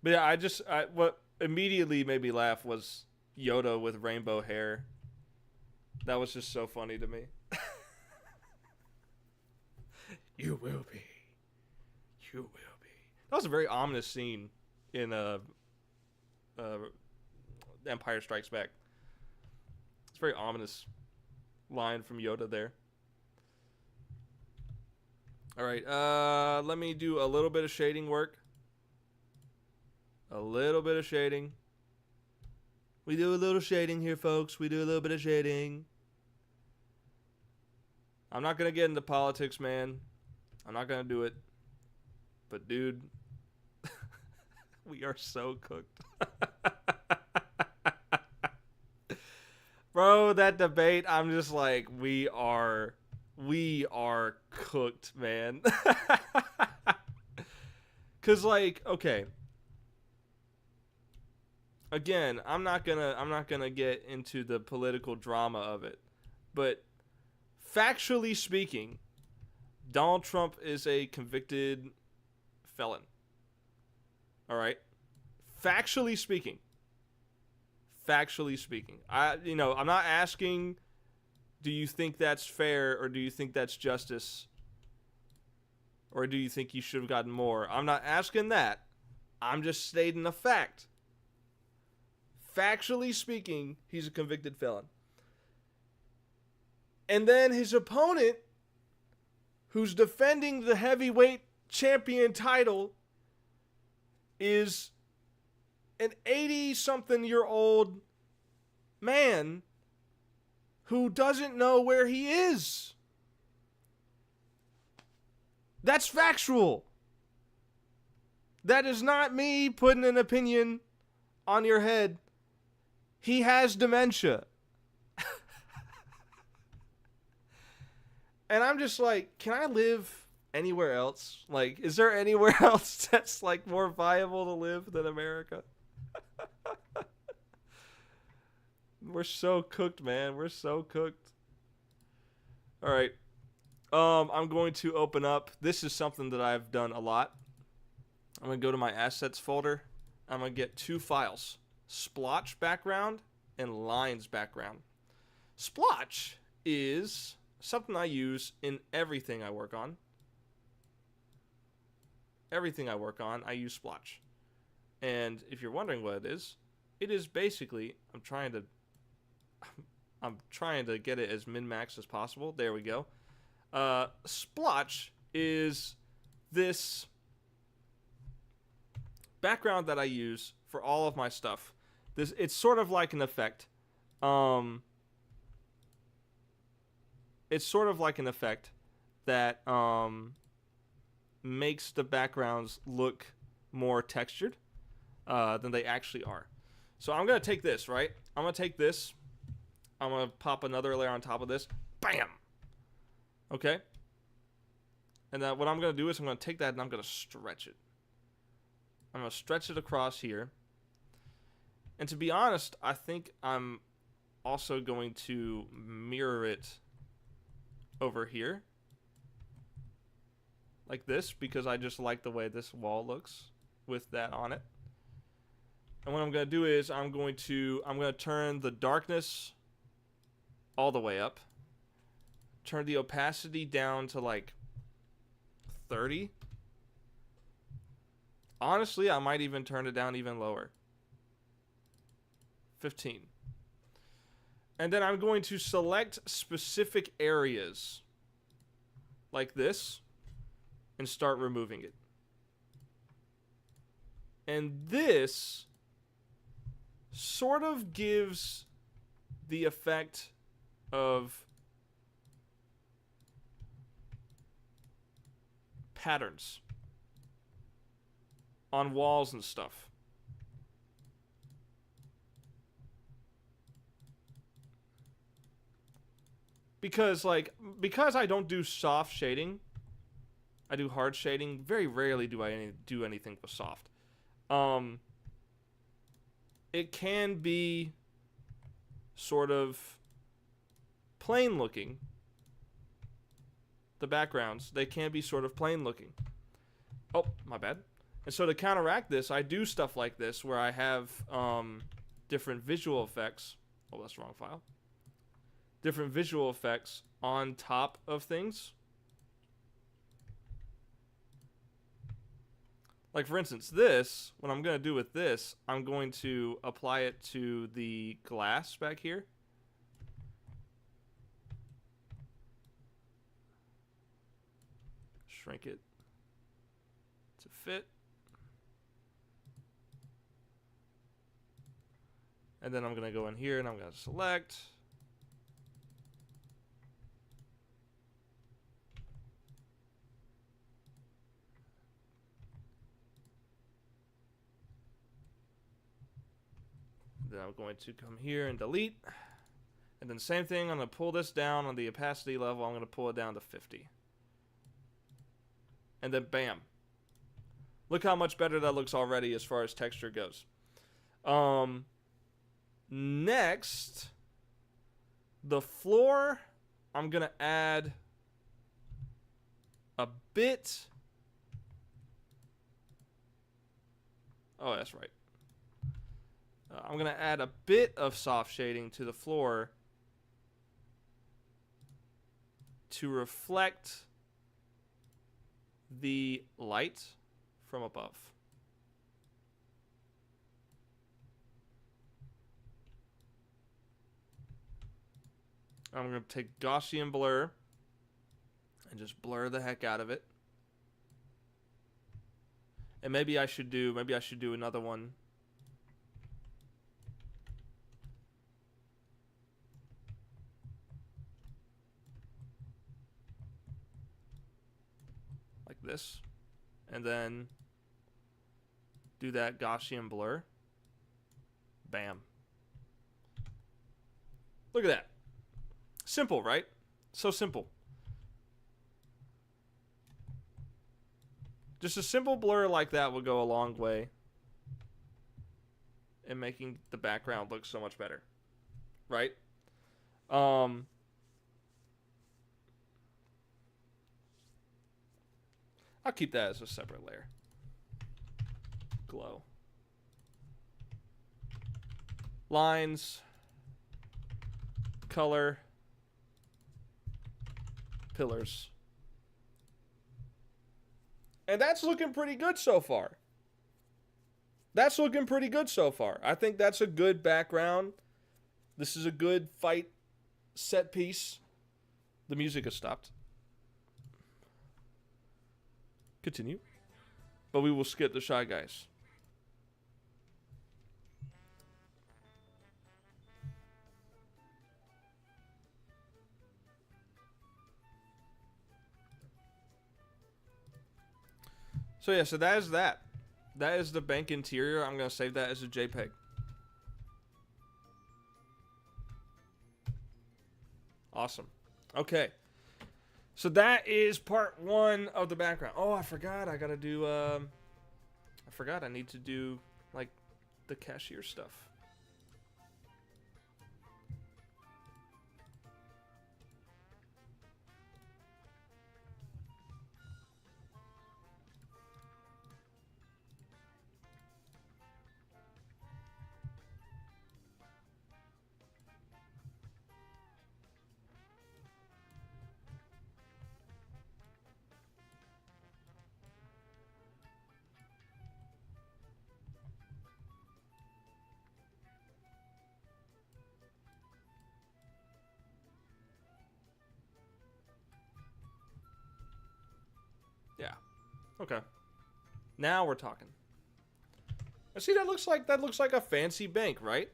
But yeah, what immediately made me laugh was Yoda with rainbow hair. That was just so funny to me. You will be. You will be. That was a very ominous scene in Empire Strikes Back. It's a very ominous line from Yoda there. All right, let me do a little bit of shading work. A little bit of shading. We do a little shading here, folks. We do a little bit of shading. I'm not going to get into politics, man. I'm not going to do it. But, dude, we are so cooked. Bro, that debate, I'm just like, we are cooked, man. Because, like, okay. Again, I'm not gonna get into the political drama of it, but factually speaking, Donald Trump is a convicted felon. All right, factually speaking. I'm not asking, do you think that's fair or do you think that's justice, or do you think he should have gotten more? I'm not asking that. I'm just stating a fact. Factually speaking, he's a convicted felon. And then his opponent, who's defending the heavyweight champion title, is an 80-something-year-old man who doesn't know where he is. That's factual. That is not me putting an opinion on your head. He has dementia. And I'm just like, can I live anywhere else? Like, is there anywhere else that's like more viable to live than America? We're so cooked, man. We're so cooked. All right. I'm going to open up. This is something that I've done a lot. I'm going to go to my assets folder. I'm going to get two files, splotch background and lines background. Splotch is something I use in everything I work on. Everything I work on, I use splotch. And if you're wondering what it is basically, I'm trying to get it as min-max as possible. There we go. Splotch is this background that I use for all of my stuff. It's sort of like an effect. It's sort of like an effect that makes the backgrounds look more textured than they actually are. So I'm gonna take this, right? I'm gonna take this. I'm gonna pop another layer on top of this. Bam. Okay. And then what I'm gonna do is I'm gonna take that and I'm gonna stretch it. I'm gonna stretch it across here. And to be honest, I think I'm also going to mirror it over here. Like this, because I just like the way this wall looks with that on it. And what I'm gonna do is I'm gonna turn the darkness all the way up. Turn the opacity down to like 30. Honestly, I might even turn it down even lower. 15. And then I'm going to select specific areas like this and start removing it. And this sort of gives the effect of patterns on walls and stuff. Because I don't do soft shading, I do hard shading. Very rarely do I do anything with soft. It can be sort of plain looking. The backgrounds, they can be sort of plain looking. Oh, my bad. And so to counteract this, I do stuff like this where I have different visual effects. Oh, that's the wrong file. Different visual effects on top of things. Like, for instance, this, what I'm going to do with this, I'm going to apply it to the glass back here. Shrink it to fit. And then I'm going to go in here and I'm going to select. Then I'm going to come here and delete. And then same thing, I'm going to pull this down on the opacity level. I'm going to pull it down to 50. And then bam. Look how much better that looks already as far as texture goes. Next, the floor, I'm going to add a bit. Oh, that's right. I'm going to add a bit of soft shading to the floor to reflect the light from above. I'm going to take Gaussian blur and just blur the heck out of it. And maybe I should do another one. Like this. And then do that Gaussian blur. Bam. Look at that. Simple, right? So simple. Just a simple blur like that will go a long way in making the background look so much better. right? Um, I'll keep that as a separate layer. Glow. Lines. Color. Pillars. And that's looking pretty good so far. That's looking pretty good so far. I think that's a good background. This is a good fight set piece. The music has stopped. Continue. But we will skip the Shy Guys. So yeah, so that is that. That is the bank interior. I'm going to save that as a JPEG. Awesome. Okay. So that is part 1 of the background. Oh, I forgot. I got to do, I forgot I need to do, like, the cashier stuff. Yeah. Okay. Now we're talking. I see that looks like a fancy bank, right?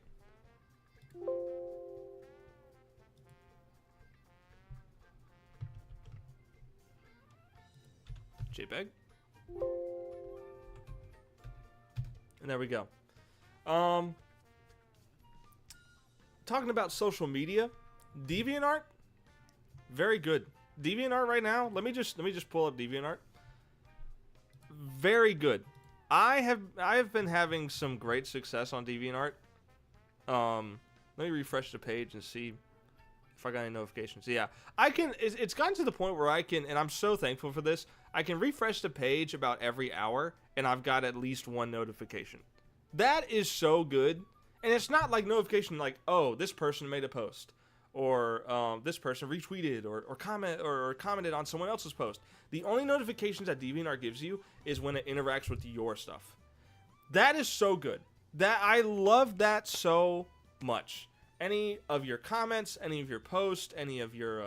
JPEG. And there we go. Talking about social media, DeviantArt, very good. DeviantArt right now. Let me just pull up DeviantArt. Very good. I have been having some great success on DeviantArt. Let me refresh the page and see if I got any notifications. Yeah, I can. It's gotten to the point where I can, and I'm so thankful for this. I can refresh the page about every hour, and I've got at least one notification. That is so good. And it's not like notification like, oh, this person made a post, or this person retweeted, or commented on someone else's post. The only notifications that DeviantArt gives you is when it interacts with your stuff. That is so good. That I love that so much. Any of your comments, any of your posts, any of your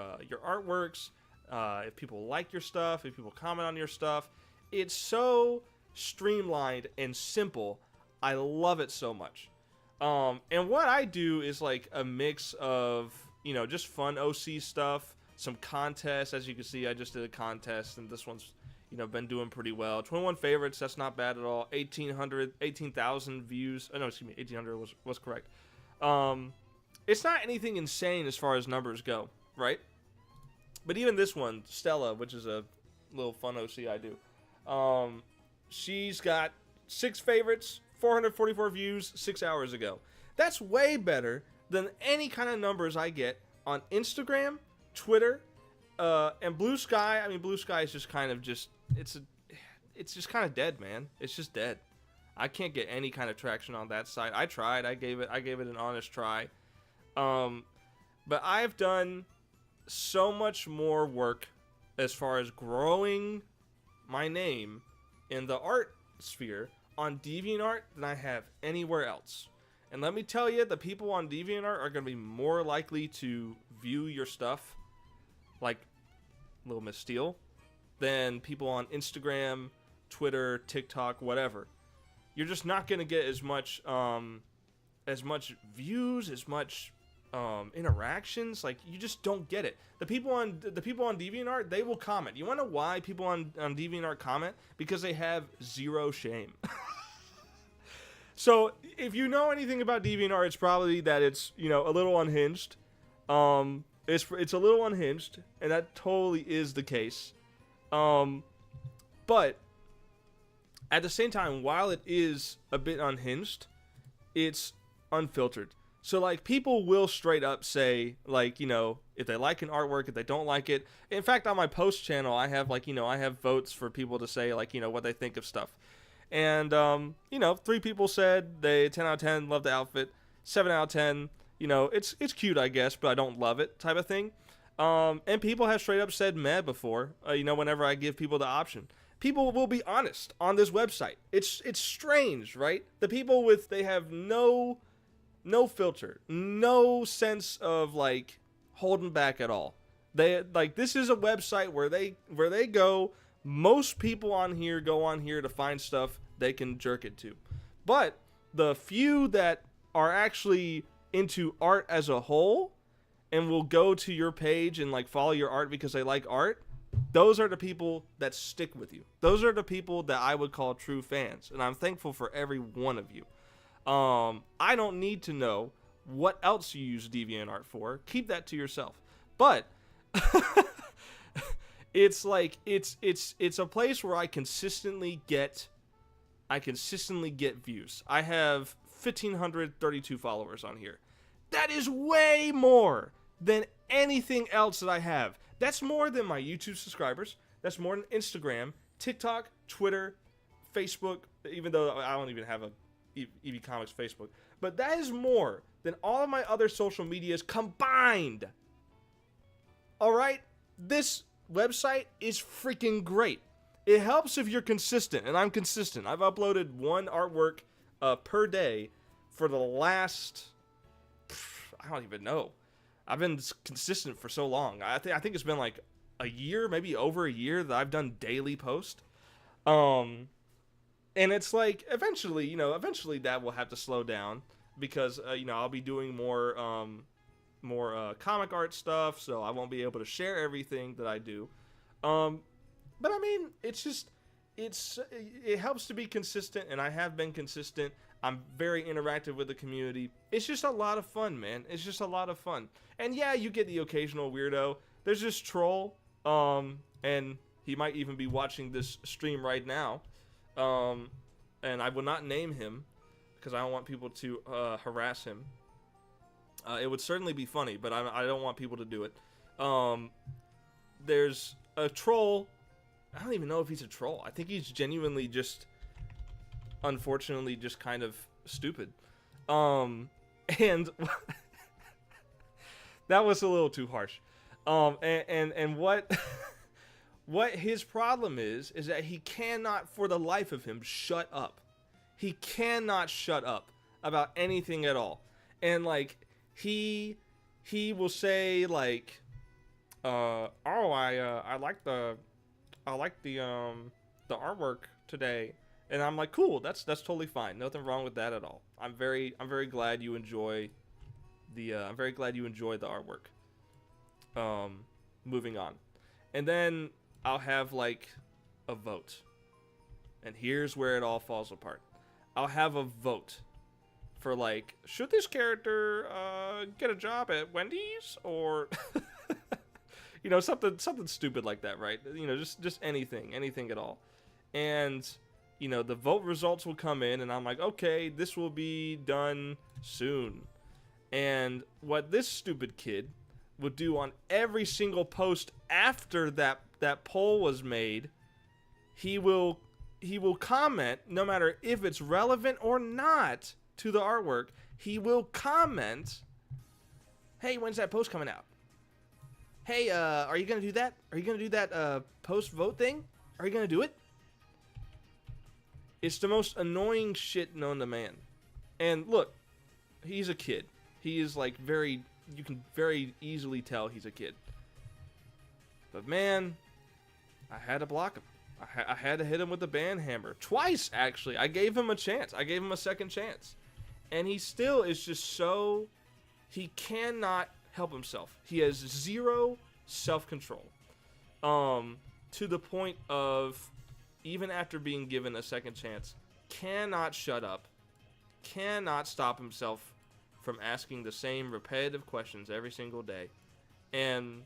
artworks, if people like your stuff, if people comment on your stuff, it's so streamlined and simple. I love it so much. And what I do is like a mix of, you know, just fun OC stuff, some contests. As you can see, I just did a contest, and this one's, you know, been doing pretty well. 21 favorites, that's not bad at all. 18,000 views. Oh, no, excuse me, 1,800 was correct. It's not anything insane as far as numbers go, right? But even this one, Stella, which is a little fun OC I do, she's got 6 favorites, 444 views 6 hours ago. That's way better than any kind of numbers I get on Instagram, Twitter, and Blue Sky. I mean, Blue Sky is just kind of it's just kind of dead, man. It's just dead. I can't get any kind of traction on that site. I tried. I gave it an honest try. But I've done so much more work as far as growing my name in the art sphere on DeviantArt than I have anywhere else. And let me tell you, the people on DeviantArt are going to be more likely to view your stuff, like Little Miss Steel, than people on Instagram, Twitter, TikTok, whatever. You're just not going to get as much views, as much interactions. Like, you just don't get it. The people on DeviantArt, they will comment. You want to know why people on DeviantArt comment? Because they have zero shame. So if you know anything about DeviantArt, it's probably that it's, you know, a little unhinged. It's a little unhinged, and that totally is the case. But at the same time, while it is a bit unhinged, it's unfiltered. So like people will straight up say like, you know, if they like an artwork, if they don't like it. In fact, on my post channel, I have like, you know, I have votes for people to say like, you know, what they think of stuff. And you know, 3 people said they 10 out of 10 love the outfit. 7 out of 10, you know, it's cute, I guess, but I don't love it type of thing. And people have straight up said meh before, you know, whenever I give people the option. People will be honest on this website. It's strange, right? The people they have no filter, no sense of like holding back at all. They like this is a website where they go. Most people on here go on here to find stuff they can jerk it to. But the few that are actually into art as a whole and will go to your page and like follow your art because they like art, those are the people that stick with you. Those are the people that I would call true fans, and I'm thankful for every one of you. I don't need to know what else you use DeviantArt for. Keep that to yourself. But it's like it's a place where I consistently get views. I have 1,532 followers on here. That is way more than anything else that I have. That's more than my YouTube subscribers. That's more than Instagram, TikTok, Twitter, Facebook, even though I don't even have a EV Comics Facebook. But that is more than all of my other social medias combined. Alright? This website is freaking great. It helps if you're consistent, and I'm consistent. I've uploaded one artwork per day for the last, I don't even know. I've been consistent for so long. I think it's been like a year, maybe over a year that I've done daily post. And it's like eventually that will have to slow down because you know, I'll be doing more comic art stuff, so I won't be able to share everything that I do. But I mean, it helps to be consistent, and I have been consistent. I'm very interactive with the community. It's just a lot of fun, man. It's just a lot of fun. And yeah, you get the occasional weirdo. There's this troll, and he might even be watching this stream right now. And I will not name him because I don't want people to harass him. It would certainly be funny, but I don't want people to do it. There's a troll. I don't even know if he's a troll. I think he's genuinely just, unfortunately, just kind of stupid. And that was a little too harsh. And what what his problem is that he cannot, for the life of him, shut up. He cannot shut up about anything at all. And like he will say like, oh, I like the artwork today, and I'm like, cool, that's totally fine, nothing wrong with that at all. I'm very glad you enjoy the artwork. Moving on, and then I'll have like a vote, and here's where it all falls apart. I'll have a vote for like, should this character get a job at Wendy's or you know, something stupid like that, right? You know, just anything at all. And, you know, the vote results will come in, and I'm like, okay, this will be done soon. And what this stupid kid would do on every single post after that poll was made, he will comment, no matter if it's relevant or not to the artwork, he will comment, hey, when's that post coming out? Hey, are you going to do that? Are you going to do that post-vote thing? Are you going to do it? It's the most annoying shit known to man. And look, he's a kid. He is like you can very easily tell he's a kid. But man, I had to block him. I had to hit him with the ban hammer. Twice, actually. I gave him a chance. I gave him a second chance. And he still is just so... He cannot help himself. He has zero self-control. To the point of, even after being given a second chance, cannot shut up. Cannot stop himself from asking the same repetitive questions every single day. And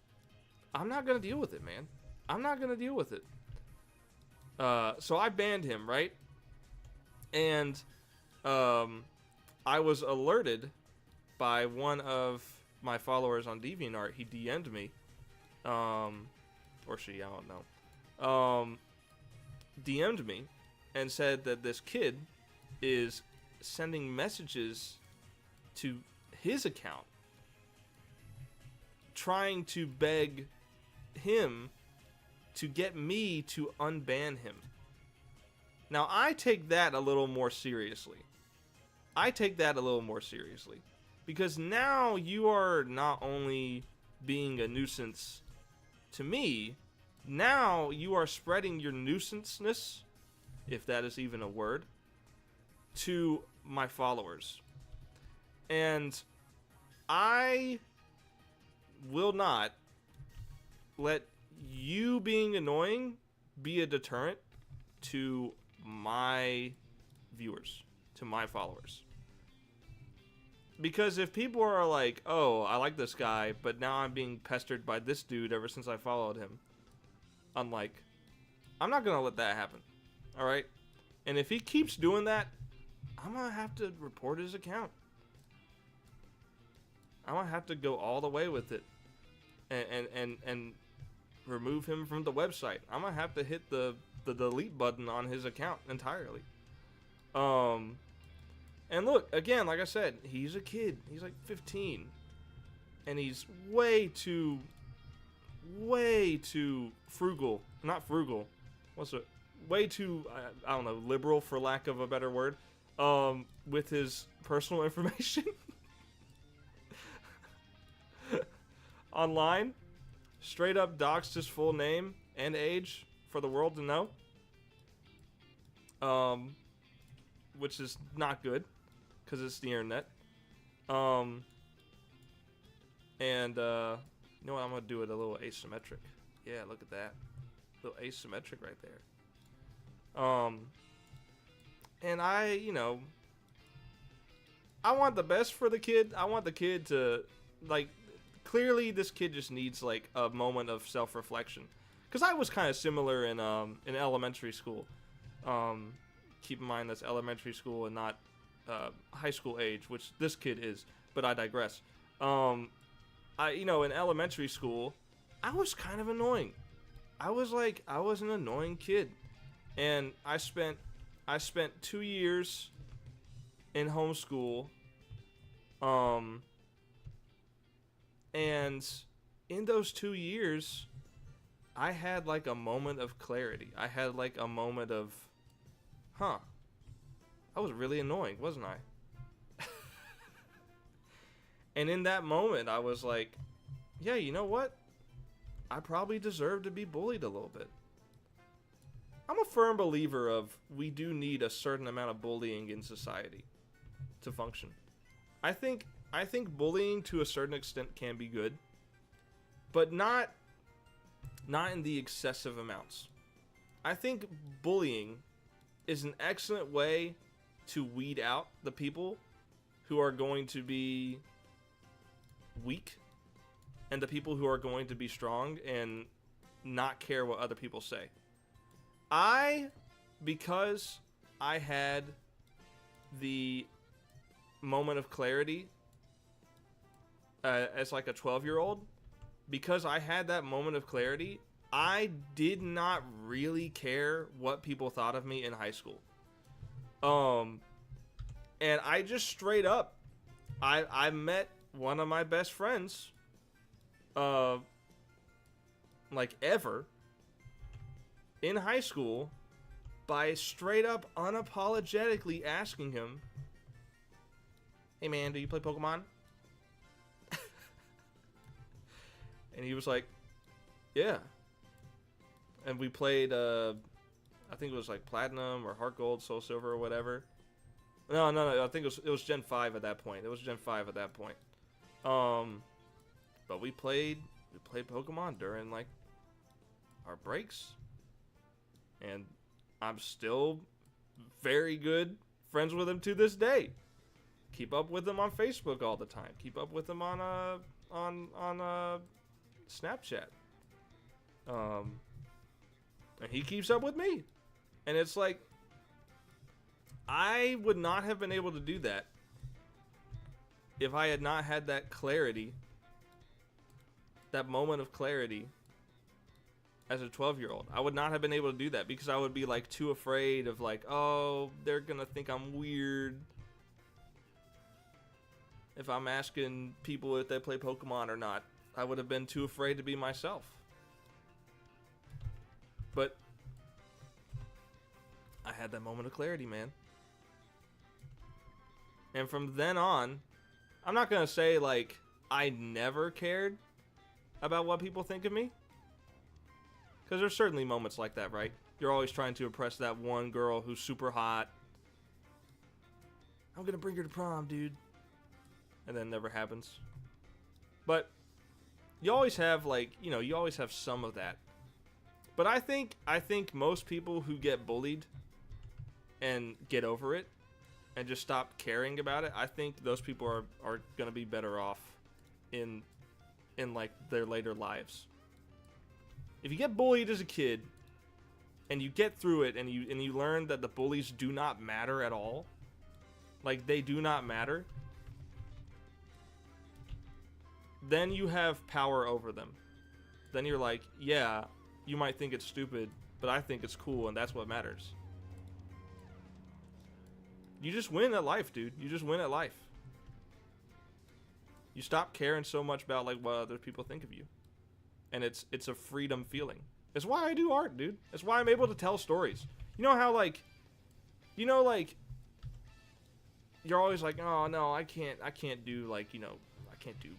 I'm not going to deal with it, man. I'm not going to deal with it. So I banned him, right? And I was alerted by one of my followers on DeviantArt. He DM'd me, or she, I don't know, DM'd me and said that this kid is sending messages to his account trying to beg him to get me to unban him. Now, I take that a little more seriously. Because now you are not only being a nuisance to me, now you are spreading your nuisanceness, if that is even a word, to my followers. And I will not let you being annoying be a deterrent to my viewers, to my followers. Because if people are like, oh, I like this guy, but now I'm being pestered by this dude ever since I followed him, I'm not gonna let that happen. Alright? And if he keeps doing that, I'm gonna have to report his account. I'm gonna have to go all the way with it and remove him from the website. I'm gonna have to hit the delete button on his account entirely. And look, again, like I said, he's a kid. He's like 15. And he's way too frugal. Not frugal. Way too, I don't know, liberal, for lack of a better word, with his personal information. Online. Straight up doxed his full name and age for the world to know. Which is not good, because it's the internet. And you know what? I'm gonna do it a little asymmetric. Yeah, look at that, a little asymmetric right there. And I want the best for the kid. I want the kid to, like, clearly this kid just needs like a moment of self-reflection, because I was kind of similar in elementary school. Keep in mind that's elementary school and not high school age, which this kid is, but I digress. In elementary school, I was kind of annoying. I was an annoying kid, and I spent 2 years in homeschool, and in those 2 years, I had like a moment of clarity. I had like a moment of, I was really annoying, wasn't I? And in that moment, I was like, yeah, you know what? I probably deserve to be bullied a little bit. I'm a firm believer of we do need a certain amount of bullying in society to function. I think bullying to a certain extent can be good, but not in the excessive amounts. I think bullying is an excellent way to weed out the people who are going to be weak and the people who are going to be strong and not care what other people say. Because I had the moment of clarity as like a 12-year-old, because I had that moment of clarity, I did not really care what people thought of me in high school. And I just straight up, I met one of my best friends, like ever, in high school, by straight up unapologetically asking him, hey man, do you play Pokemon? And he was like, yeah. And we played, I think it was like Platinum or Heart Gold, Soul Silver or whatever. No, I think it was Gen 5 at that point. But we played Pokemon during like our breaks. And I'm still very good friends with him to this day. Keep up with him on Facebook all the time. Keep up with him on Snapchat. And he keeps up with me. And it's like, I would not have been able to do that if I had not had that clarity, that moment of clarity as a 12-year-old, I would not have been able to do that because I would be like too afraid of like, oh, they're gonna think I'm weird if I'm asking people if they play Pokemon or not. I would have been too afraid to be myself. But I had that moment of clarity, man. And from then on, I'm not gonna say like I never cared about what people think of me, because there's certainly moments like that, right? You're always trying to impress that one girl who's super hot. I'm gonna bring her to prom, dude. And then never happens. But you always have like, you know, you always have some of that. But I think most people who get bullied and get over it and just stop caring about it, I think those people are gonna be better off in like their later lives. If you get bullied as a kid and you get through it and you learn that the bullies do not matter at all, like they do not matter, then you have power over them. Then you're like, yeah, you might think it's stupid, but I think it's cool, and that's what matters. You just win at life, dude. You just win at life. You stop caring so much about like what other people think of you. And it's a freedom feeling. It's why I do art, dude. It's why I'm able to tell stories. You know how like, you know, like, you're always like, oh no, I can't do like, you know, I can't do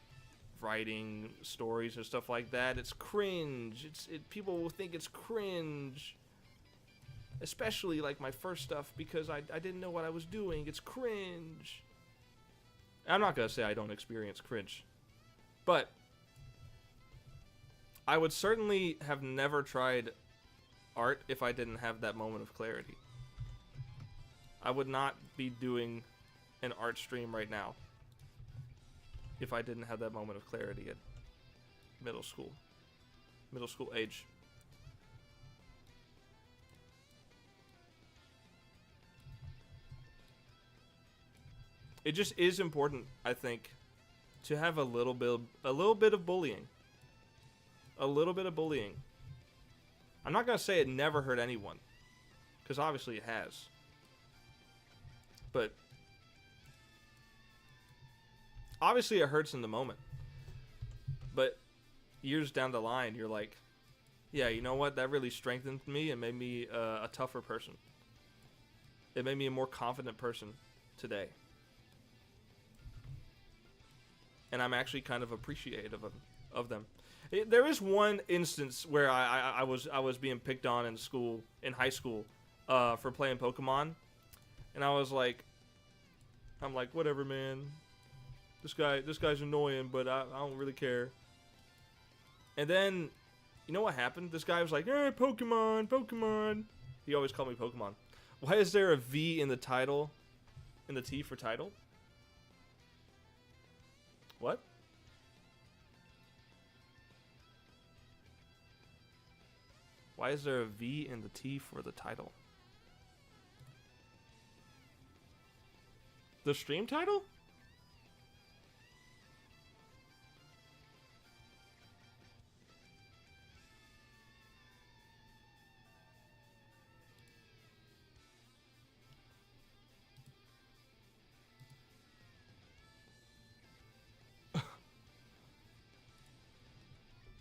writing stories or stuff like that. It's cringe. People will think it's cringe. Especially like my first stuff, because I didn't know what I was doing. It's cringe. I'm not gonna say I don't experience cringe, but I would certainly have never tried art if I didn't have that moment of clarity. I would not be doing an art stream right now if I didn't have that moment of clarity at middle school age. It just is important, I think, to have a little bit of bullying. A little bit of bullying. I'm not gonna say it never hurt anyone, because obviously it has. But obviously it hurts in the moment. But years down the line, you're like, yeah, you know what? That really strengthened me and made me a tougher person. It made me a more confident person today. And I'm actually kind of appreciative of them. There is one instance where I was being picked on in high school, for playing Pokemon, and I'm like, whatever, man. This guy's annoying, but I don't really care. And then, you know what happened? This guy was like, hey, Pokemon. He always called me Pokemon. Why is there a V in the title, in the T for title? What? Why is there a V in the T for the title? The stream title?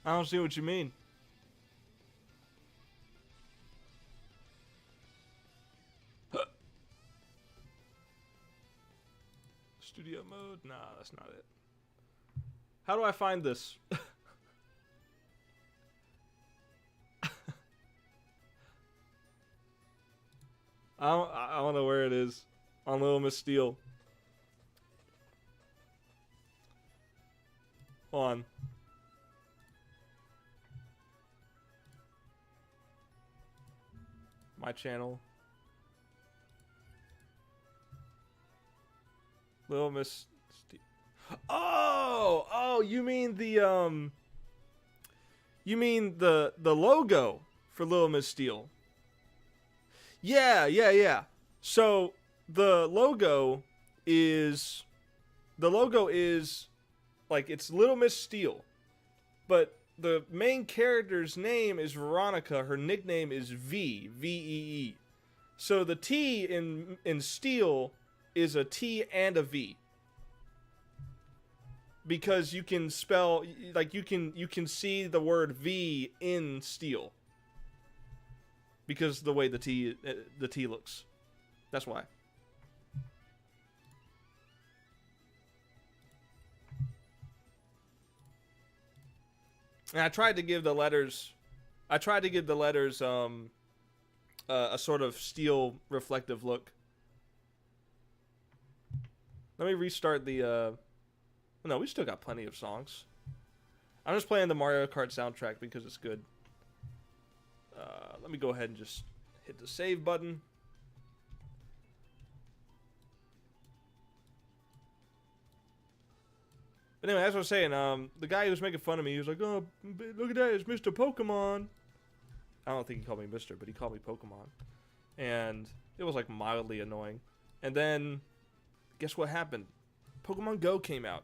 I don't see what you mean. Studio mode? Nah, that's not it. How do I find this? I don't know where it is. On Little Miss Steel. On. My channel. Little Miss Steel. Oh, you mean the logo for Little Miss Steel. Yeah. So the logo is the logo is like it's Little Miss Steel, but the main character's name is Veronica. Her nickname is Vee. So the T in Steel is a T and a V. Because you can spell like you can see the word V in Steel. Because the way the T looks. That's why. And I tried to give the letters a sort of steel reflective look. Let me restart the no, we still got plenty of songs. I'm just playing the Mario Kart soundtrack because it's good. Let me go ahead and just hit the save button. But anyway, as I was saying, the guy who was making fun of me, he was like, "Oh, look at that, it's Mr. Pokemon." I don't think he called me Mr., but he called me Pokemon. And it was like mildly annoying. And then, guess what happened? Pokemon Go came out.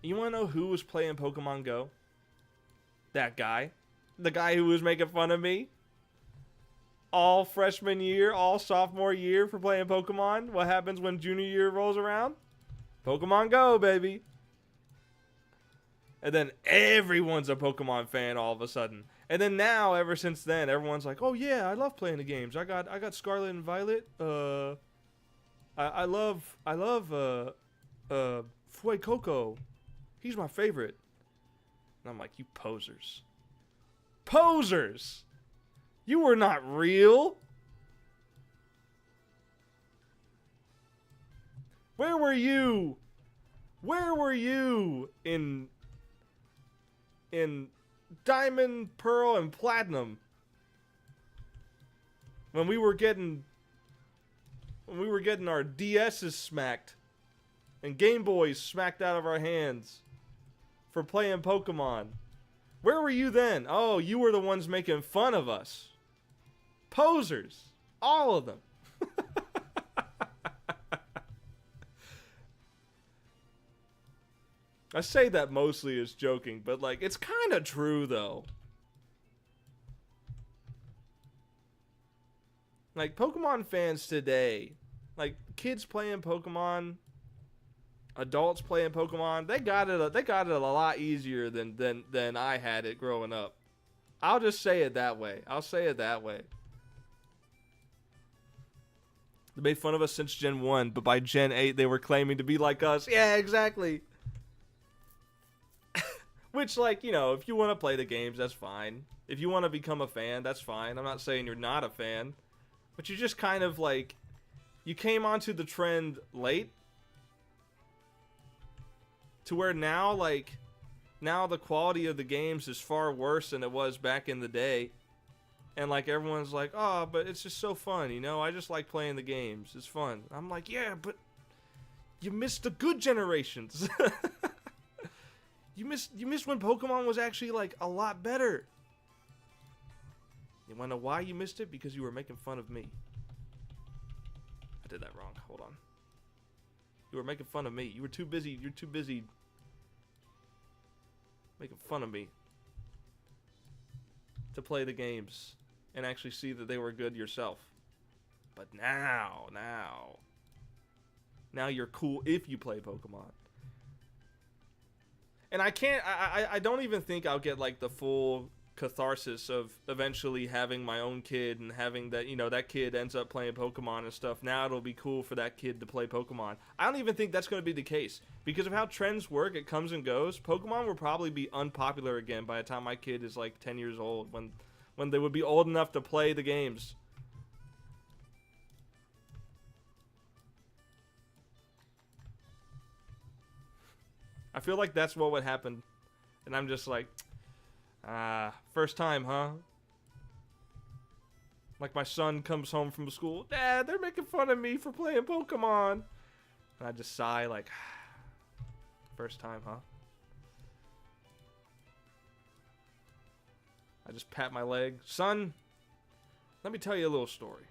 You want to know who was playing Pokemon Go? That guy. The guy who was making fun of me. All freshman year, all sophomore year for playing Pokemon. What happens when junior year rolls around? Pokemon Go, baby. And then everyone's a Pokemon fan all of a sudden. And then now, ever since then, everyone's like, "Oh yeah, I love playing the games. I got Scarlet and Violet. I love Fuecoco. He's my favorite." And I'm like, "You posers. Posers! You were not real. Where were you? Where were you in Diamond, Pearl, and Platinum when we were getting our DS's smacked and Game Boys smacked out of our hands for playing Pokemon? Where were you then? Oh, you were the ones making fun of us. Posers. All of them. I say that mostly as joking, but like it's kind of true though. Like Pokemon fans today, like kids playing Pokemon, adults playing Pokemon, they got it a lot easier than I had it growing up. I'll just say it that way. I'll say it that way. They made fun of us since Gen 1, but by Gen 8 they were claiming to be like us. Yeah, exactly. Which, like, you know, if you want to play the games, that's fine. If you want to become a fan, that's fine. I'm not saying you're not a fan. But you just kind of, like, you came onto the trend late. To where now, like, now the quality of the games is far worse than it was back in the day. And, like, everyone's like, "Oh, but it's just so fun, you know? I just like playing the games. It's fun." I'm like, "Yeah, but you missed the good generations." You missed when Pokemon was actually, like, a lot better. You wanna know why you missed it? Because you were making fun of me. I did that wrong. Hold on. You were making fun of me. You're too busy making fun of me to play the games and actually see that they were good yourself. But now you're cool if you play Pokemon. And I don't even think I'll get like the full catharsis of eventually having my own kid and having that, you know, that kid ends up playing Pokemon and stuff. Now it'll be cool for that kid to play Pokemon. I don't even think that's going to be the case. Because of how trends work, it comes and goes. Pokemon will probably be unpopular again by the time my kid is like 10 years old, when they would be old enough to play the games. I feel like that's what would happen. And I'm just like, first time, huh? Like my son comes home from school, "Dad, they're making fun of me for playing Pokemon." And I just sigh like, first time, huh? I just pat my leg. "Son, let me tell you a little story."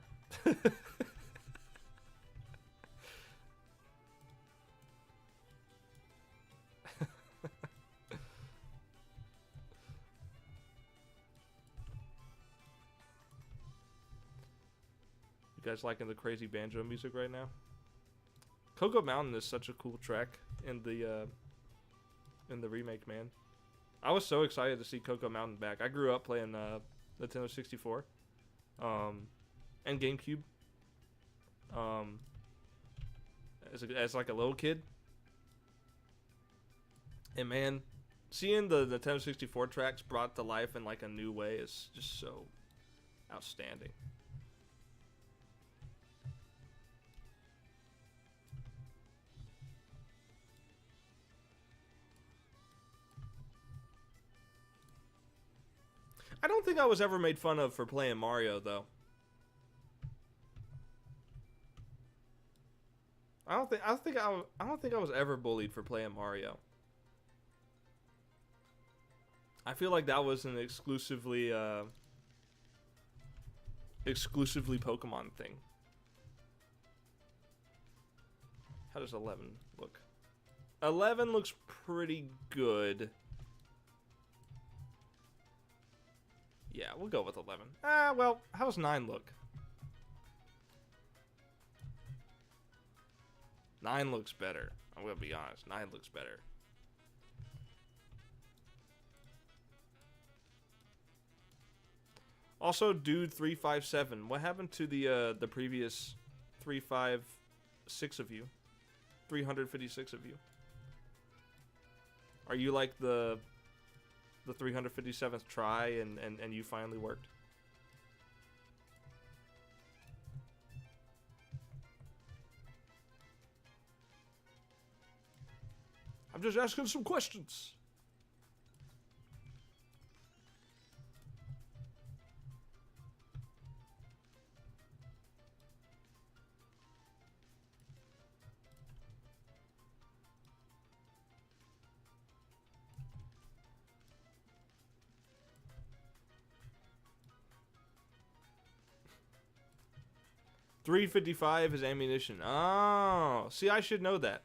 guys liking the crazy banjo music right now? Cocoa Mountain is such a cool track in the remake, man. I was so excited to see Cocoa Mountain back. I grew up playing Nintendo 64, and GameCube, as like a little kid. And man, seeing the Nintendo 64 tracks brought to life in like a new way is just so outstanding. I don't think I was ever made fun of for playing Mario, though. I don't think I was ever bullied for playing Mario. I feel like that was an exclusively Pokemon thing. How does 11 look? 11 looks pretty good. Yeah, we'll go with 11. Well, how does 9 look? 9 looks better. I'm gonna be honest. 9 looks better. Also, dude 357. What happened to the previous 356 of you? 356 of you. Are you like the 357th try and you finally worked? I'm just asking some questions. .355 is ammunition. Oh, see, I should know that.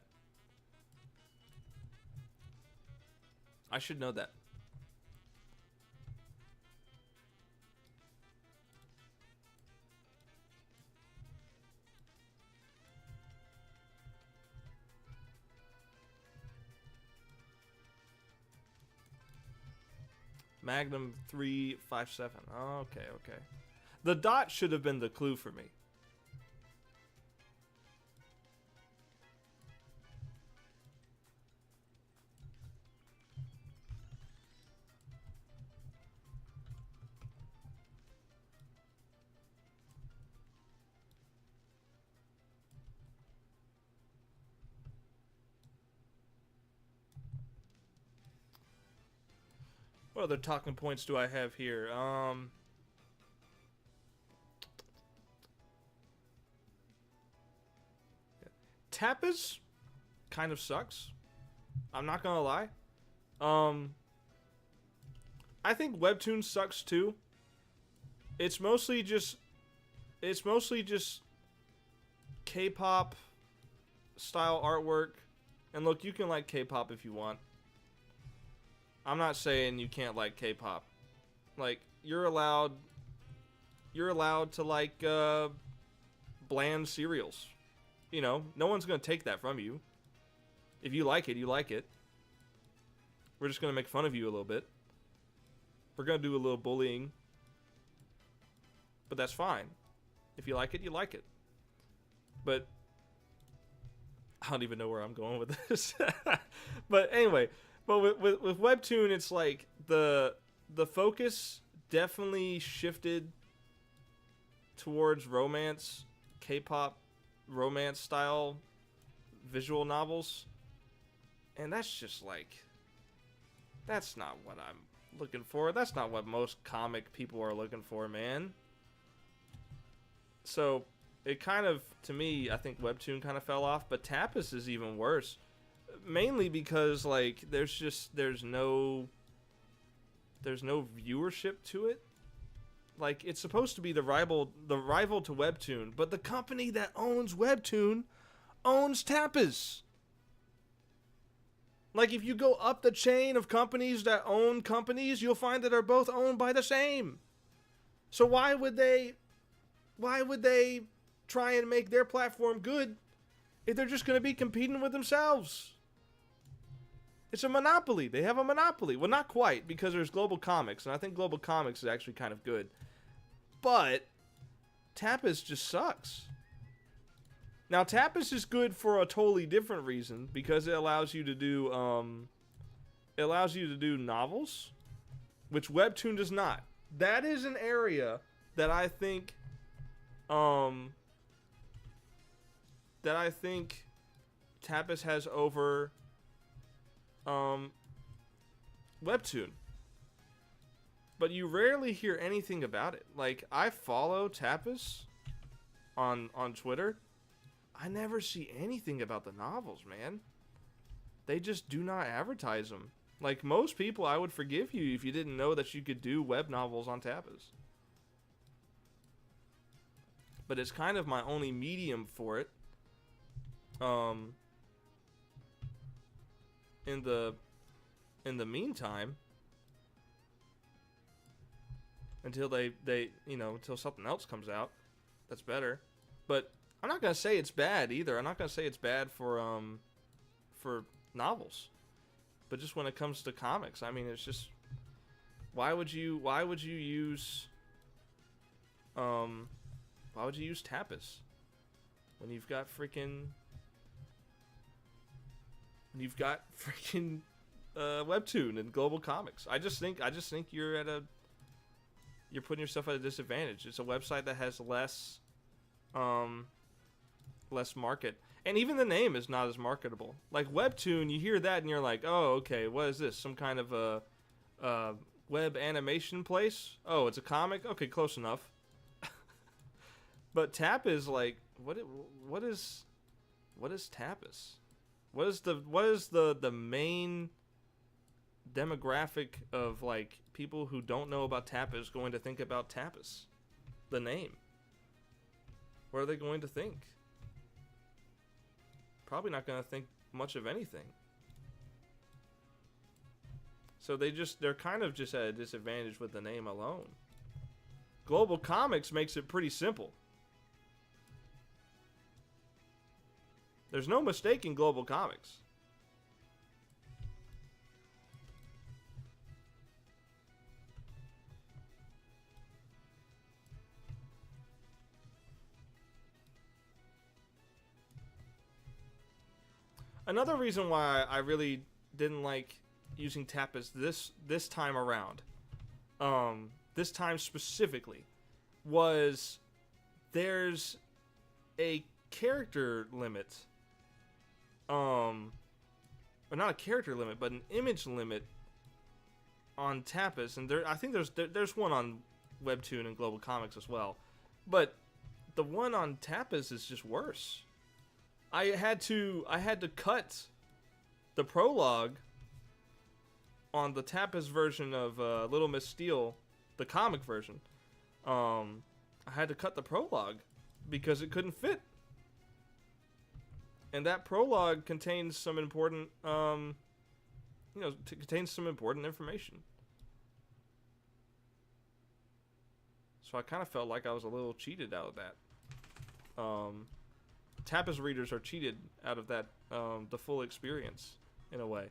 I should know that. Magnum 357. Okay, okay. The dot should have been the clue for me. What other talking points do I have here? Tapas kind of sucks. I'm not gonna lie. I think Webtoon sucks too. It's mostly just K-pop style artwork. And look, you can like K-pop if you want. I'm not saying you can't like K-pop. Like, you're allowed to like bland cereals. You know, no one's gonna take that from you. If you like it, you like it. We're just gonna make fun of you a little bit. We're gonna do a little bullying. But that's fine. If you like it, you like it. But I don't even know where I'm going with this. But anyway, but with Webtoon, it's like the focus definitely shifted towards romance, K-pop romance style visual novels. And that's just like, that's not what I'm looking for. That's not what most comic people are looking for, man. So it kind of, to me, I think Webtoon kind of fell off, but Tapas is even worse. Mainly because like there's no viewership to it. Like, it's supposed to be the rival to Webtoon, but the company that owns Webtoon owns Tapas. Like, if you go up the chain of companies that own companies, you'll find that they're both owned by the same. So why would they try and make their platform good if they're just going to be competing with themselves? It's a monopoly. They have a monopoly. Well, not quite, because there's Global Comics, and I think Global Comics is actually kind of good. But Tapas just sucks. Now, Tapas is good for a totally different reason, because it allows you to do novels, which Webtoon does not. That is an area that I think Tapas has over Webtoon. But you rarely hear anything about it. Like, I follow Tapas on Twitter. I never see anything about the novels, man. They just do not advertise them. Like, most people, I would forgive you if you didn't know that you could do web novels on Tapas. But it's kind of my only medium for it. In the meantime, until until something else comes out that's better. But I'm not gonna say it's bad either. I'm not gonna say it's bad for novels. But just when it comes to comics, I mean, it's just, why would you use Tapas when you've got freaking Webtoon and Global Comics? I just think you're putting yourself at a disadvantage. It's a website that has less market, and even the name is not as marketable. Like Webtoon, you hear that and you're like, oh, okay, what is this? Some kind of a web animation place? Oh, it's a comic? Okay, close enough. But Tapas is like, what is Tapas? What is the main demographic of, like, people who don't know about Tapas going to think about Tapas? The name. What are they going to think? Probably not going to think much of anything. So they're kind of just at a disadvantage with the name alone. Global Comics makes it pretty simple. There's no mistake in Global Comics. Another reason why I really didn't like using Tapas this time around, this time specifically, was there's a character limit, or not a character limit, but an image limit on Tapas, and I think there's one on Webtoon and Global Comics as well, but the one on Tapas is just worse. I had to cut the prologue on the Tapas version of Little Miss Steel, the comic version. I had to cut the prologue because it couldn't fit. And that prologue contains some important, contains some important information. So I kind of felt like I was a little cheated out of that. Tapas readers are cheated out of that, the full experience, in a way.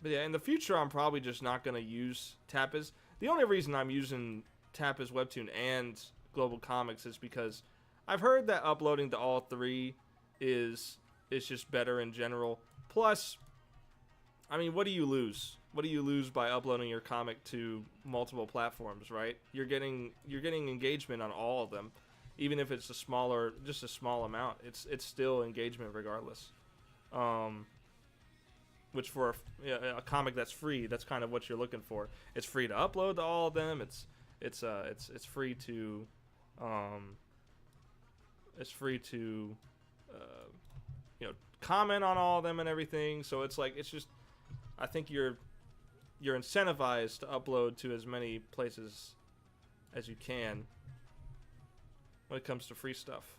But yeah, in the future, I'm probably just not going to use Tapas. The only reason I'm using Tapas, Webtoon, and Global Comics is because I've heard that uploading to all three is just better in general. Plus, I mean, what do you lose? What do you lose by uploading your comic to multiple platforms, right? You're getting engagement on all of them, even if it's just a small amount. It's still engagement regardless. Which for a comic that's free, that's kind of what you're looking for. It's free to upload to all of them. It's free to comment on all of them and everything. So it's like, it's just, I think you're incentivized to upload to as many places as you can when it comes to free stuff.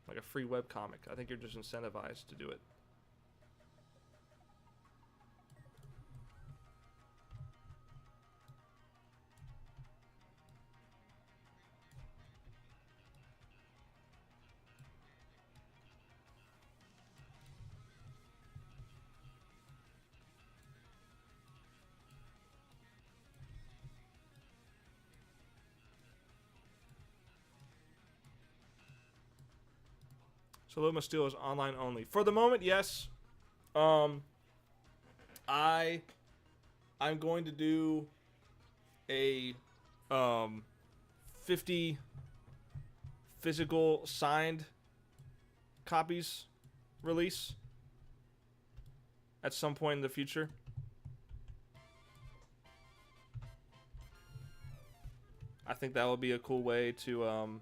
Like a free webcomic. I think you're just incentivized to do it. So Little Miss Steel is online only for the moment. Yes. I'm going to do a 50 physical signed copies release at some point in the future. I think that would be a cool way to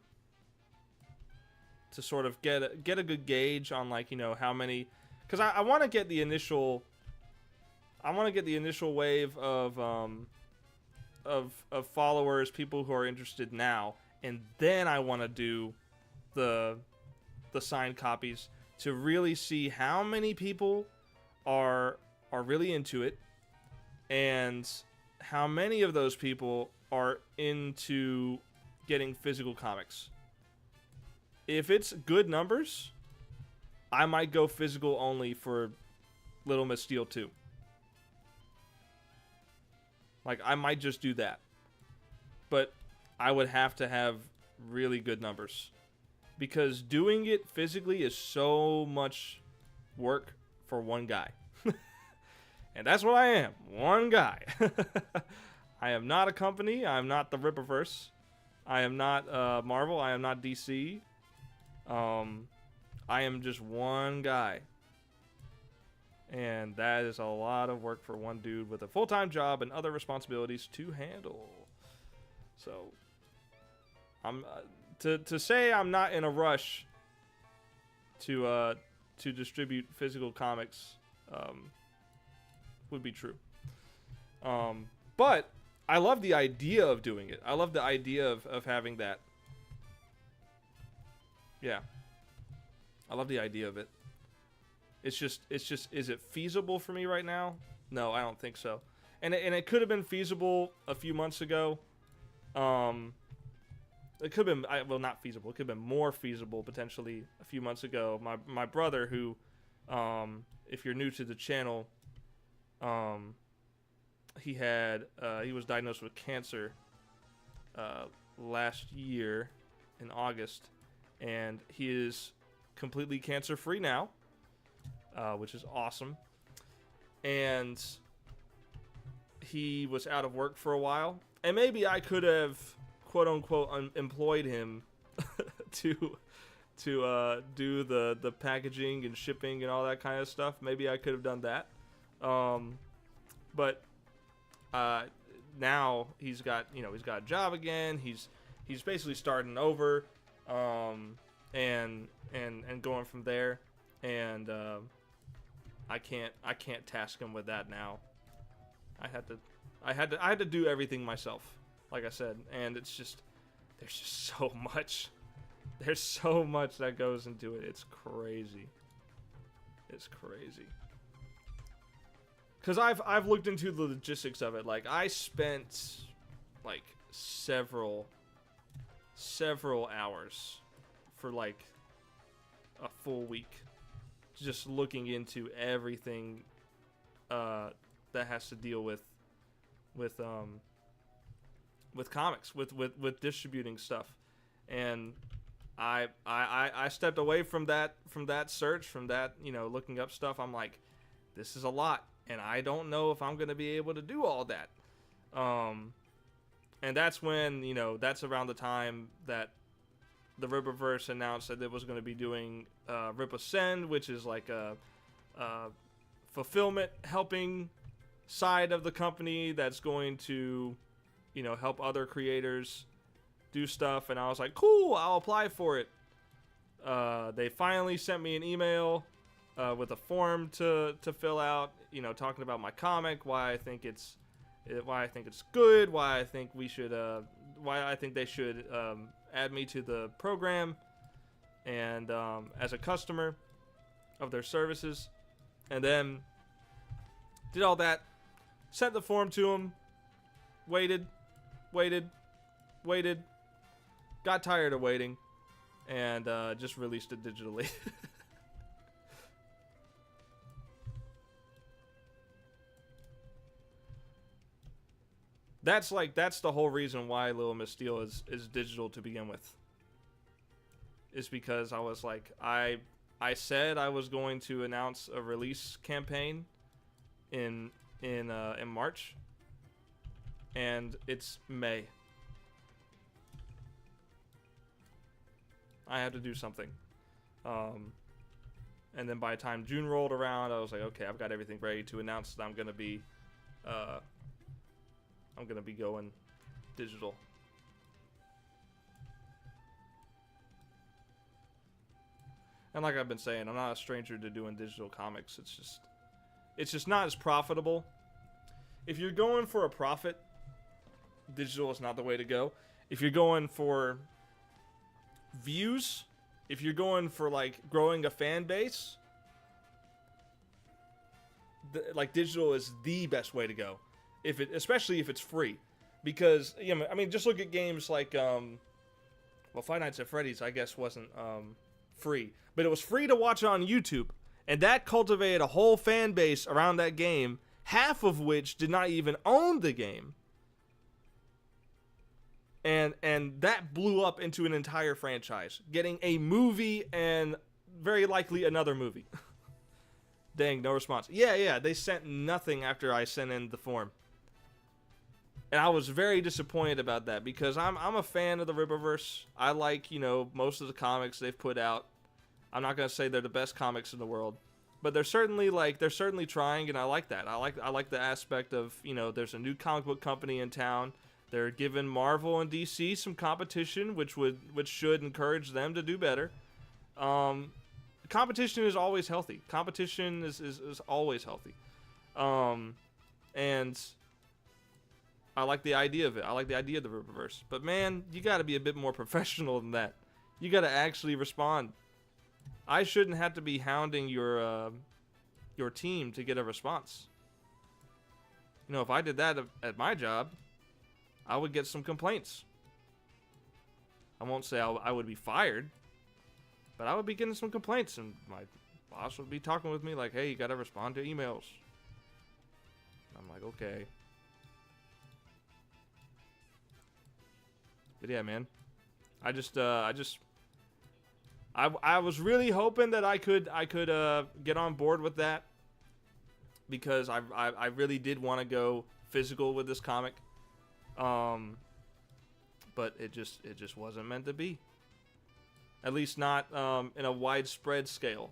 sort of get a good gauge on, like, you know, how many, because I want to get the initial wave of followers, people who are interested now, and then I want to do the signed copies to really see how many people are really into it, and how many of those people are into getting physical comics. If it's good numbers, I might go physical only for Little Miss Steel 2. Like, I might just do that. But I would have to have really good numbers. Because doing it physically is so much work for one guy. And that's what I am. One guy. I am not a company. I am not the Rippaverse. I am not Marvel. I am not DC. I am just one guy. And that is a lot of work for one dude with a full-time job and other responsibilities to handle. So, I'm to say I'm not in a rush to distribute physical comics would be true. But I love the idea of doing it. I love the idea of having that. Yeah. I love the idea of it. It's just, is it feasible for me right now? No, I don't think so. And it could have been feasible a few months ago. It could have been, well, not feasible. It could have been more feasible potentially a few months ago. My brother, who, if you're new to the channel, he was diagnosed with cancer last year in August, and he is completely cancer-free now, which is awesome. And he was out of work for a while, and maybe I could have, quote-unquote, employed him to do the packaging and shipping and all that kind of stuff. Maybe I could have done that. But now he's got a job again. He's basically starting over, and going from there. And I can't task him with that now. I had to do everything myself, like I said, and there's just so much. There's so much that goes into it. It's crazy. It's crazy. Because I've looked into the logistics of it. Like, I spent like several hours for like a full week just looking into everything that has to deal with comics, with distributing stuff. And I stepped away from that search, from that, looking up stuff. I'm like, this is a lot, and I don't know if I'm going to be able to do all that. And that's when, that's around the time that the Rippaverse announced that it was going to be doing Ripascend, which is like a fulfillment helping side of the company that's going to, help other creators do stuff. And I was like, cool, I'll apply for it. They finally sent me an email with a form to fill out, talking about my comic, why I think it's good, why I think they should add me to the program, and as a customer of their services. And then did all that, sent the form to them, waited, got tired of waiting, and just released it digitally. That's the whole reason why Little Miss Steel is digital to begin with. Is because I was like, I I said I was going to announce a release campaign in March, and it's May. I had to do something. And then by the time June rolled around, I was like, okay, I've got everything ready to announce that I'm gonna be going digital. And like I've been saying, I'm not a stranger to doing digital comics. It's just not as profitable. If you're going for a profit, digital is not the way to go. If you're going for views, if you're going for like growing a fan base, like digital is the best way to go. Especially if it's free, because I mean, just look at games like Five Nights at Freddy's, I guess, wasn't free, but it was free to watch on YouTube, and that cultivated a whole fan base around that game, half of which did not even own the game. And that blew up into an entire franchise, getting a movie and very likely another movie. Dang, no response. Yeah, they sent nothing after I sent in the form. And I was very disappointed about that, because I'm a fan of the Rippaverse. I like, most of the comics they've put out. I'm not going to say they're the best comics in the world, but they're certainly trying, and I like that. I like the aspect of, there's a new comic book company in town. They're giving Marvel and DC some competition, which should encourage them to do better. Competition is always healthy. Competition is always healthy. And I like the idea of it. I like the idea of the Rippaverse. But man, you got to be a bit more professional than that. You got to actually respond. I shouldn't have to be hounding your team to get a response. If I did that at my job, I would get some complaints. I won't say I would be fired, but I would be getting some complaints, and my boss would be talking with me like, hey, you got to respond to emails. I'm like, okay. But yeah, man, I was really hoping that I could get on board with that, because I really did want to go physical with this comic. But it just wasn't meant to be. At least not in a widespread scale.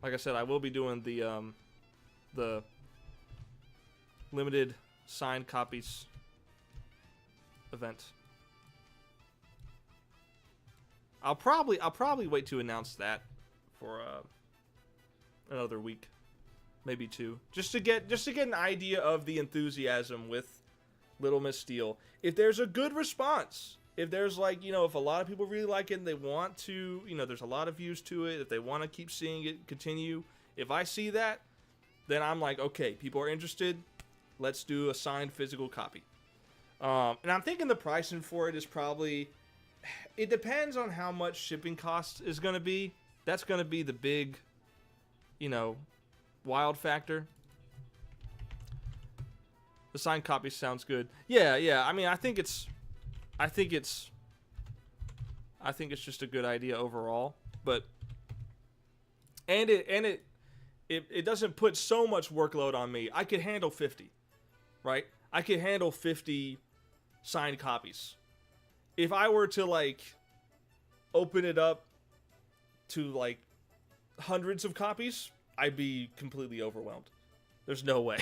Like I said, I will be doing the limited signed copies event. I'll probably wait to announce that for another week, maybe two, just to get an idea of the enthusiasm with Little Miss Steel. If there's a good response, if there's if a lot of people really like it and they want to, there's a lot of views to it, if they want to keep seeing it continue, if I see that, then I'm like, okay, people are interested, let's do a signed physical copy. And I'm thinking the pricing for it is probably, it depends on how much shipping cost is going to be. That's going to be the big, wild factor. The signed copy sounds good. Yeah. I mean, I think it's just a good idea overall. But it doesn't put so much workload on me. I could handle 50, right? I could handle 50 signed copies. If I were to open it up to hundreds of copies, I'd be completely overwhelmed. There's no way.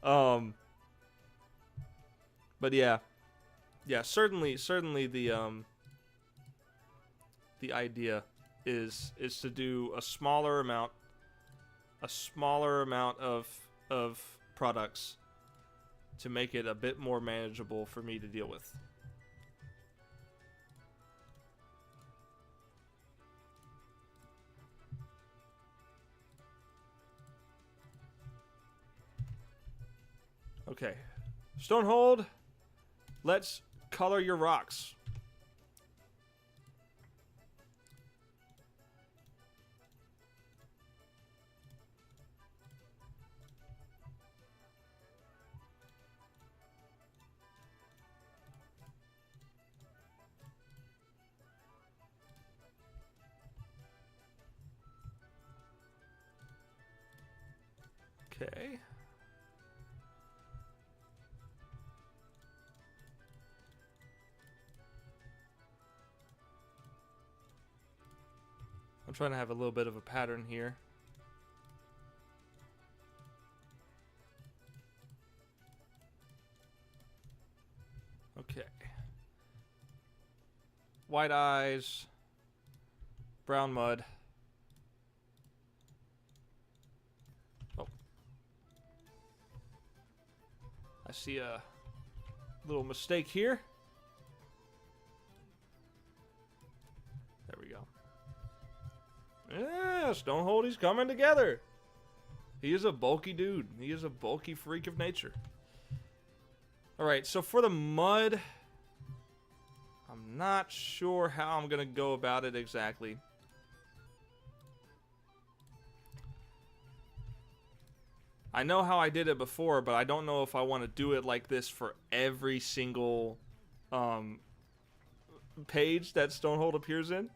But yeah, certainly the idea is to do a smaller amount of products to make it a bit more manageable for me to deal with. Okay, Stonehold, let's color your rocks. Okay. I'm trying to have a little bit of a pattern here. Okay. White eyes. Brown mud. Oh. I see a little mistake here. There we go. Yeah, Stonehold, he's coming together. He is a bulky dude. He is a bulky freak of nature. Alright, so for the mud, I'm not sure how I'm going to go about it exactly. I know how I did it before, but I don't know if I want to do it like this for every single page that Stonehold appears in.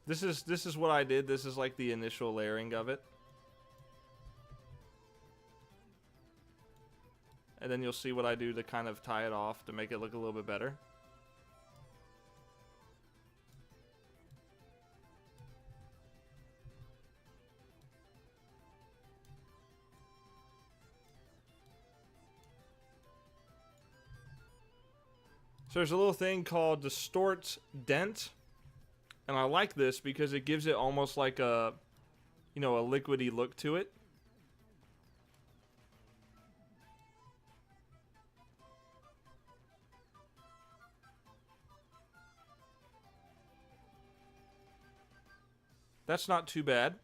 This is what I did. This is like the initial layering of it. And then you'll see what I do to kind of tie it off to make it look a little bit better. So there's a little thing called Distort Dent. And I like this because it gives it almost like a, you know, a liquidy look to it. That's not too bad.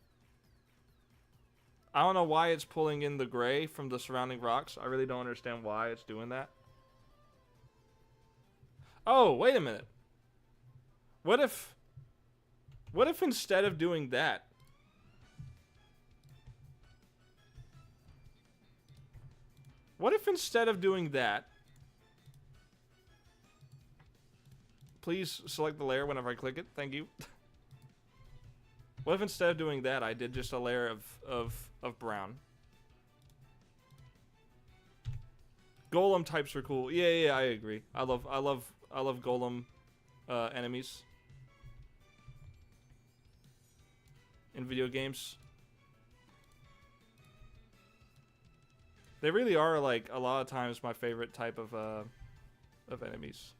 I don't know why it's pulling in the gray from the surrounding rocks. I really don't understand why it's doing that. Oh, wait a minute. What if instead of doing that, please select the layer whenever I click it. Thank you. What if instead of doing that, I did just a layer of brown? Golem types are cool. Yeah, I agree. I love golem enemies in video games. They really are, like, a lot of times my favorite type of enemies.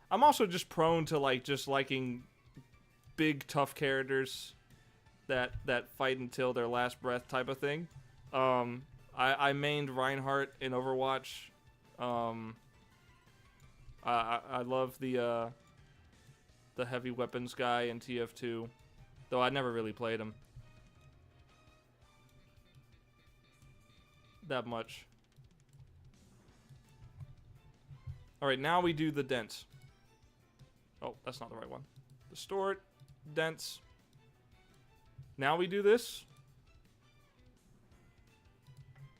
I'm also just prone to, like, just liking big tough characters that fight until their last breath type of thing. I mained Reinhardt in Overwatch. I love the heavy weapons guy in TF2, though I never really played him that much. All right, now we do the dents. Oh, that's not the right one. Distort, dents. Now we do this.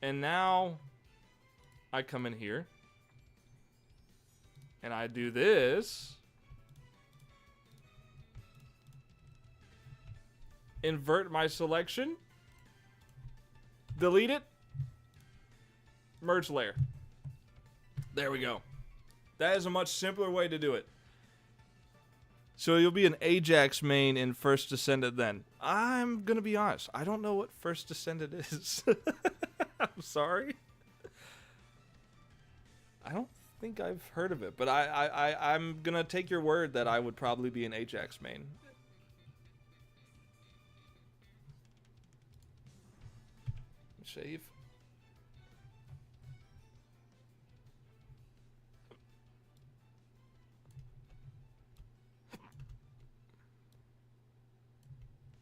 And now I come in here and I do this. Invert my selection. Delete it. Merge layer. There we go. That is a much simpler way to do it. So you'll be an Ajax main in First Descendant then. I'm going to be honest. I don't know what First Descendant is. I'm sorry. I don't think I've heard of it, but I'm going to take your word that I would probably be an Ajax main. Save.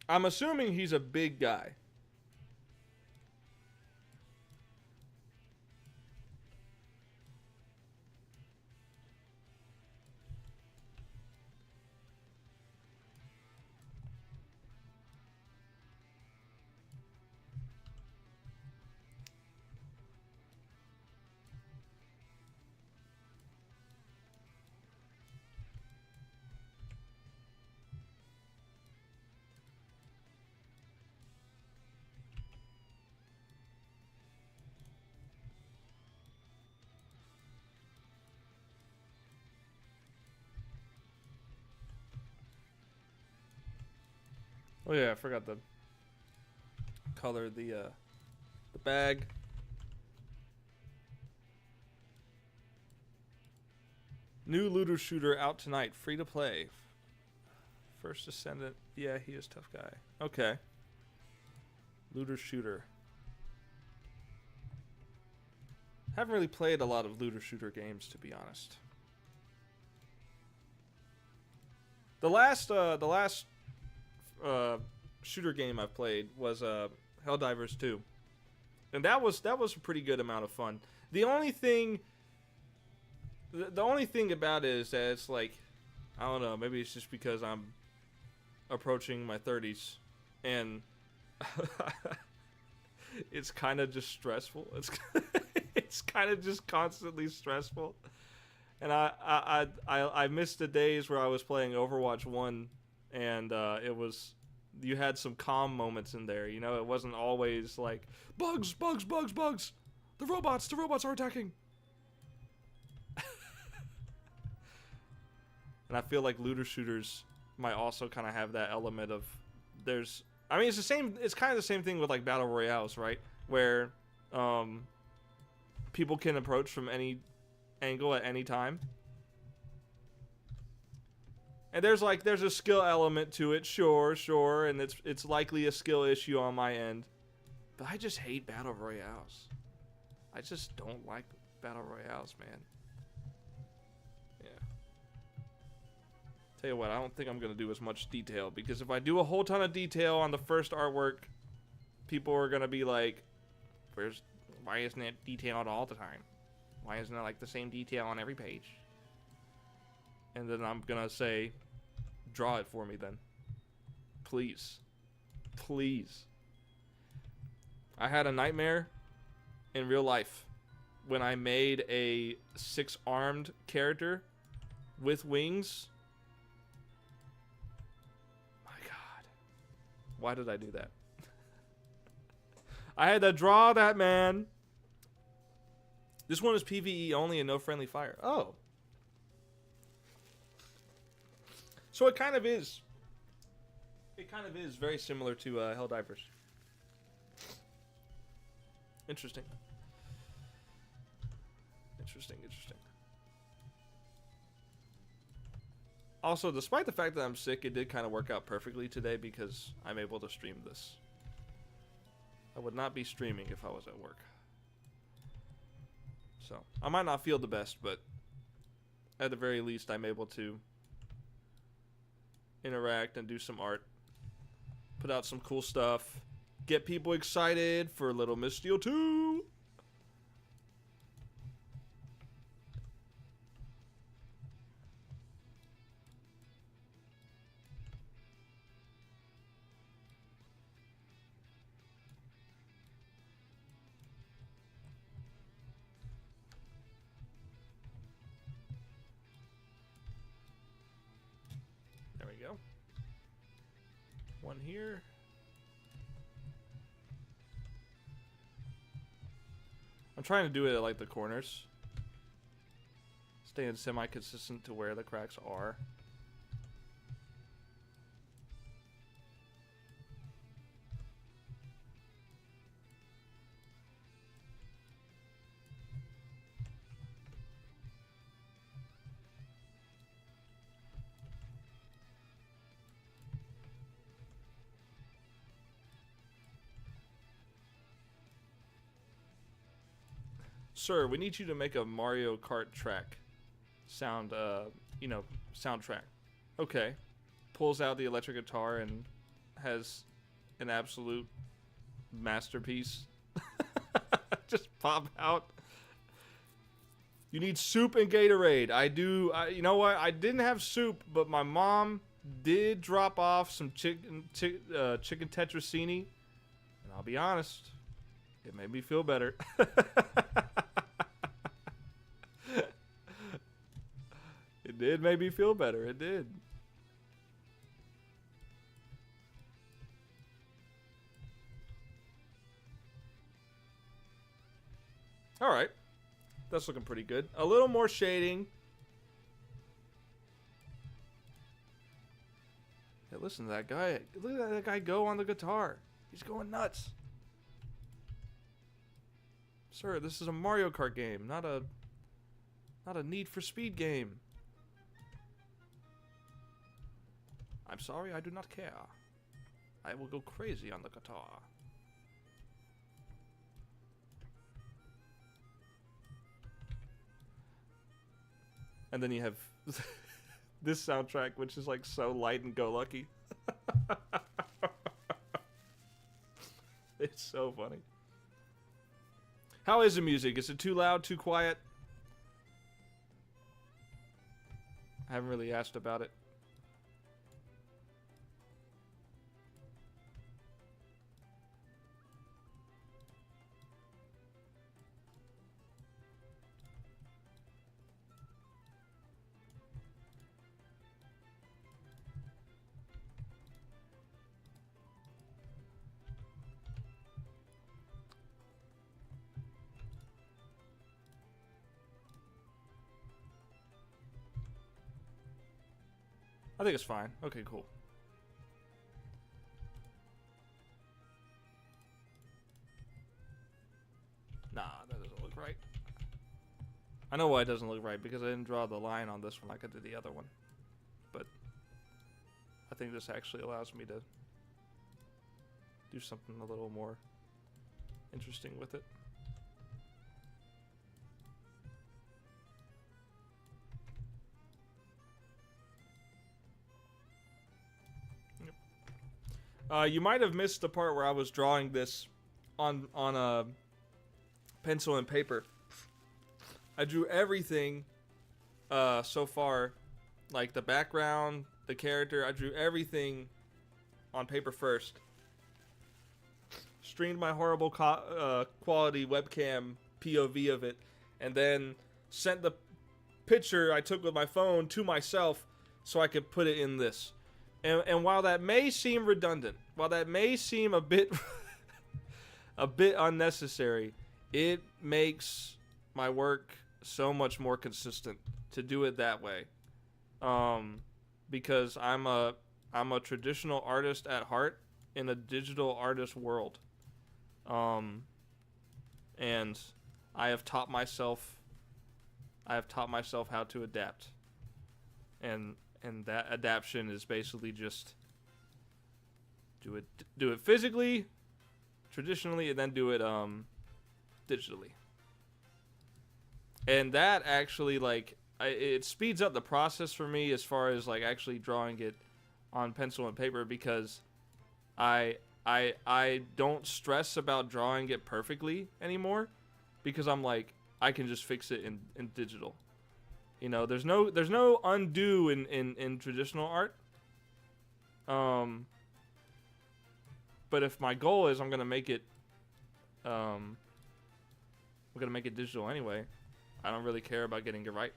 I'm assuming he's a big guy. Oh yeah, I forgot to color the bag. New looter shooter out tonight, free to play. First Descendant. Yeah, he is a tough guy. Okay. Looter shooter. Haven't really played a lot of looter shooter games, to be honest. The last shooter game I've played was Helldivers 2, and that was a pretty good amount of fun. The only thing about it is that it's like, I don't know, maybe it's just because I'm approaching my 30s, and it's kind of just stressful. It's kind of just constantly stressful. And I missed the days where I was playing Overwatch 1, and you had some calm moments in there. You know, it wasn't always like, bugs. The robots are attacking. And I feel like looter shooters might also kind of have that element of, it's kind of the same thing with like battle royales, right? Where people can approach from any angle at any time. And there's a skill element to it, sure, and it's likely a skill issue on my end. But I just hate battle royales. I just don't like battle royales, man. Yeah. Tell you what, I don't think I'm gonna do as much detail, because if I do a whole ton of detail on the first artwork, people are gonna be like, why isn't it detailed all the time? Why isn't it like the same detail on every page? And then I'm gonna say, draw it for me then. Please. Please. I had a nightmare in real life when I made a 6-armed character with wings. My God. Why did I do that? I had to draw that, man. This one is PvE only and no friendly fire. Oh. So it kind of is. It kind of is very similar to Helldivers. Interesting. Interesting. Also, despite the fact that I'm sick, it did kind of work out perfectly today because I'm able to stream this. I would not be streaming if I was at work. So, I might not feel the best, but at the very least, I'm able to interact and do some art, put out some cool stuff, get people excited for Little Miss Steel 2. There we go. One here. I'm trying to do it at like the corners. Staying semi-consistent to where the cracks are. Sir, we need you to make a Mario Kart track soundtrack. Okay. Pulls out the electric guitar and has an absolute masterpiece just pop out. You need soup and Gatorade. You know what? I didn't have soup, but my mom did drop off some chicken tetrazzini, and I'll be honest, it made me feel better. It did make me feel better. It did. All right. That's looking pretty good. A little more shading. A Listen to that guy. Look at that guy go on the guitar. He's going nuts. Sir, this is a Mario Kart game, not a Need for Speed game. I'm sorry, I do not care. I will go crazy on the guitar. And then you have this soundtrack, which is like so light and go lucky. It's so funny. How is the music? Is it too loud, too quiet? I haven't really asked about it. I think it's fine. Okay, cool. Nah, that doesn't look right. I know why it doesn't look right, because I didn't draw the line on this one like I did the other one. But I think this actually allows me to do something a little more interesting with it. You might have missed the part where I was drawing this on a pencil and paper. I drew everything so far, like the background, the character. I drew everything on paper first. Streamed my horrible quality webcam POV of it, and then sent the picture I took with my phone to myself so I could put it in this. And while that may seem redundant, while that may seem a bit unnecessary, it makes my work so much more consistent to do it that way. Because I'm a traditional artist at heart in a digital artist world. And I have taught myself how to adapt. And that adaptation is basically just do it physically, traditionally, and then do it digitally. And that actually, like, it speeds up the process for me as far as like actually drawing it on pencil and paper, because I don't stress about drawing it perfectly anymore, because I'm like, I can just fix it in digital. You know, there's no undo in traditional art. But if my goal is I'm gonna make it digital anyway, I don't really care about getting it right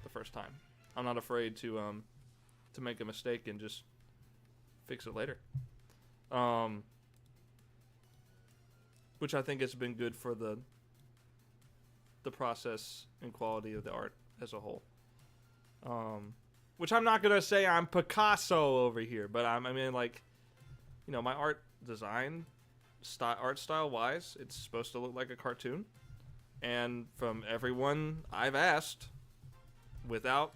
the first time. I'm not afraid to make a mistake and just fix it later. Which I think has been good for the process and quality of the art as a whole. Which I'm not gonna say I'm Picasso over here, but I mean, like, you know, my art design art style wise, it's supposed to look like a cartoon. And from everyone I've asked, without,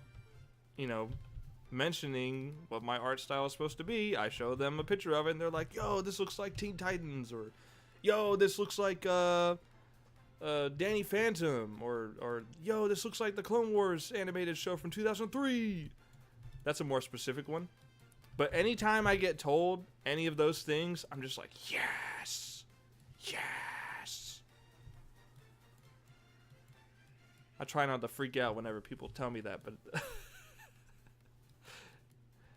you know, mentioning what my art style is supposed to be, I show them a picture of it and they're like, yo, this looks like Teen Titans, or yo, this looks like Danny Phantom, or yo, this looks like the Clone Wars animated show from 2003. That's a more specific one. But anytime I get told any of those things, I'm just like, yes, yes. I try not to freak out whenever people tell me that, but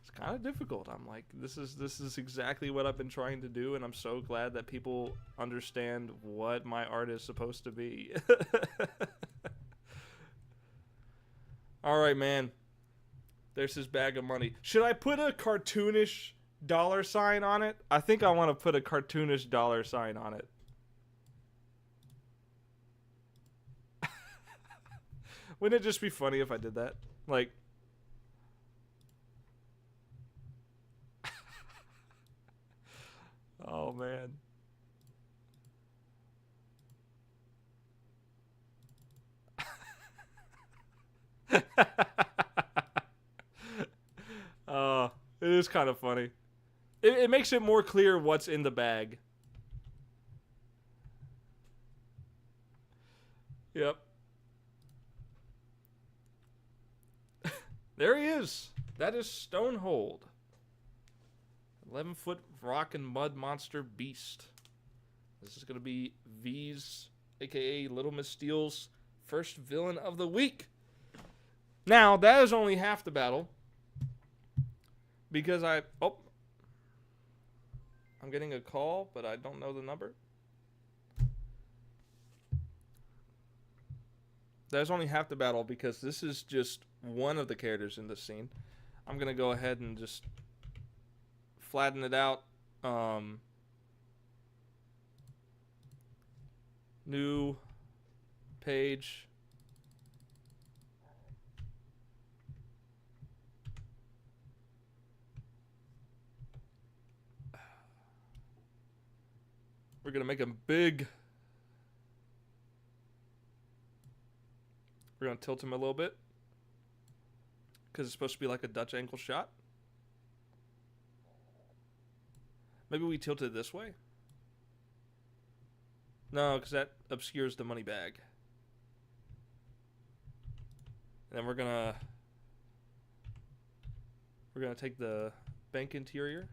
it's kind of difficult. I'm like, this is exactly what I've been trying to do, and I'm so glad that people understand what my art is supposed to be. All right, man. There's his bag of money. Should I put a cartoonish $sign on it? I think I want to put a cartoonish $sign on it. Wouldn't it just be funny if I did that? Like, Oh man. uh, it is kind of funny. It makes it more clear what's in the bag. Yep. There he is. That is Stonehold. 11-foot rock and mud monster beast. This is going to be V's, aka Little Miss Steel's, first villain of the week. Now, that is only half the battle. Because I'm getting a call, but I don't know the number. That is only half the battle because this is just one of the characters in this scene. I'm going to go ahead and just flatten it out. New page. We're going to make him big. We're going to tilt him a little bit. Because it's supposed to be like a Dutch angle shot. Maybe we tilt it this way? No, because that obscures the money bag. And then we're gonna take the bank interior,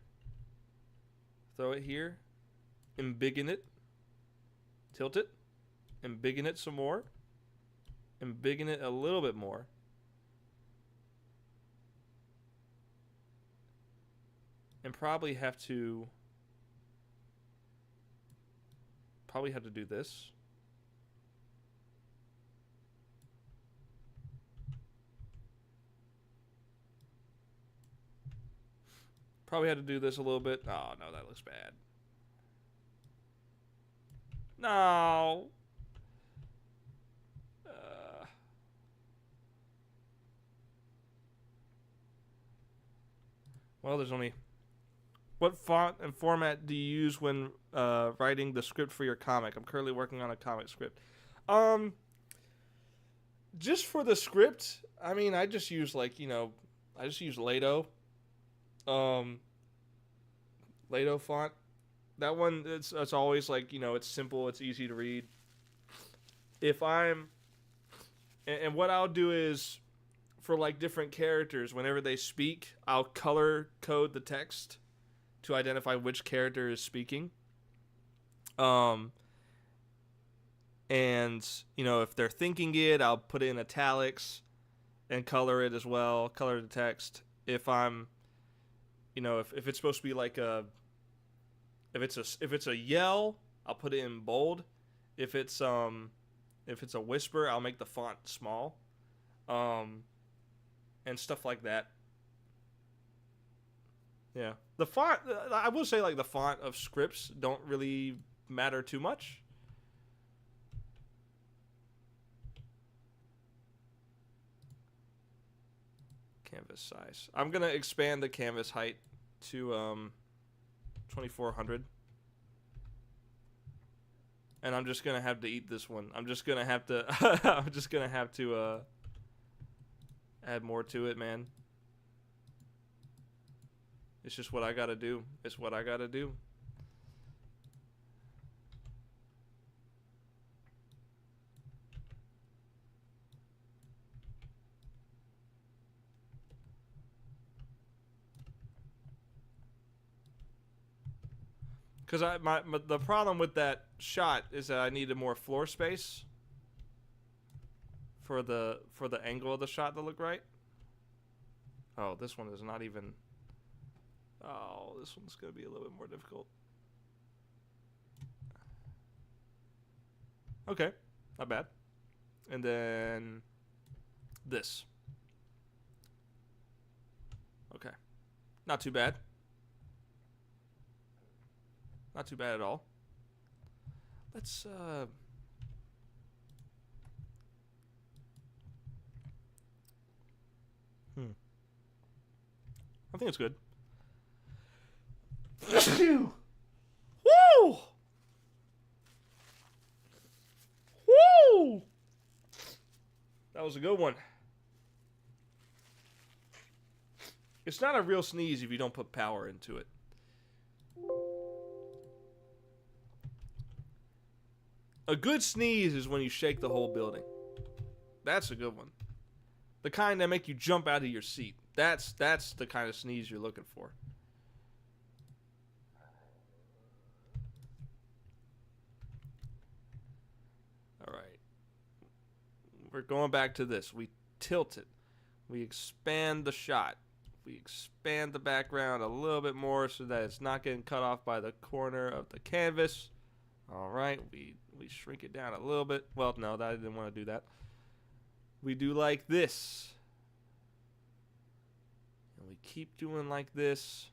throw it here, embiggen it, tilt it, embiggen it some more, embiggen it a little bit more. And probably have to do this. Probably had to do this a little bit. Oh, no, that looks bad. No. Well, there's only... What font and format do you use when writing the script for your comic? I'm currently working on a comic script. Just for the script, I mean, I just use I just use Lato. Lato font. That one, it's always it's simple, it's easy to read. And what I'll do is, for different characters, whenever they speak, I'll color code the text to identify which character is speaking. And if they're thinking it, I'll put it in italics and color it as well, color the text. If I'm, if it's supposed to be if it's a yell, I'll put it in bold. If it's a whisper, I'll make the font small. And stuff like that. Yeah. The font, I will say, the font of scripts don't really matter too much. Canvas size. I'm going to expand the canvas height to 2400. And I'm just going to have to eat this one. I'm just going to have to add more to it, man. It's just what I gotta do. It's what I gotta do. Because the problem with that shot is that I needed more floor space for the angle of the shot to look right. Oh, this one is not even... Oh, this one's going to be a little bit more difficult. Okay, not bad. And then this. Okay, not too bad. Not too bad at all. Let's I think it's good. Woo! Woo! That was a good one. It's not a real sneeze if you don't put power into it. A good sneeze is when you shake the whole building. That's a good one. The kind that make you jump out of your seat. That's the kind of sneeze you're looking for. All right. We're going back to this. We tilt it. We expand the shot. We expand the background a little bit more so that it's not getting cut off by the corner of the canvas. All right. We shrink it down a little bit. Well, no, I didn't want to do that. We do like this. And we keep doing like this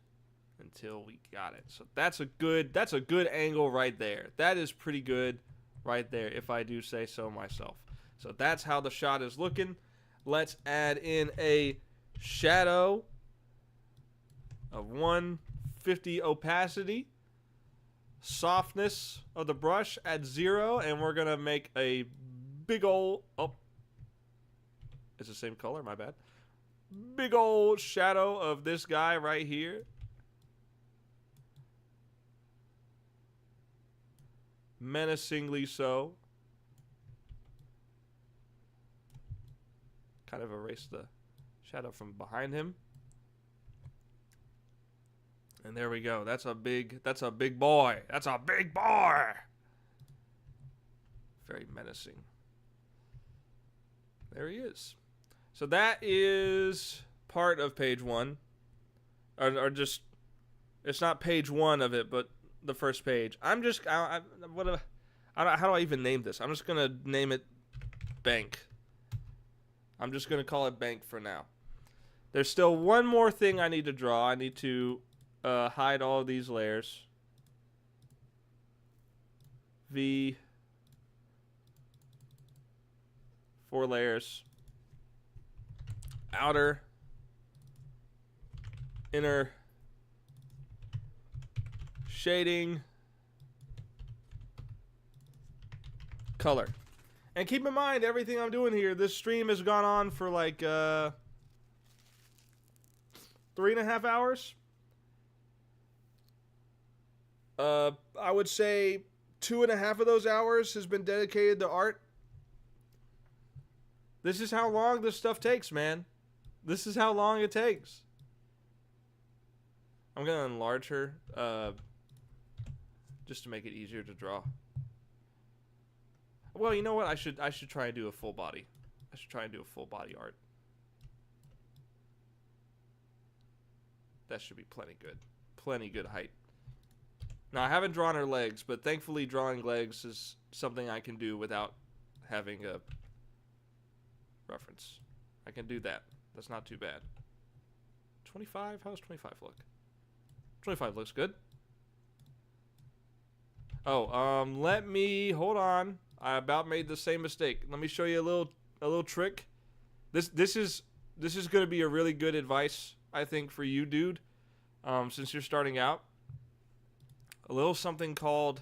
until we got it. So that's a good angle right there. That is pretty good right there, if I do say so myself. So that's how the shot is looking. Let's add in a shadow of 150 opacity. Softness of the brush at 0, and we're gonna make a big old, oh, it's the same color, my bad. Big old shadow of this guy right here. Menacingly so. Kind of erase the shadow from behind him. And there we go. That's a big boy. That's a big boy. Very menacing. There he is. So that is part of page 1. Or just, it's not page 1 of it, but the first page. How do I even name this? I'm just going to name it Bank. I'm just going to call it Bank for now. There's still one more thing I need to draw. I need to hide all of these layers. V. 4 layers. Outer. Inner. Shading. Color. And keep in mind, everything I'm doing here, this stream has gone on for like 3.5 hours. I would say 2.5 of those hours has been dedicated to art. This is how long this stuff takes, man. This is how long it takes. I'm gonna enlarge her just to make it easier to draw. Well, you know what? I should try and do a full body. I should try and do a full body art. That should be plenty good. Plenty good height. Now, I haven't drawn her legs, but thankfully drawing legs is something I can do without having a reference. I can do that. That's not too bad. 25? How does 25 look? 25 looks good. Oh, let me, hold on. I about made the same mistake. Let me show you a little trick. This is going to be a really good advice, I think, for you, dude. Since you're starting out. A little something called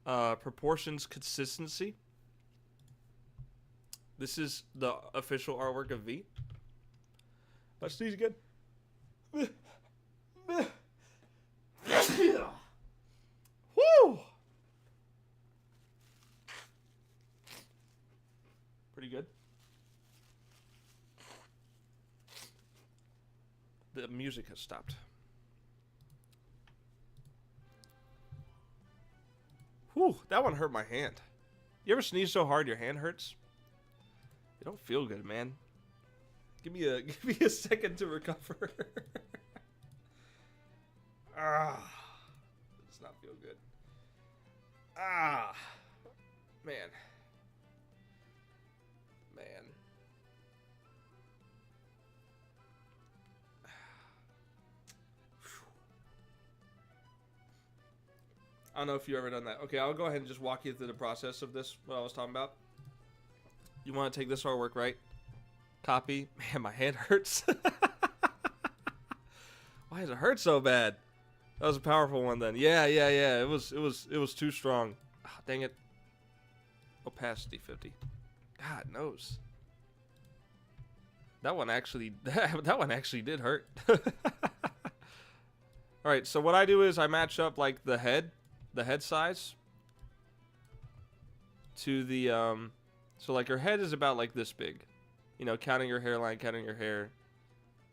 proportions consistency. This is the official artwork of V. Let's sneeze again. Woo! Pretty good. The music has stopped. Whew, that one hurt my hand. You ever sneeze so hard your hand hurts? It don't feel good, man. Give me a second to recover. Does not feel good. Man. I don't know if you've ever done that. Okay, I'll go ahead and just walk you through the process of this, what I was talking about. You want to take this artwork, right? Copy. Man, my hand hurts. Why does it hurt so bad? That was a powerful one then. Yeah. It was too strong. Oh, dang it. Opacity 50. God knows. That one actually did hurt. All right, so what I do is I match up like the head size to the so like her head is about like this big. You know, counting her hairline, counting her hair.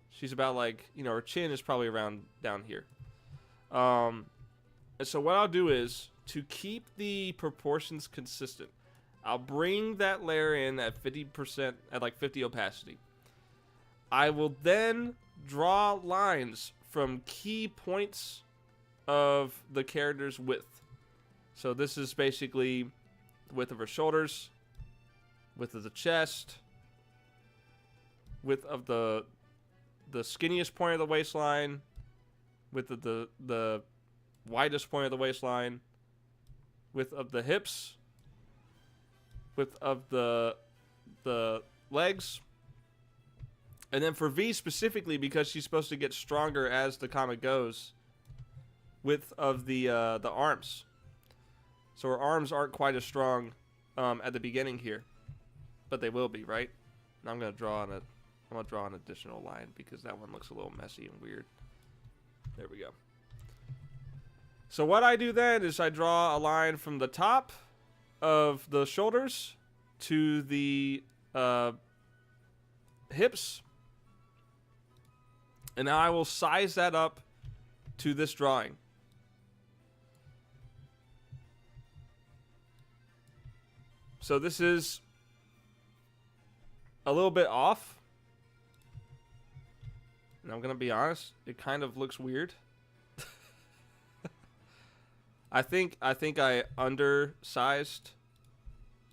She's about like, you know, her chin is probably around down here. And so what I'll do is to keep the proportions consistent, I'll bring that layer in at 50%, at like 50 opacity. I will then draw lines from key points of the character's width. So this is basically width of her shoulders, width of the chest, width of the skinniest point of the waistline, width of the widest point of the waistline, width of the hips, width of the legs. And then for V specifically, because she's supposed to get stronger as the comic goes, width of the arms. So her arms aren't quite as strong at the beginning here, but they will be, right? And I'm gonna draw an additional line because that one looks a little messy and weird. There we go. So what I do then is I draw a line from the top of the shoulders to the hips. And now I will size that up to this drawing. So this is a little bit off. And I'm going to be honest, it kind of looks weird. I think I undersized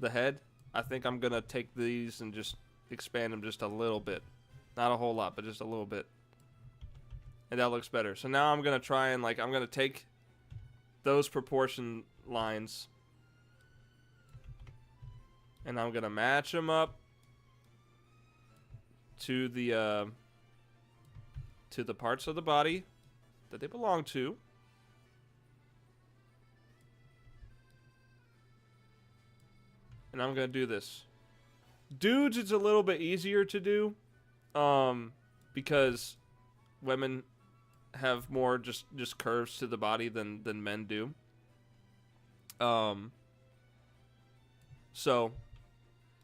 the head. I think I'm going to take these and just expand them just a little bit. Not a whole lot, but just a little bit. And that looks better. So now I'm going to try and I'm going to take those proportion lines and I'm going to match them up to the parts of the body that they belong to. And I'm going to do this. Dudes, it's a little bit easier to do because women have more just curves to the body than men do. So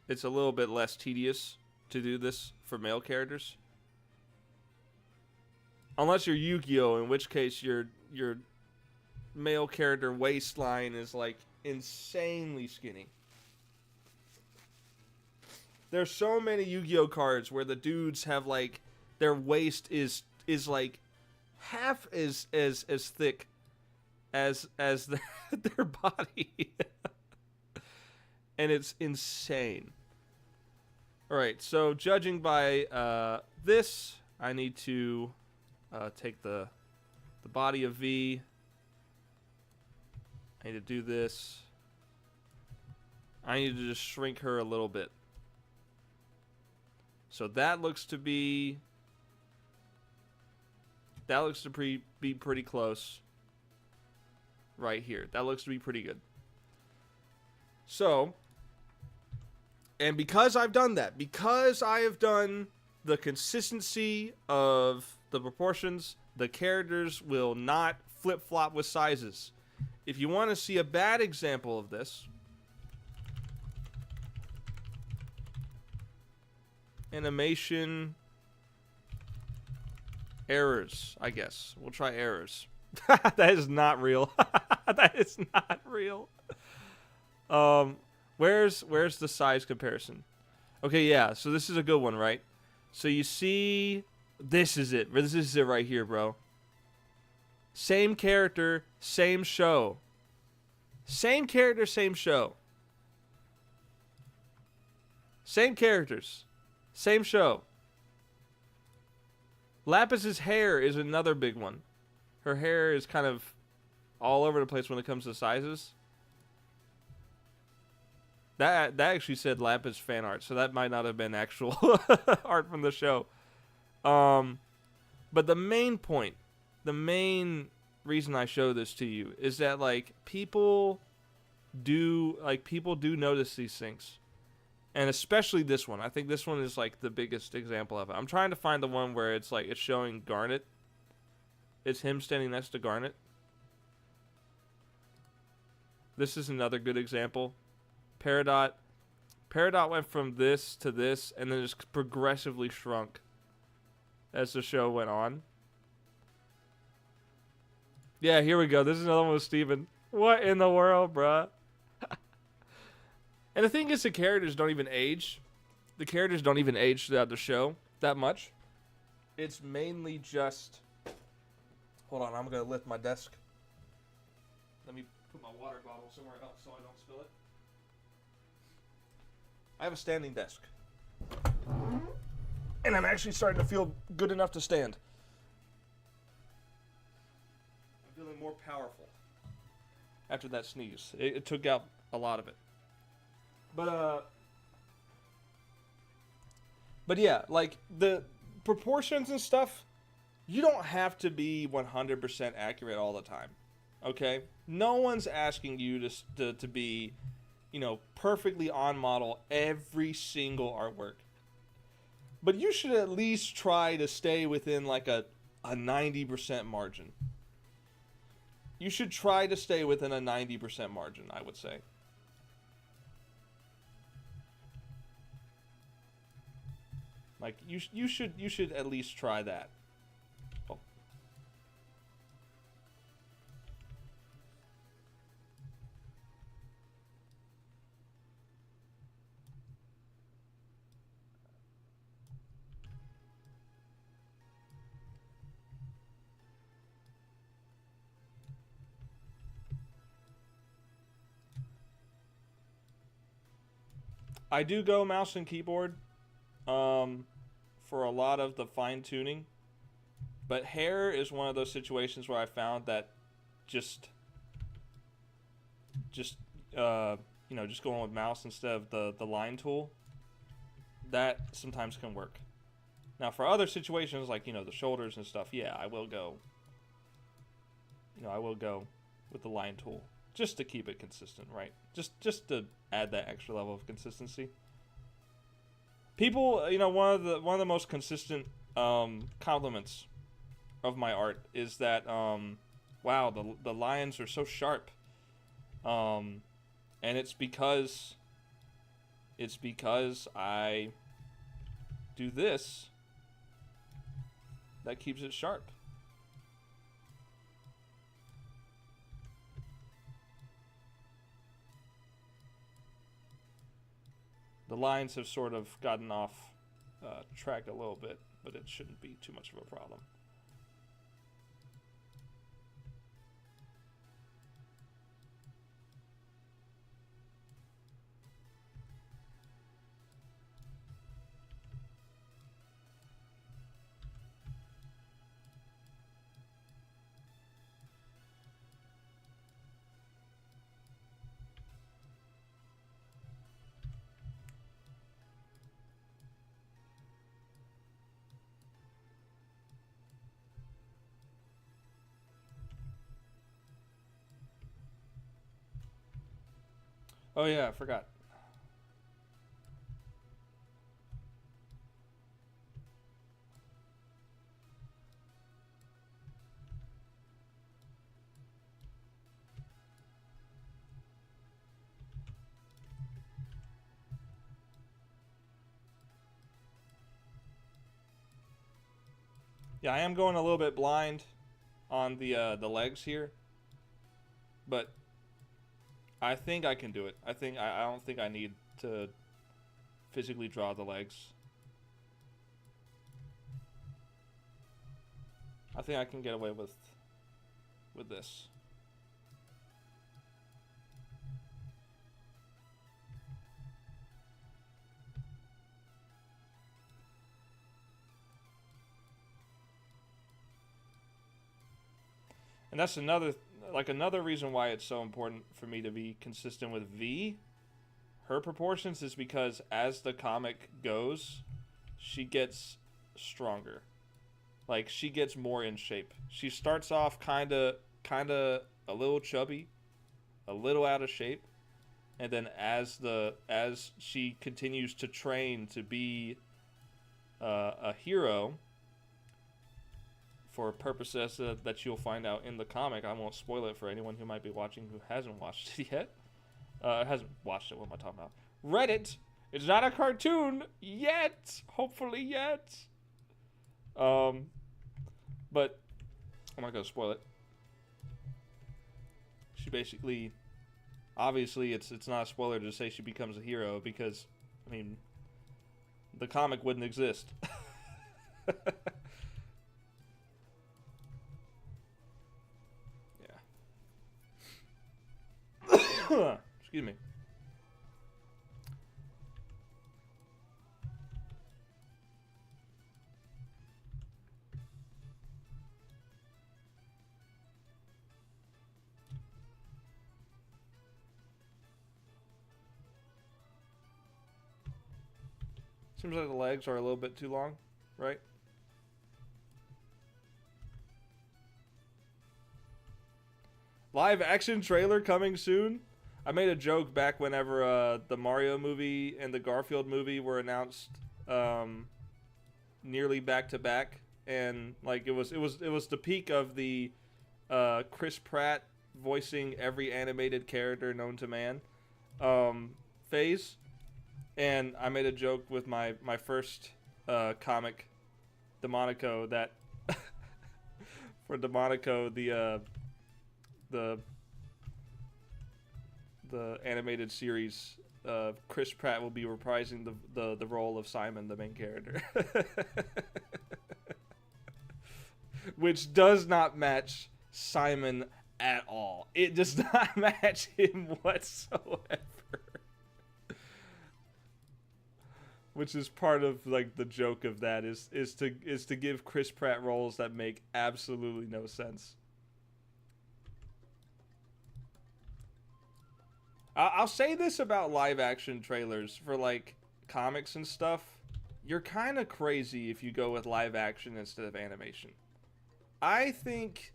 it's a little bit less tedious to do this for male characters. Unless you're Yu-Gi-Oh!, in which case your male character waistline is like insanely skinny. There's so many Yu-Gi-Oh! Cards where the dudes have like their waist is like half as thick as their body. And it's insane. All right, so judging by this, I need to take the body of V. I need to do this. I need to just shrink her a little bit. So that looks to be be pretty close right here. That looks to be pretty good. So, and because I've done that, because I have done the consistency of the proportions, the characters will not flip-flop with sizes. If you want to see a bad example of this, animation errors, I guess. We'll try errors. That is not real. That is not real. Where's the size comparison? Okay, yeah. So this is a good one, right? So you see, this is it. This is it right here, bro. Same character, same show. Same character, same show. Same characters, same show. Lapis's hair is another big one. Her hair is kind of all over the place when it comes to sizes. That actually said Lapis fan art, so that might not have been actual art from the show. But the main point, the main reason I show this to you is that like people do notice these things. And especially this one. I think this one is like the biggest example of it. I'm trying to find the one where it's like it's showing Garnet. It's him standing next to Garnet. This is another good example. Peridot went from this to this and then just progressively shrunk as the show went on. Yeah, here we go. This is another one with Steven. What in the world, bruh? And the thing is, the characters don't even age. The characters don't even age throughout the show that much. It's mainly just... Hold on, I'm going to lift my desk. Let me put my water bottle somewhere else so I don't spill it. I have a standing desk. And I'm actually starting to feel good enough to stand. I'm feeling more powerful after that sneeze. It took out a lot of it. But yeah, like the proportions and stuff, you don't have to be 100% accurate all the time. Okay? No one's asking you to be, you know, perfectly on model every single artwork. But you should at least try to stay within like a 90% margin. You should try to stay within a 90% margin, I would say. Like you should at least try that. Oh. I do go mouse and keyboard. For a lot of the fine tuning, but hair is one of those situations where I found that just you know, just going with mouse instead of the line tool, that sometimes can work. Now for other situations like, you know, the shoulders and stuff, yeah, I will go with the line tool just to keep it consistent, right? Just to add that extra level of consistency. People, you know, one of the most consistent compliments of my art is that wow, the lines are so sharp, and it's because I do this that keeps it sharp. The lines have sort of gotten off track a little bit, but it shouldn't be too much of a problem. Oh yeah, I forgot. Yeah, I am going a little bit blind on the legs here, but I think I can do it. I don't think I need to physically draw the legs. I think I can get away with this. And that's another reason why it's so important for me to be consistent with V. Her proportions is because as the comic goes, she gets stronger. Like, she gets more in shape. She starts off kind of kind of a little chubby, a little out of shape, and then as she continues to train to be a hero for purposes that you'll find out in the comic. I won't spoil it for anyone who might be watching who hasn't watched it yet. Hasn't watched it. What am I talking about? Read it. It's not a cartoon yet. Hopefully yet. But I'm not gonna spoil it. She basically, obviously, it's not a spoiler to say she becomes a hero because, I mean, the comic wouldn't exist. Yeah. Excuse me. Seems like the legs are a little bit too long, right? Live action trailer coming soon. I made a joke back whenever the Mario movie and the Garfield movie were announced nearly back to back, and like it was the peak of the Chris Pratt voicing every animated character known to man phase. And I made a joke with my first comic, Demonico, that for Demonico the animated series, Chris Pratt will be reprising the role of Simon, the main character, which does not match Simon at all. It does not match him whatsoever. Which is part of like the joke of that is to give Chris Pratt roles that make absolutely no sense. I'll say this about live action trailers for like comics and stuff. You're kind of crazy if you go with live action instead of animation. I think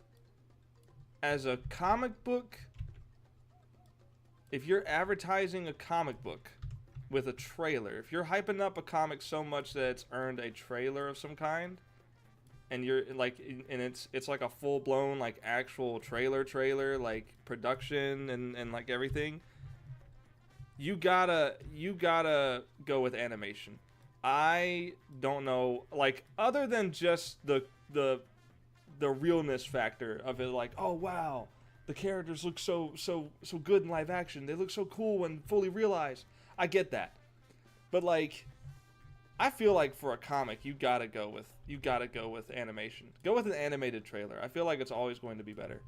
as a comic book, if you're advertising a comic book with a trailer, if you're hyping up a comic so much that it's earned a trailer of some kind, and you're like, and it's like a full blown like actual trailer like production and like everything, you gotta go with animation. I don't know, like other than just the realness factor of it, like, oh wow, the characters look so good in live action. They look so cool when fully realized. I get that, but like, I feel like for a comic, you gotta go with animation. Go with an animated trailer. I feel like it's always going to be better.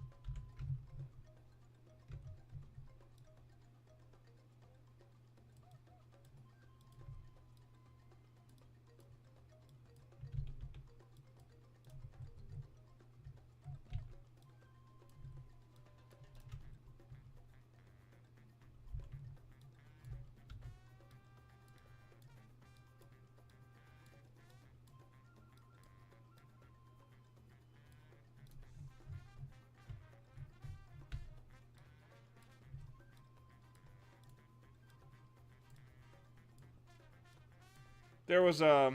There was I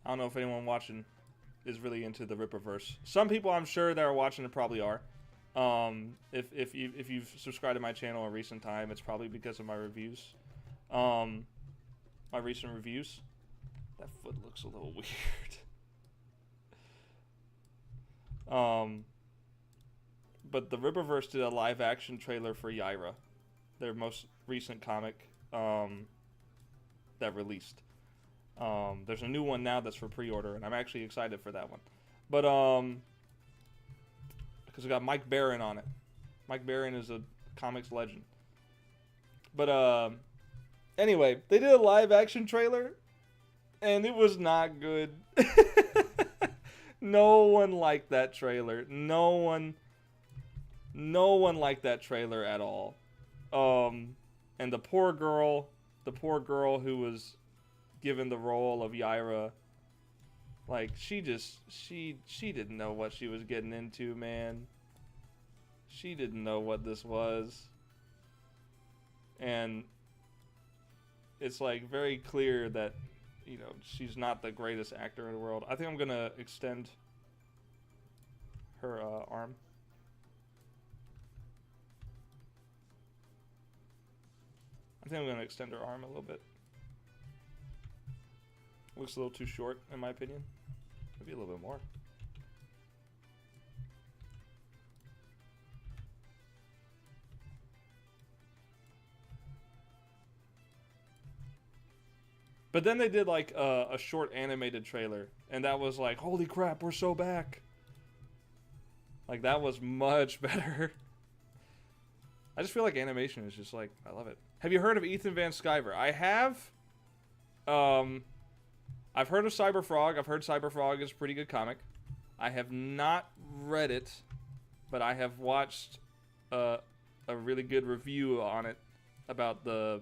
don't know if anyone watching is really into the Rippaverse. Some people I'm sure that are watching it probably are. If you've subscribed to my channel in recent time, it's probably because of my reviews. My recent reviews. That foot looks a little weird. But the Rippaverse did a live action trailer for Yaira, their most recent comic that released. There's a new one now that's for pre-order, and I'm actually excited for that one. But because it got Mike Baron on it. Mike Baron is a comics legend. But anyway, they did a live action trailer, and it was not good. No one liked that trailer. No one liked that trailer at all. And the poor girl who was given the role of Yaira Like, she didn't know what she was getting into, man. She didn't know what this was. And it's like very clear that, you know, she's not the greatest actor in the world. I think I'm gonna extend her arm. I think I'm gonna extend her arm a little bit. Looks a little too short, in my opinion. Maybe a little bit more. But then they did like a short animated trailer, and that was like, holy crap, we're so back. Like, that was much better. I just feel like animation is just like, I love it. Have you heard of Ethan Van Sciver? I have. I've heard of Cyberfrog. I've heard Cyberfrog is a pretty good comic. I have not read it, but I have watched a really good review on it about the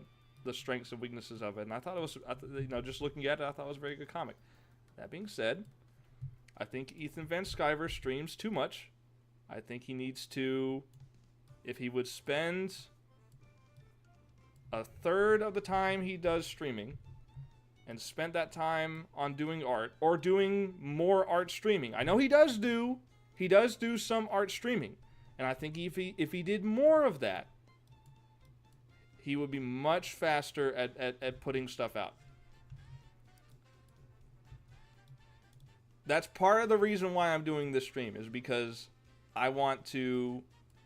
strengths and weaknesses of it, and I thought it was, you know, just looking at it, I thought it was a very good comic. That being said, I think Ethan Van Sciver streams too much. I think he needs to, if he would spend a third of the time he does streaming and spend that time on doing art or doing more art streaming. I know he does do some art streaming, and I think if he did more of that, he would be much faster at putting stuff out. That's part of the reason why I'm doing this stream, is because I want to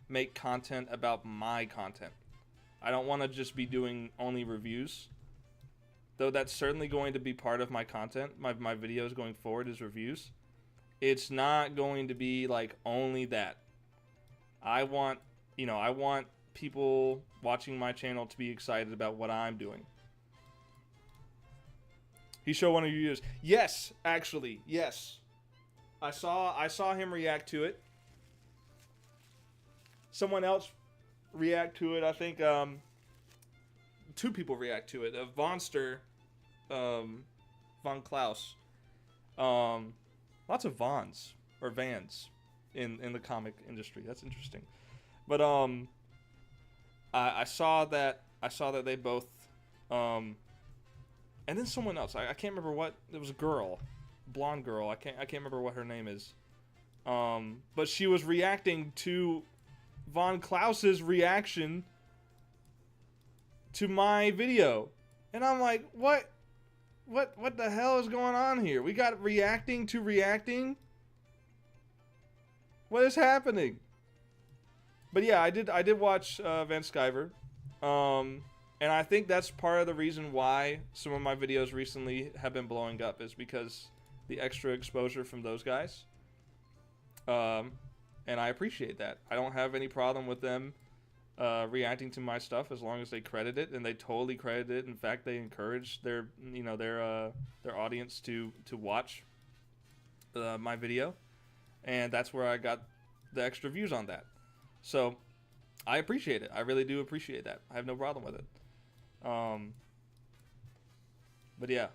make content about my content. I don't want to just be doing only reviews, though that's certainly going to be part of my content. My videos going forward is reviews. It's not going to be like only that. I want people watching my channel to be excited about what I'm doing. He showed one of your videos. Yes, actually, yes. I saw him react to it. Someone else react to it. I think two people react to it. Vonster, Von Klaus. Lots of Vons or Vans in the comic industry. That's interesting. But I saw that they both and then someone else. I can't remember what. It was a girl, blonde girl. I can't remember what her name is. But she was reacting to Von Klaus's reaction to my video, and I'm like, what the hell is going on here? We got reacting to reacting. What is happening? But yeah, I did watch Van Sciver, and I think that's part of the reason why some of my videos recently have been blowing up, is because the extra exposure from those guys. And I appreciate that. I don't have any problem with them reacting to my stuff as long as they credit it, and they totally credit it. In fact, they encourage their audience to watch my video, and that's where I got the extra views on that. So I appreciate it. I really do appreciate that. I have no problem with it. But yeah,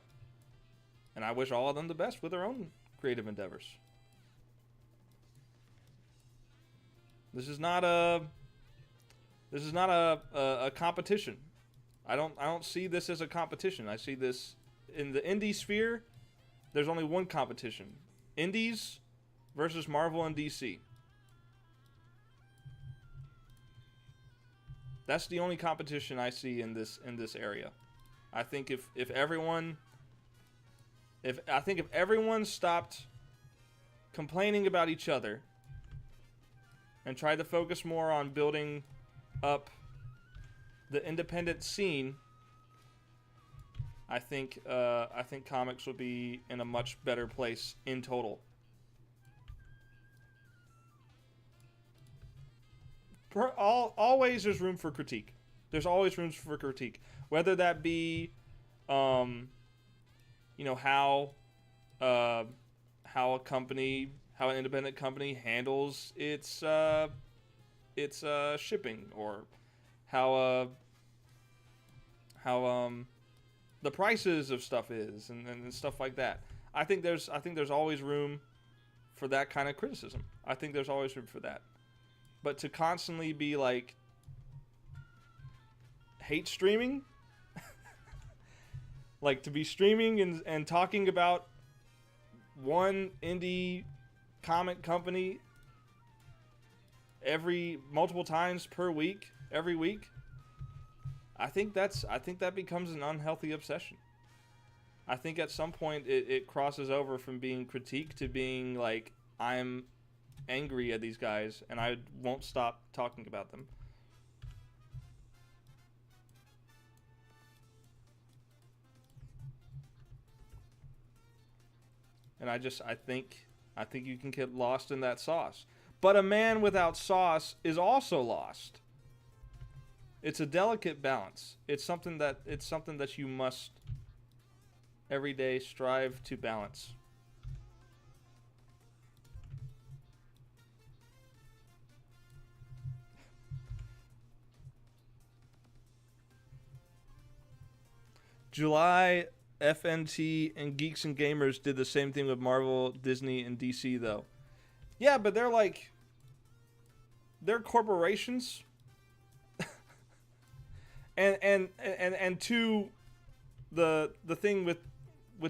and I wish all of them the best with their own creative endeavors. This is not a competition. I don't see this as a competition. I see this in the indie sphere. There's only one competition: indies versus Marvel and DC. That's the only competition I see in this area. I think if everyone stopped complaining about each other and tried to focus more on building up the independent scene, I think comics will be in a much better place in total. Always there's room for critique. There's always room for critique, whether that be, how an independent company handles its shipping, or how the prices of stuff is, and stuff like that. I think there's always room for that kind of criticism. I think there's always room for that. But to constantly be like hate streaming, like to be streaming and talking about one indie comic company every multiple times per week, every week, I think that becomes an unhealthy obsession. I think at some point it crosses over from being critique to being like, I'm angry at these guys and I won't stop talking about them. And I think you can get lost in that sauce. But a man without sauce is also lost. It's a delicate balance. It's something that you must every day strive to balance. July, FNT and Geeks and Gamers did the same thing with Marvel, Disney, and DC though. Yeah, but they're corporations. and two, the thing with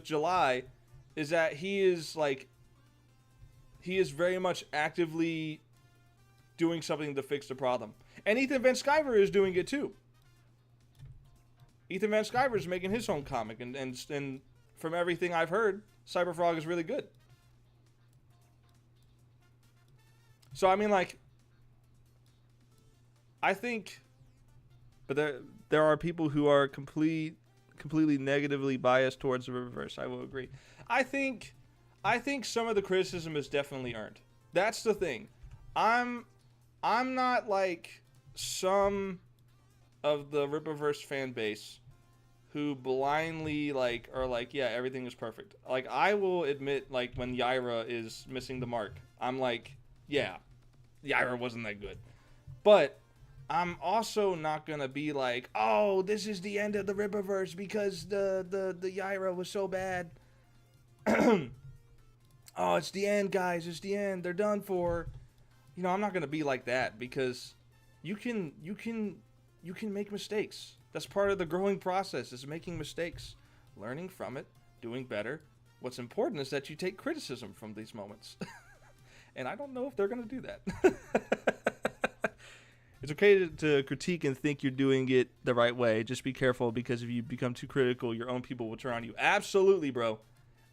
July is that he is very much actively doing something to fix the problem. And Ethan Van Sciver is doing it too. Ethan Van Sciver is making his own comic, and from everything I've heard, Cyberfrog is really good. So I mean, like, I think, but there are people who are completely negatively biased towards the Riververse. I will agree. I think some of the criticism is definitely earned. That's the thing. I'm not like some of the Rippaverse fan base who blindly like are like, yeah, everything is perfect. Like, I will admit, like, when Yaira is missing the mark, I'm like, yeah, Yaira wasn't that good. But I'm also not gonna be like, oh, this is the end of the Rippaverse because the Yaira was so bad. Oh, it's the end, guys. It's the end. They're done for. You know, I'm not gonna be like that, because you can make mistakes. That's part of the growing process, is making mistakes, learning from it, doing better. What's important is that you take criticism from these moments. And I don't know if they're going to do that. It's okay to critique and think you're doing it the right way. Just be careful, because if you become too critical, your own people will turn on you. Absolutely, bro.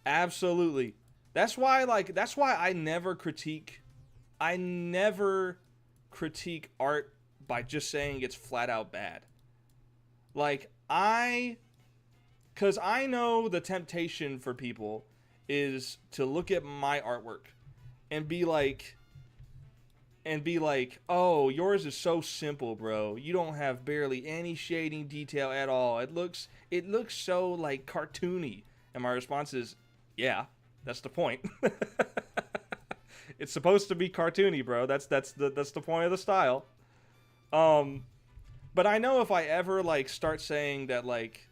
Absolutely. That's why I never critique art by just saying it's flat out bad. Like, because I know the temptation for people is to look at my artwork and be like, oh, yours is so simple, bro. You don't have barely any shading detail at all. It looks so like cartoony. And my response is, yeah, that's the point. It's supposed to be cartoony, bro. That's the point of the style. But I know if I ever like start saying that, like,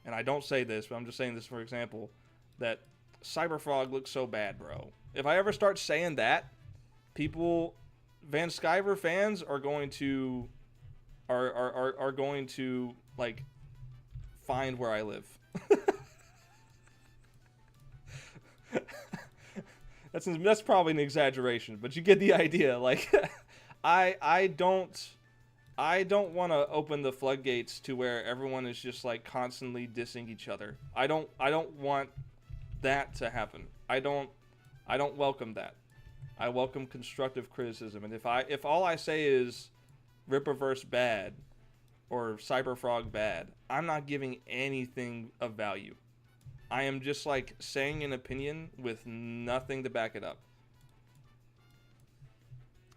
and I don't say this, but I'm just saying this for example, that Cyberfrog looks so bad, bro. If I ever start saying that, people, Van Sciver fans are going to like find where I live. That's probably an exaggeration, but you get the idea. Like, I don't want to open the floodgates to where everyone is just like constantly dissing each other. I don't want that to happen. I don't welcome that. I welcome constructive criticism. And if all I say is Rippaverse bad or Cyberfrog bad, I'm not giving anything of value. I am just like saying an opinion with nothing to back it up.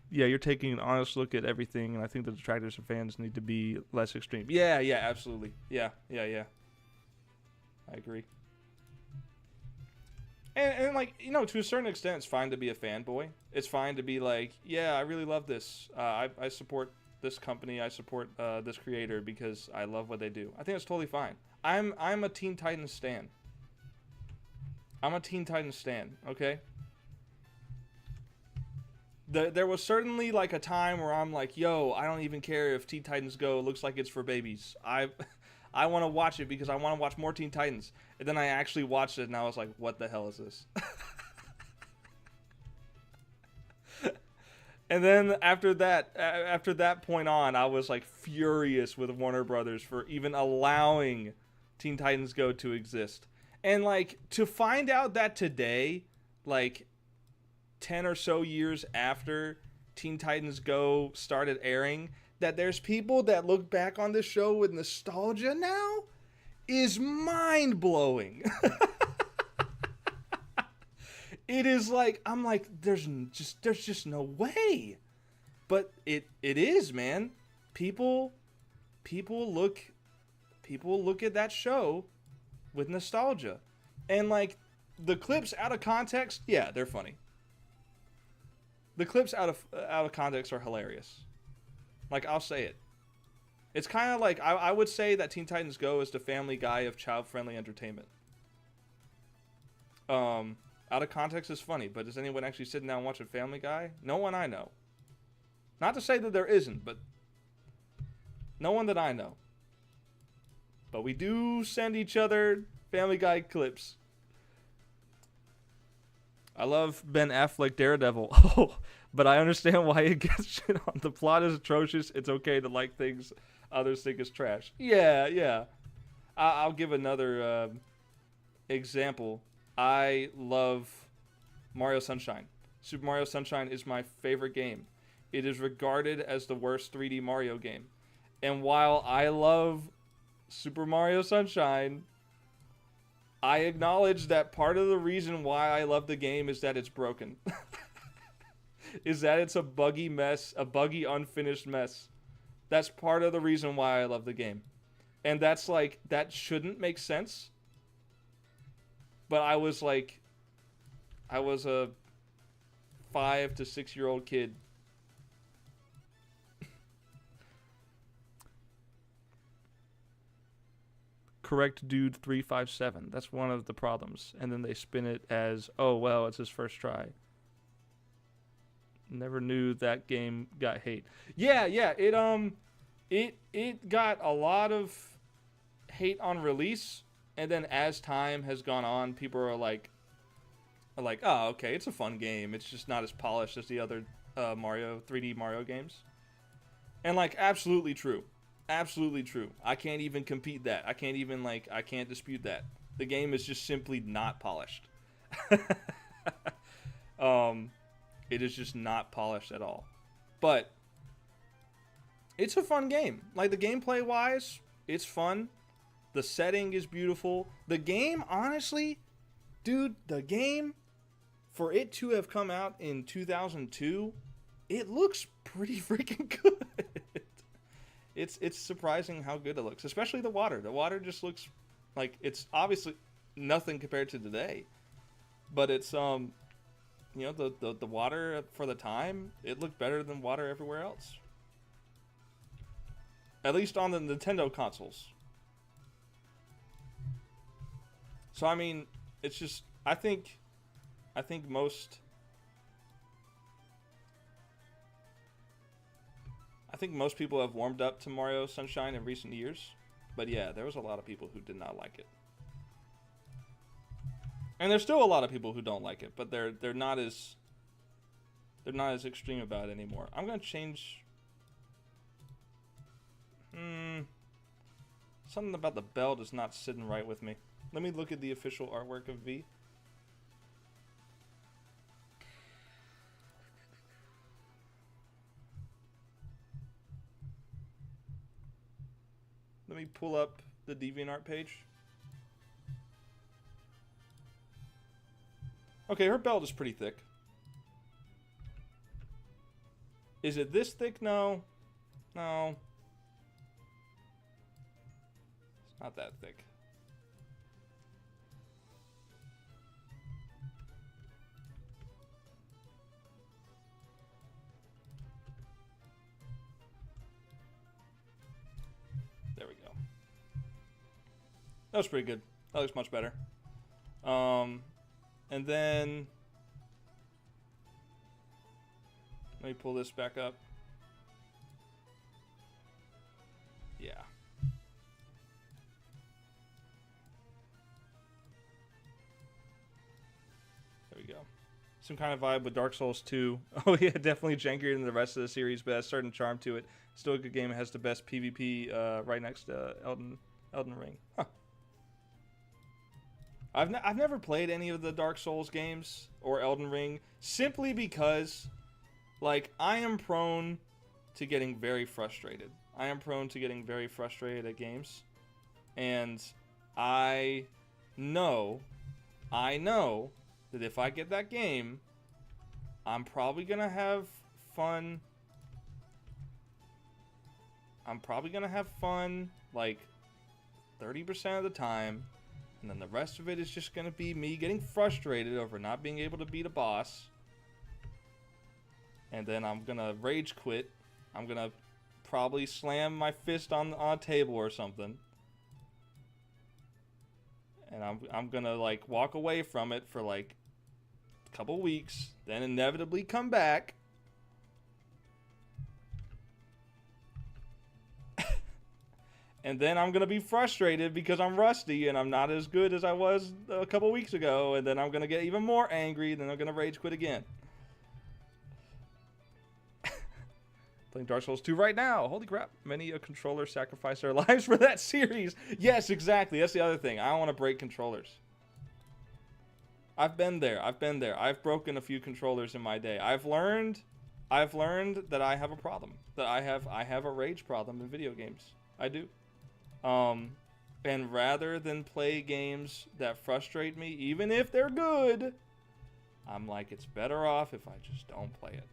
Yeah, you're taking an honest look at everything, and I think the detractors and fans need to be less extreme. Yeah, absolutely. Yeah. I agree. And like, you know, to a certain extent, it's fine to be a fanboy. It's fine to be like, yeah, I really love this. I support this company. I support this creator because I love what they do. I think that's totally fine. I'm a Teen Titans stan. I'm a Teen Titans stan, okay? There was certainly like a time where I'm like, yo, I don't even care if Teen Titans Go looks like it's for babies. I want to watch it because I want to watch more Teen Titans. And then I actually watched it and I was like, what the hell is this? And then after that point on, I was like furious with Warner Brothers for even allowing Teen Titans Go to exist. And like to find out that today, like 10 or so years after Teen Titans Go started airing, that there's people that look back on this show with nostalgia now is mind-blowing. It is like, I'm like, there's just no way. But it is, man. People look at that show with nostalgia. And like the clips out of context, yeah, they're funny. The clips out of context are hilarious. Like, I'll say it. It's kind of like, I would say that Teen Titans Go is the Family Guy of child-friendly entertainment. Out of context is funny, but is anyone actually sitting down watching Family Guy? No one I know. Not to say that there isn't, but no one that I know. But we do send each other Family Guy clips. I love Ben Affleck Daredevil. Oh, but I understand why it gets shit on. The plot is atrocious. It's okay to like things others think is trash. Yeah. I'll give another example. I love Mario Sunshine. Super Mario Sunshine is my favorite game. It is regarded as the worst 3D Mario game. And while I love Super Mario Sunshine, I acknowledge that part of the reason why I love the game is that it's broken. Is that it's a buggy mess, a buggy unfinished mess. That's part of the reason why I love the game. And that's like, that shouldn't make sense. But I was a 5 to 6 year old kid. Correct dude 357. That's one of the problems. And then they spin it as, oh well, it's his first try. Never knew that game got hate. Yeah, it got a lot of hate on release, and then as time has gone on, people are like, oh, okay, it's a fun game. It's just not as polished as the other 3D Mario games. And like, absolutely true. Absolutely true. I can't even compete that. I can't dispute that. The game is just simply not polished. It is just not polished at all. But it's a fun game. Like, the gameplay wise, it's fun. The setting is beautiful. The game, honestly, dude, the game, for it to have come out in 2002, it looks pretty freaking good. It's surprising how good it looks, especially the water. The water just looks like, it's obviously nothing compared to today, but it's you know, the water for the time, it looked better than water everywhere else. At least on the Nintendo consoles. So I mean, it's just, I think most people have warmed up to Mario Sunshine in recent years, but yeah, there was a lot of people who did not like it. And there's still a lot of people who don't like it, but they're not as extreme about it anymore. I'm gonna change. Something about the belt is not sitting right with me. Let me look at the official artwork of V. Let me pull up the DeviantArt page. Okay, her belt is pretty thick. Is it this thick? No. No. It's not that thick. There we go. That was pretty good. That looks much better. And then let me pull this back up. Yeah. There we go. Some kind of vibe with Dark Souls 2. Oh yeah, definitely jankier than the rest of the series, but has a certain charm to it. Still a good game. It has the best PvP right next to Elden Ring. Huh. I've never played any of the Dark Souls games or Elden Ring simply because, like, I am prone to getting very frustrated. I am prone to getting very frustrated at games, and I know that if I get that game, I'm probably gonna have fun. I'm probably gonna have fun like 30% of the time. And then the rest of it is just going to be me getting frustrated over not being able to beat a boss. And then I'm going to rage quit. I'm going to probably slam my fist on a table or something. And I'm going to like walk away from it for like a couple weeks. Then inevitably come back. And then I'm going to be frustrated because I'm rusty and I'm not as good as I was a couple weeks ago. And then I'm going to get even more angry. And then I'm going to rage quit again. Playing Dark Souls 2 right now. Holy crap. Many a controller sacrificed their lives for that series. Yes, exactly. That's the other thing. I don't want to break controllers. I've been there. I've broken a few controllers in my day. I've learned that I have a problem. That I have a rage problem in video games. I do. And rather than play games that frustrate me, even if they're good, I'm like, it's better off if I just don't play it.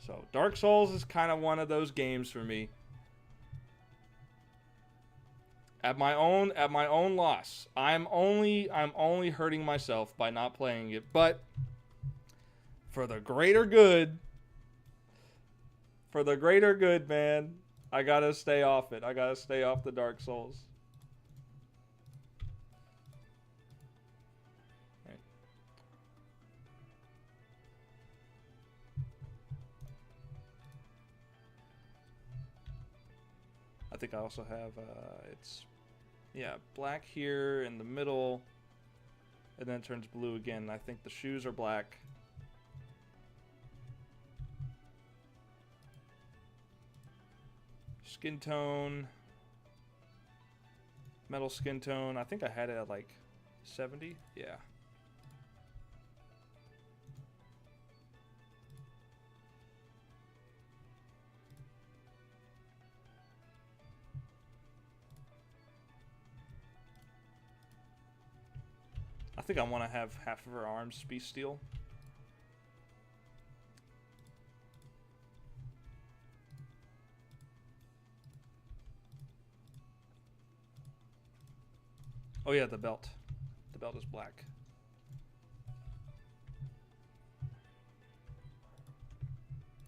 So Dark Souls is kind of one of those games for me. At my own loss. I'm only hurting myself by not playing it, but for the greater good, man, I gotta stay off it. I gotta stay off the Dark Souls. Right. I think I also have, it's, yeah, black here in the middle, and then it turns blue again. I think the shoes are black. Skin tone, metal skin tone. I think I had it at like 70. Yeah. I think I want to have half of her arms be steel. Oh yeah, the belt. The belt is black.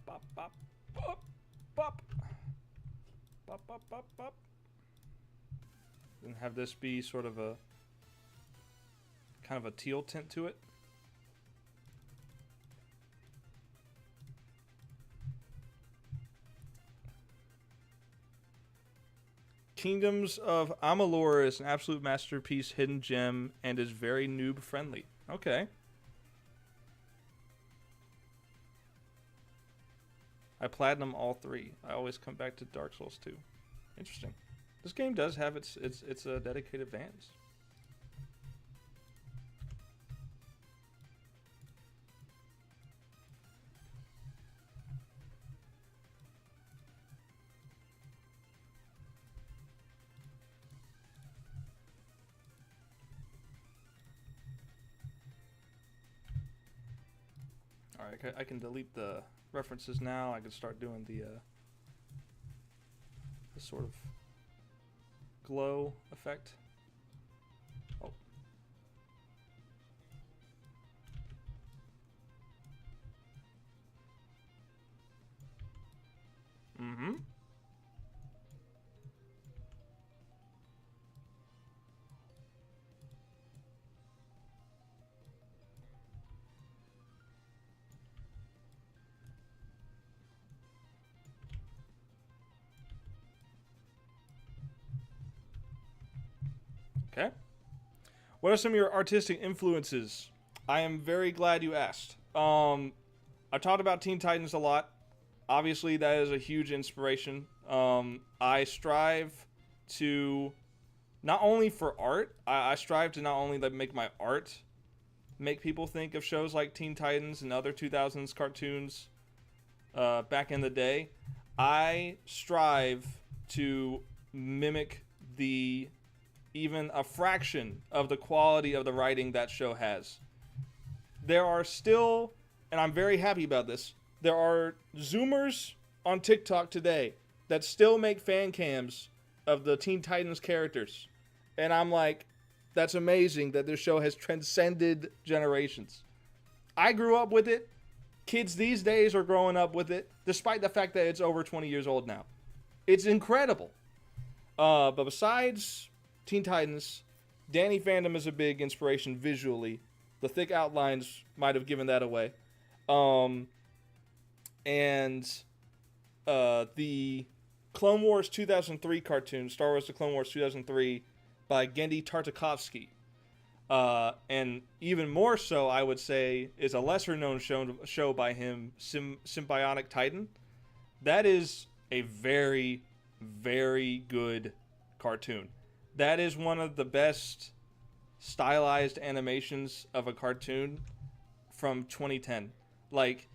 Bop, bop, bop, bop. Bop, bop, bop, bop. And have this be sort of a kind of a teal tint to it. Kingdoms of Amalur is an absolute masterpiece, hidden gem, and is very noob friendly. Okay. I platinum all 3. I always come back to Dark Souls 2. Interesting. This game does have its dedicated fans. Alright, I can delete the references now. I can start doing the sort of glow effect. Oh. Mm-hmm. Okay. What are some of your artistic influences? I am very glad you asked. I talked about Teen Titans a lot. Obviously, that is a huge inspiration. I strive to not only for art, I strive to not only make my art make people think of shows like Teen Titans and other 2000s cartoons back in the day. I strive to mimic even a fraction of the quality of the writing that show has. There are still, and I'm very happy about this, there are Zoomers on TikTok today that still make fan cams of the Teen Titans characters. And I'm like, that's amazing that this show has transcended generations. I grew up with it. Kids these days are growing up with it, despite the fact that it's over 20 years old now. It's incredible. But besides Teen Titans, Danny Phantom is a big inspiration visually. The thick outlines might have given that away. And the Clone Wars 2003 cartoon, Star Wars The Clone Wars 2003, by Genndy Tartakovsky. And even more so, I would say, is a lesser-known show by him, Symbionic Titan. That is a very, very good cartoon. That is one of the best stylized animations of a cartoon from 2010. Like,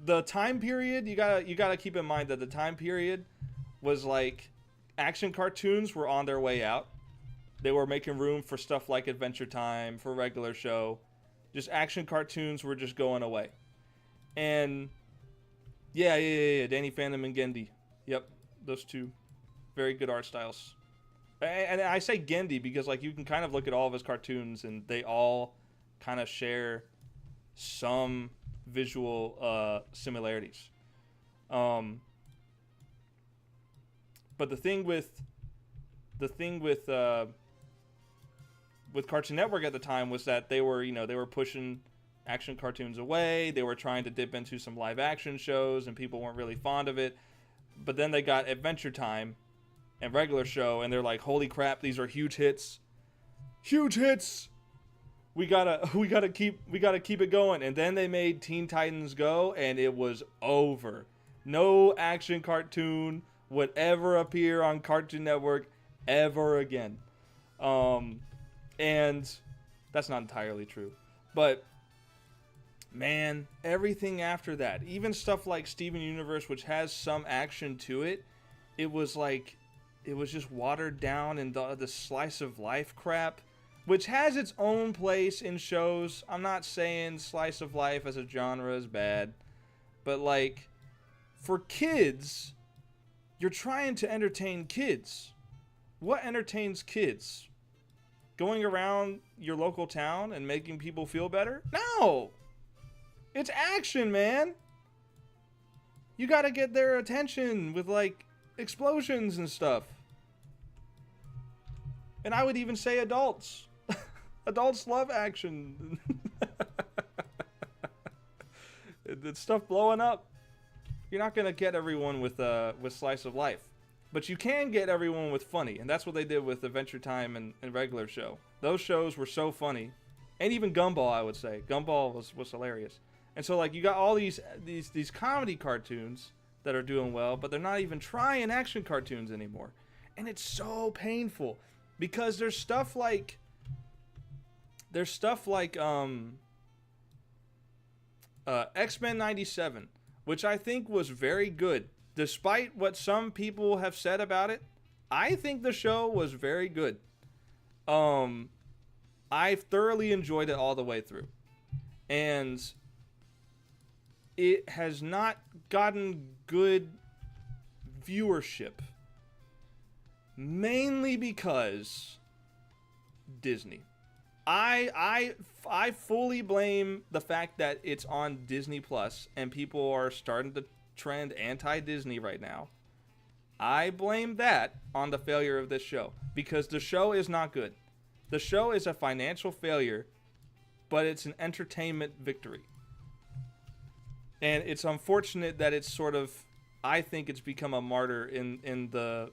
the time period, you gotta keep in mind that the time period was like action cartoons were on their way out. They were making room for stuff like Adventure Time, for Regular Show. Just action cartoons were just going away. And yeah, Danny Phantom and Genndy. Yep, those two. Very good art styles. And I say Genndy because like you can kind of look at all of his cartoons and they all kind of share some visual similarities. But the thing with Cartoon Network at the time was that they were pushing action cartoons away. They were trying to dip into some live action shows and people weren't really fond of it. But then they got Adventure Time and Regular Show and they're like, holy crap, these are huge hits. Huge hits. We gotta keep it going. And then they made Teen Titans Go and it was over. No action cartoon would ever appear on Cartoon Network ever again. And that's not entirely true. But man, everything after that, even stuff like Steven Universe, which has some action to it, it was just watered down in the slice of life crap, which has its own place in shows. I'm not saying slice of life as a genre is bad, but like for kids, you're trying to entertain kids. What entertains kids? Going around your local town and making people feel better? No! It's action, man! You gotta get their attention with, like, explosions and stuff. And I would even say adults. Adults love action. It's stuff blowing up. You're not gonna get everyone with Slice of Life. But you can get everyone with funny, and that's what they did with Adventure Time and Regular Show. Those shows were so funny. And even Gumball, I would say. Gumball was hilarious. And so, like, you got all these comedy cartoons that are doing well, but they're not even trying action cartoons anymore. And it's so painful. Because there's stuff like X-Men 97, which I think was very good. Despite what some people have said about it, I think the show was very good. I thoroughly enjoyed it all the way through. And it has not gotten good viewership. Mainly because Disney. I fully blame the fact that it's on Disney Plus and people are starting to trend anti-Disney right now. I blame that on the failure of this show because the show is not good. The show is a financial failure, but it's an entertainment victory. And it's unfortunate that it's sort of, I think it's become a martyr in the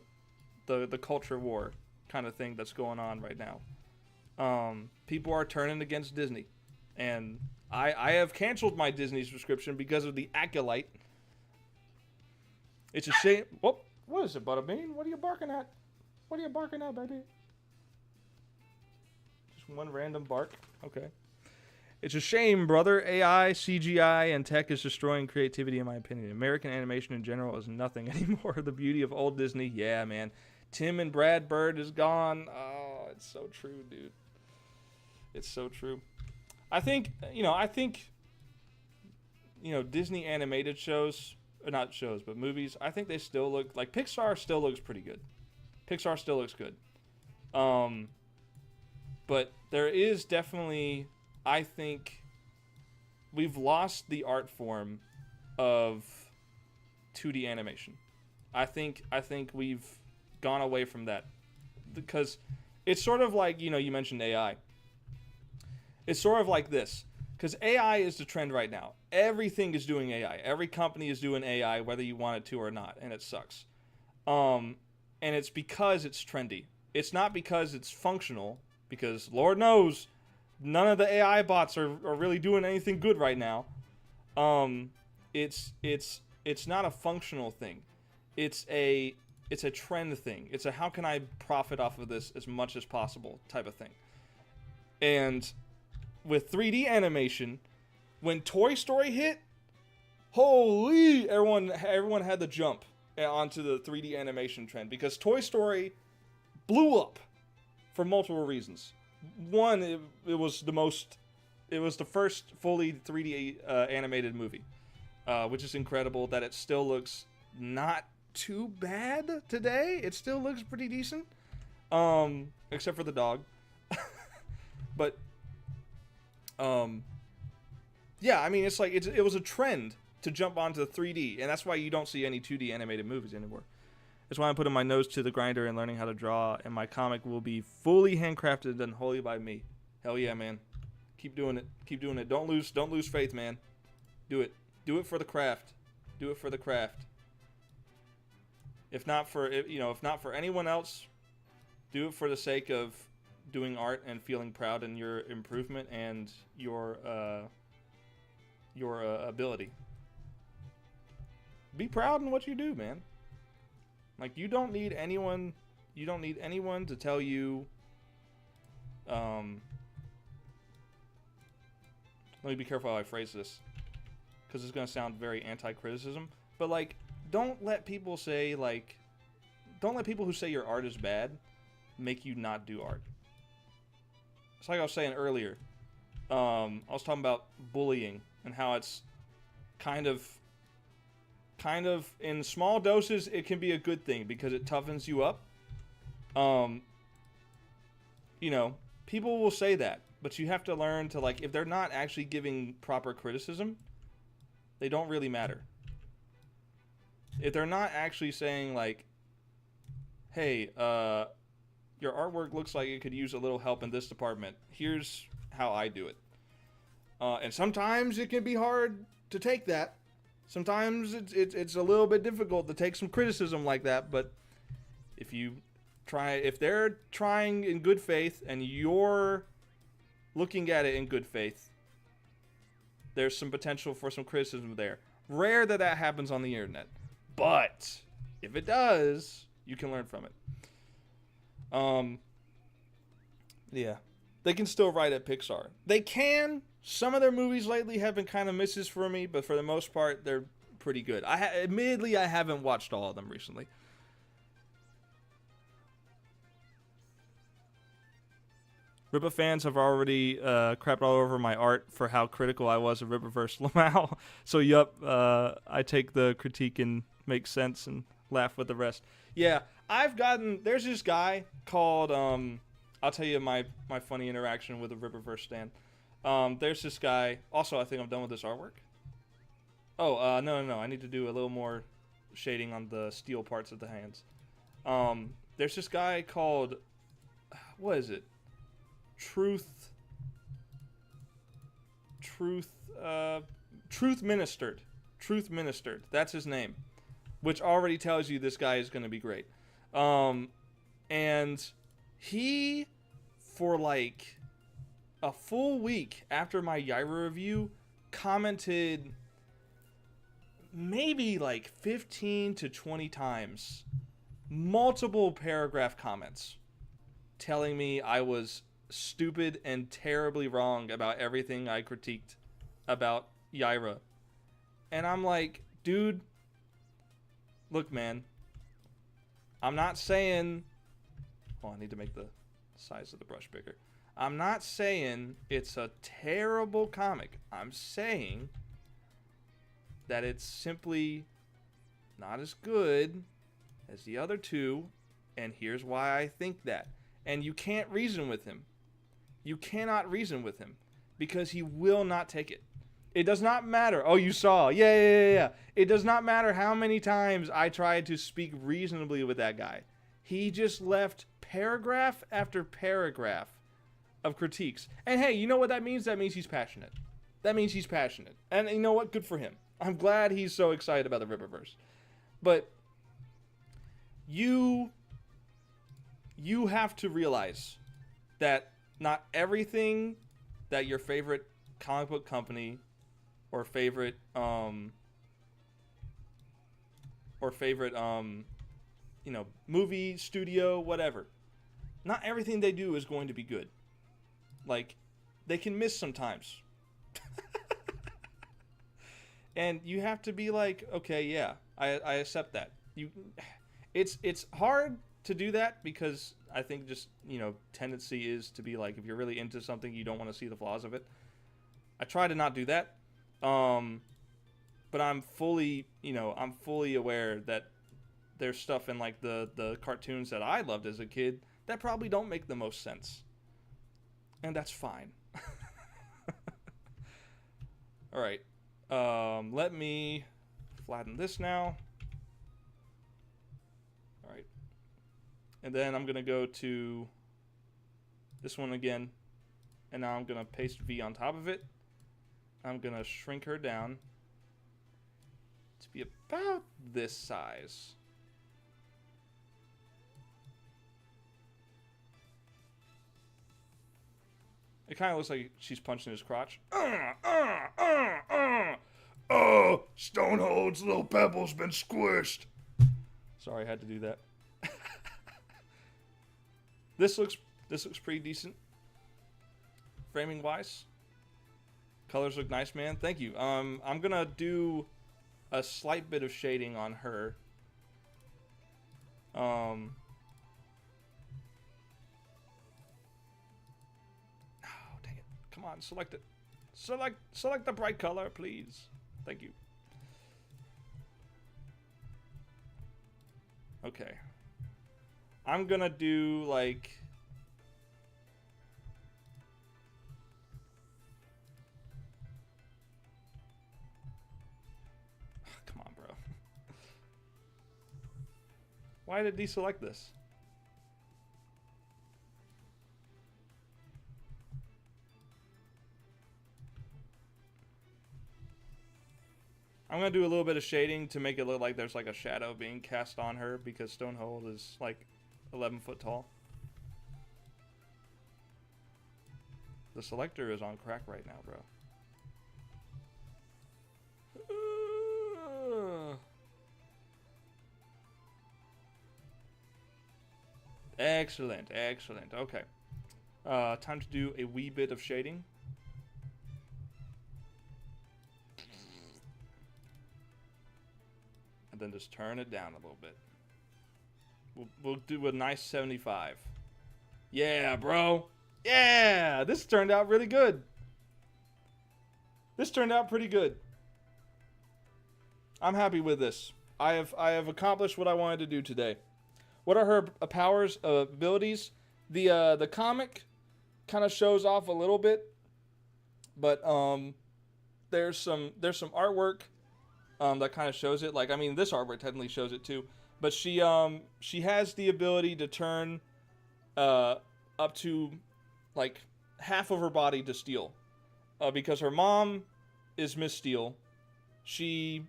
culture war kind of thing that's going on right now. People are turning against Disney, and I have canceled my Disney subscription because of the Acolyte. It's a shame. What is it, Butterbean? What are you barking at? What are you barking at, baby? Just one random bark. Okay. It's a shame, brother. AI, CGI, and tech is destroying creativity, in my opinion. American animation in general is nothing anymore. The beauty of old Disney, yeah, man. Tim and Brad Bird is gone. Oh, it's so true, dude. It's so true. I think Disney animated shows, or not shows, but movies, I think they still look, like Pixar still looks pretty good. Pixar still looks good. But there is definitely, I think we've lost the art form of 2D animation. I think we've gone away from that, because it's sort of like, you mentioned AI. It's sort of like this, because AI is the trend right now. Everything is doing AI. Every company is doing AI, whether you want it to or not, and it sucks. And it's because it's trendy. It's not because it's functional, because Lord knows none of the AI bots are really doing anything good right now. It's not a functional thing. It's a trend thing. It's a how can I profit off of this as much as possible type of thing. And with 3D animation, when Toy Story hit, holy, everyone had to jump onto the 3D animation trend, because Toy Story blew up for multiple reasons. One, it was the first fully 3D animated movie, which is incredible that it still looks not too bad today. It still looks pretty decent, except for the dog. But yeah, I mean, it's like it was a trend to jump onto 3D, and that's why you don't see any 2D animated movies anymore. That's why I'm putting my nose to the grinder and learning how to draw, and my comic will be fully handcrafted and wholly by me. Hell yeah, man. Keep doing it. Keep doing it. Don't lose faith, man. Do it. Do it for the craft. Do it for the craft. If not for anyone else, do it for the sake of doing art and feeling proud in your improvement and your ability. Be proud in what you do, man. Like, you don't need anyone to tell you, let me be careful how I phrase this, because it's going to sound very anti-criticism, but, like, don't let people who say your art is bad make you not do art. It's like I was saying earlier. I was talking about bullying and how it's kind of in small doses it can be a good thing because it toughens you up. People will say that, but you have to learn to, like, if they're not actually giving proper criticism, they don't really matter. If they're not actually saying, like, hey, your artwork looks like it could use a little help in this department. Here's how I do it. And sometimes it can be hard to take that. Sometimes it's a little bit difficult to take some criticism like that. But if they're trying in good faith and you're looking at it in good faith, there's some potential for some criticism there. Rare that happens on the internet. But if it does, you can learn from it. Yeah, they can still write at Pixar. They can. Some of their movies lately have been kind of misses for me, but for the most part, they're pretty good. Admittedly, I haven't watched all of them recently. Rippa fans have already crapped all over my art for how critical I was of Rippaverse Lamau. So, yup, I take the critique and make sense and laugh with the rest. Yeah, there's this guy called, I'll tell you my funny interaction with a Rippaverse stan. There's this guy, also I think I'm done with this artwork. Oh, no, I need to do a little more shading on the steel parts of the hands. There's this guy called, what is it? Truth Ministered. Truth Ministered. That's his name. Which already tells you this guy is going to be great. And he for like a full week after my Yaira review, commented maybe like 15 to 20 times, multiple paragraph comments telling me I was stupid and terribly wrong about everything I critiqued about Yaira. And I'm like, dude, look, man, I'm not saying... Oh, I need to make the size of the brush bigger. I'm not saying it's a terrible comic. I'm saying that it's simply not as good as the other two, and here's why I think that. And you can't reason with him. You cannot reason with him because he will not take it. It does not matter. Oh, you saw. Yeah. It does not matter how many times I tried to speak reasonably with that guy. He just left paragraph after paragraph of critiques. And hey, you know what that means? That means he's passionate. That means he's passionate. And you know what? Good for him. I'm glad he's so excited about the Rippaverse. But you have to realize that not everything that your favorite comic book company or favorite movie studio, whatever, not everything they do is going to be good. Like, they can miss sometimes. And you have to be like, okay, yeah, I accept that. It's hard to do that because I think just, tendency is to be like, if you're really into something, you don't want to see the flaws of it. I try to not do that. But I'm fully aware that there's stuff in like the cartoons that I loved as a kid that probably don't make the most sense. And that's fine. All right. Let me flatten this now. All right. And then I'm going to go to this one again. And now I'm going to paste V on top of it. I'm going to shrink her down to be about this size. It kind of looks like she's punching his crotch. Oh, Stonehold's little pebble's been squished. Sorry, I had to do that. This looks pretty decent. Framing wise. Colors look nice, man. Thank you. I'm gonna do a slight bit of shading on her. Come on, select it. Select the bright color, please. Thank you. Okay. I'm gonna do like... Come on, bro. Why did it deselect this? I'm going to do a little bit of shading to make it look like there's like a shadow being cast on her because Stonehold is like 11 foot tall. The selector is on crack right now, bro. Excellent, excellent. Okay. Time to do a wee bit of shading. Then just turn it down a little bit. We'll do a nice 75. Yeah, bro. Yeah, this turned out really good. This turned out pretty good. I'm happy with this. I have accomplished what I wanted to do today. What are her powers, abilities? The comic kind of shows off a little bit, but there's some artwork that kind of shows it. Like, I mean, this artwork technically shows it too. But she has the ability to turn up to like half of her body to steel. Because her mom is Miss Steel. Her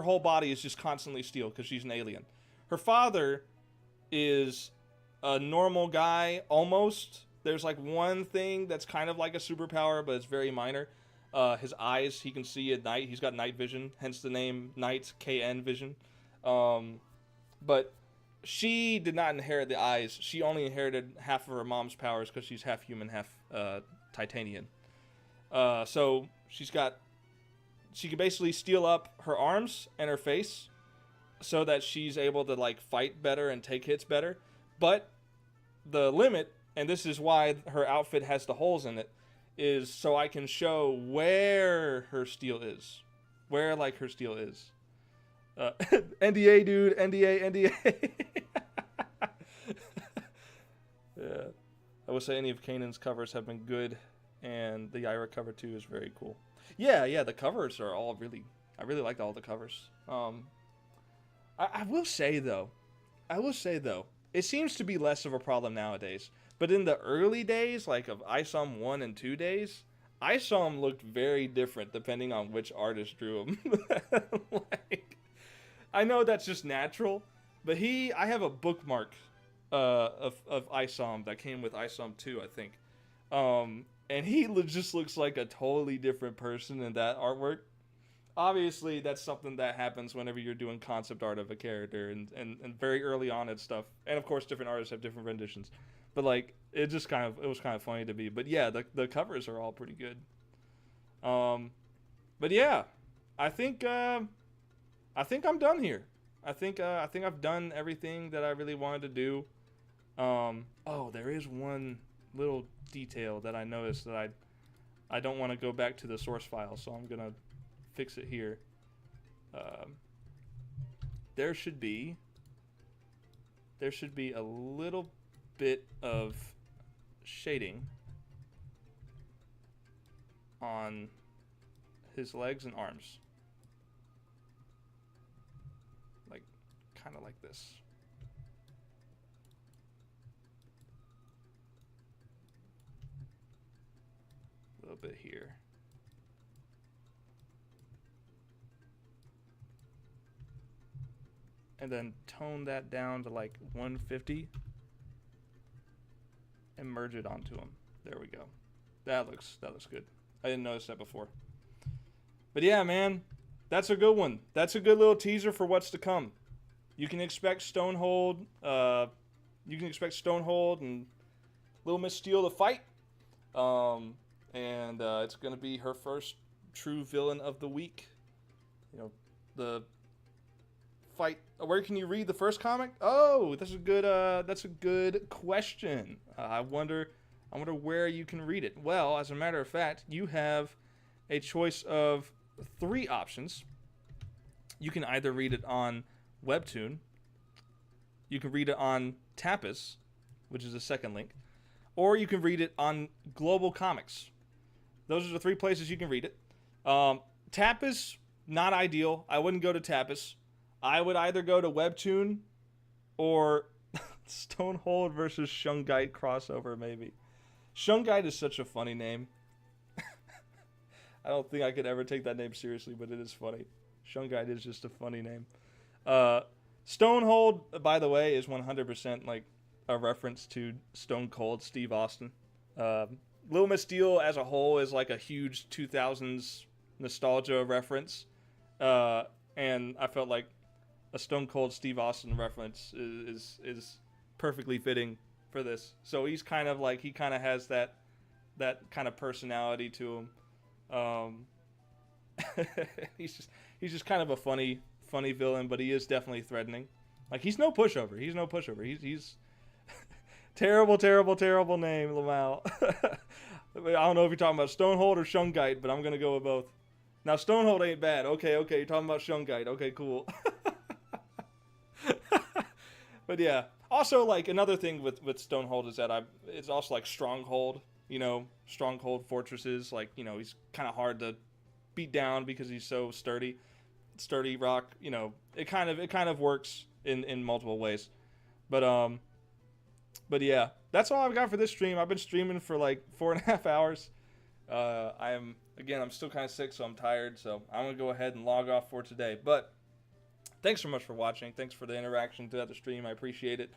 whole body is just constantly steel because she's an alien. Her father is a normal guy almost. There's like one thing that's kind of like a superpower, but it's very minor. His eyes, he can see at night. He's got night vision, hence the name Night KN Vision. Um, but she did not inherit the eyes. She only inherited half of her mom's powers because she's half human, half Titanian. So she can basically steal up her arms and her face so that she's able to like fight better and take hits better. But the limit, and this is why her outfit has the holes in it, is so I can show where her steel is, where like her steel is. NDA, dude, NDA. Yeah, I would say any of Kanan's covers have been good, and the Ira cover too is very cool. Yeah, the covers are all really. I really liked all the covers. I will say though, it seems to be less of a problem nowadays. But in the early days, like of ISOM 1 and 2 days, ISOM looked very different depending on which artist drew them. Like, I know that's just natural, but I have a bookmark of ISOM that came with ISOM 2, I think. And he just looks like a totally different person in that artwork. Obviously, that's something that happens whenever you're doing concept art of a character and very early on and stuff. And of course, different artists have different renditions. But like, it was kind of funny to me. But yeah, the covers are all pretty good. But yeah, I think I'm done here. I think I've done everything that I really wanted to do. Oh, there is one little detail that I noticed that I don't want to go back to the source file, so I'm gonna fix it here. There should be a little bit of shading on his legs and arms, like kind of like this. A little bit here. And then tone that down to like 150 and merge it onto him. There we go. That looks good. I didn't notice that before. But yeah, man, that's a good one. That's a good little teaser for what's to come. You can expect Stonehold. And Little Miss Steel to fight. And it's gonna be her first true villain of the week. You know, the fight. Where can you read the first comic? Oh, that's a good question. I wonder where you can read it. Well, as a matter of fact, you have a choice of 3 options. You can either read it on Webtoon, you can read it on Tapas, which is the second link, or you can read it on Global Comics. Those are the 3 places you can read it. Tapas, not ideal. I wouldn't go to Tapas. I would either go to Webtoon or Stonehold versus Shungite crossover, maybe. Shungite is such a funny name. I don't think I could ever take that name seriously, but it is funny. Shungite is just a funny name. Stonehold, by the way, is 100% like a reference to Stone Cold Steve Austin. Little Miss Steel as a whole is like a huge 2000s nostalgia reference. And I felt like a Stone Cold Steve Austin reference is perfectly fitting for this. So he kind of has that kind of personality to him. He's just kind of a funny villain, but he is definitely threatening. Like, he's no pushover. He's terrible name, Lamau. I don't know if you're talking about Stonehold or Shungite, but I'm gonna go with both. Now, Stonehold ain't bad. Okay, you're talking about Shungite. Okay, cool. But yeah, also like another thing with Stonehold is that it's also like Stronghold. You know, Stronghold fortresses. Like, you know, he's kind of hard to beat down because he's so sturdy rock. You know, it kind of works in multiple ways. But yeah, that's all I've got for this stream. I've been streaming for like 4.5 hours. I'm still kind of sick, so I'm tired. So I'm gonna go ahead and log off for today. But thanks so much for watching. Thanks for the interaction throughout the stream. I appreciate it.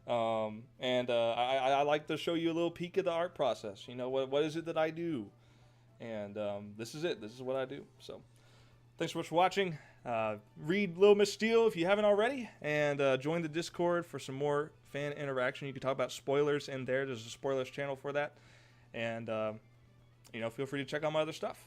I like to show you a little peek of the art process. You know, what is it that I do? And this is it. This is what I do. So thanks so much for watching. Read Little Miss Steel if you haven't already, and join the Discord for some more fan interaction. You can talk about spoilers in there. There's a spoilers channel for that. And, you know, feel free to check out my other stuff.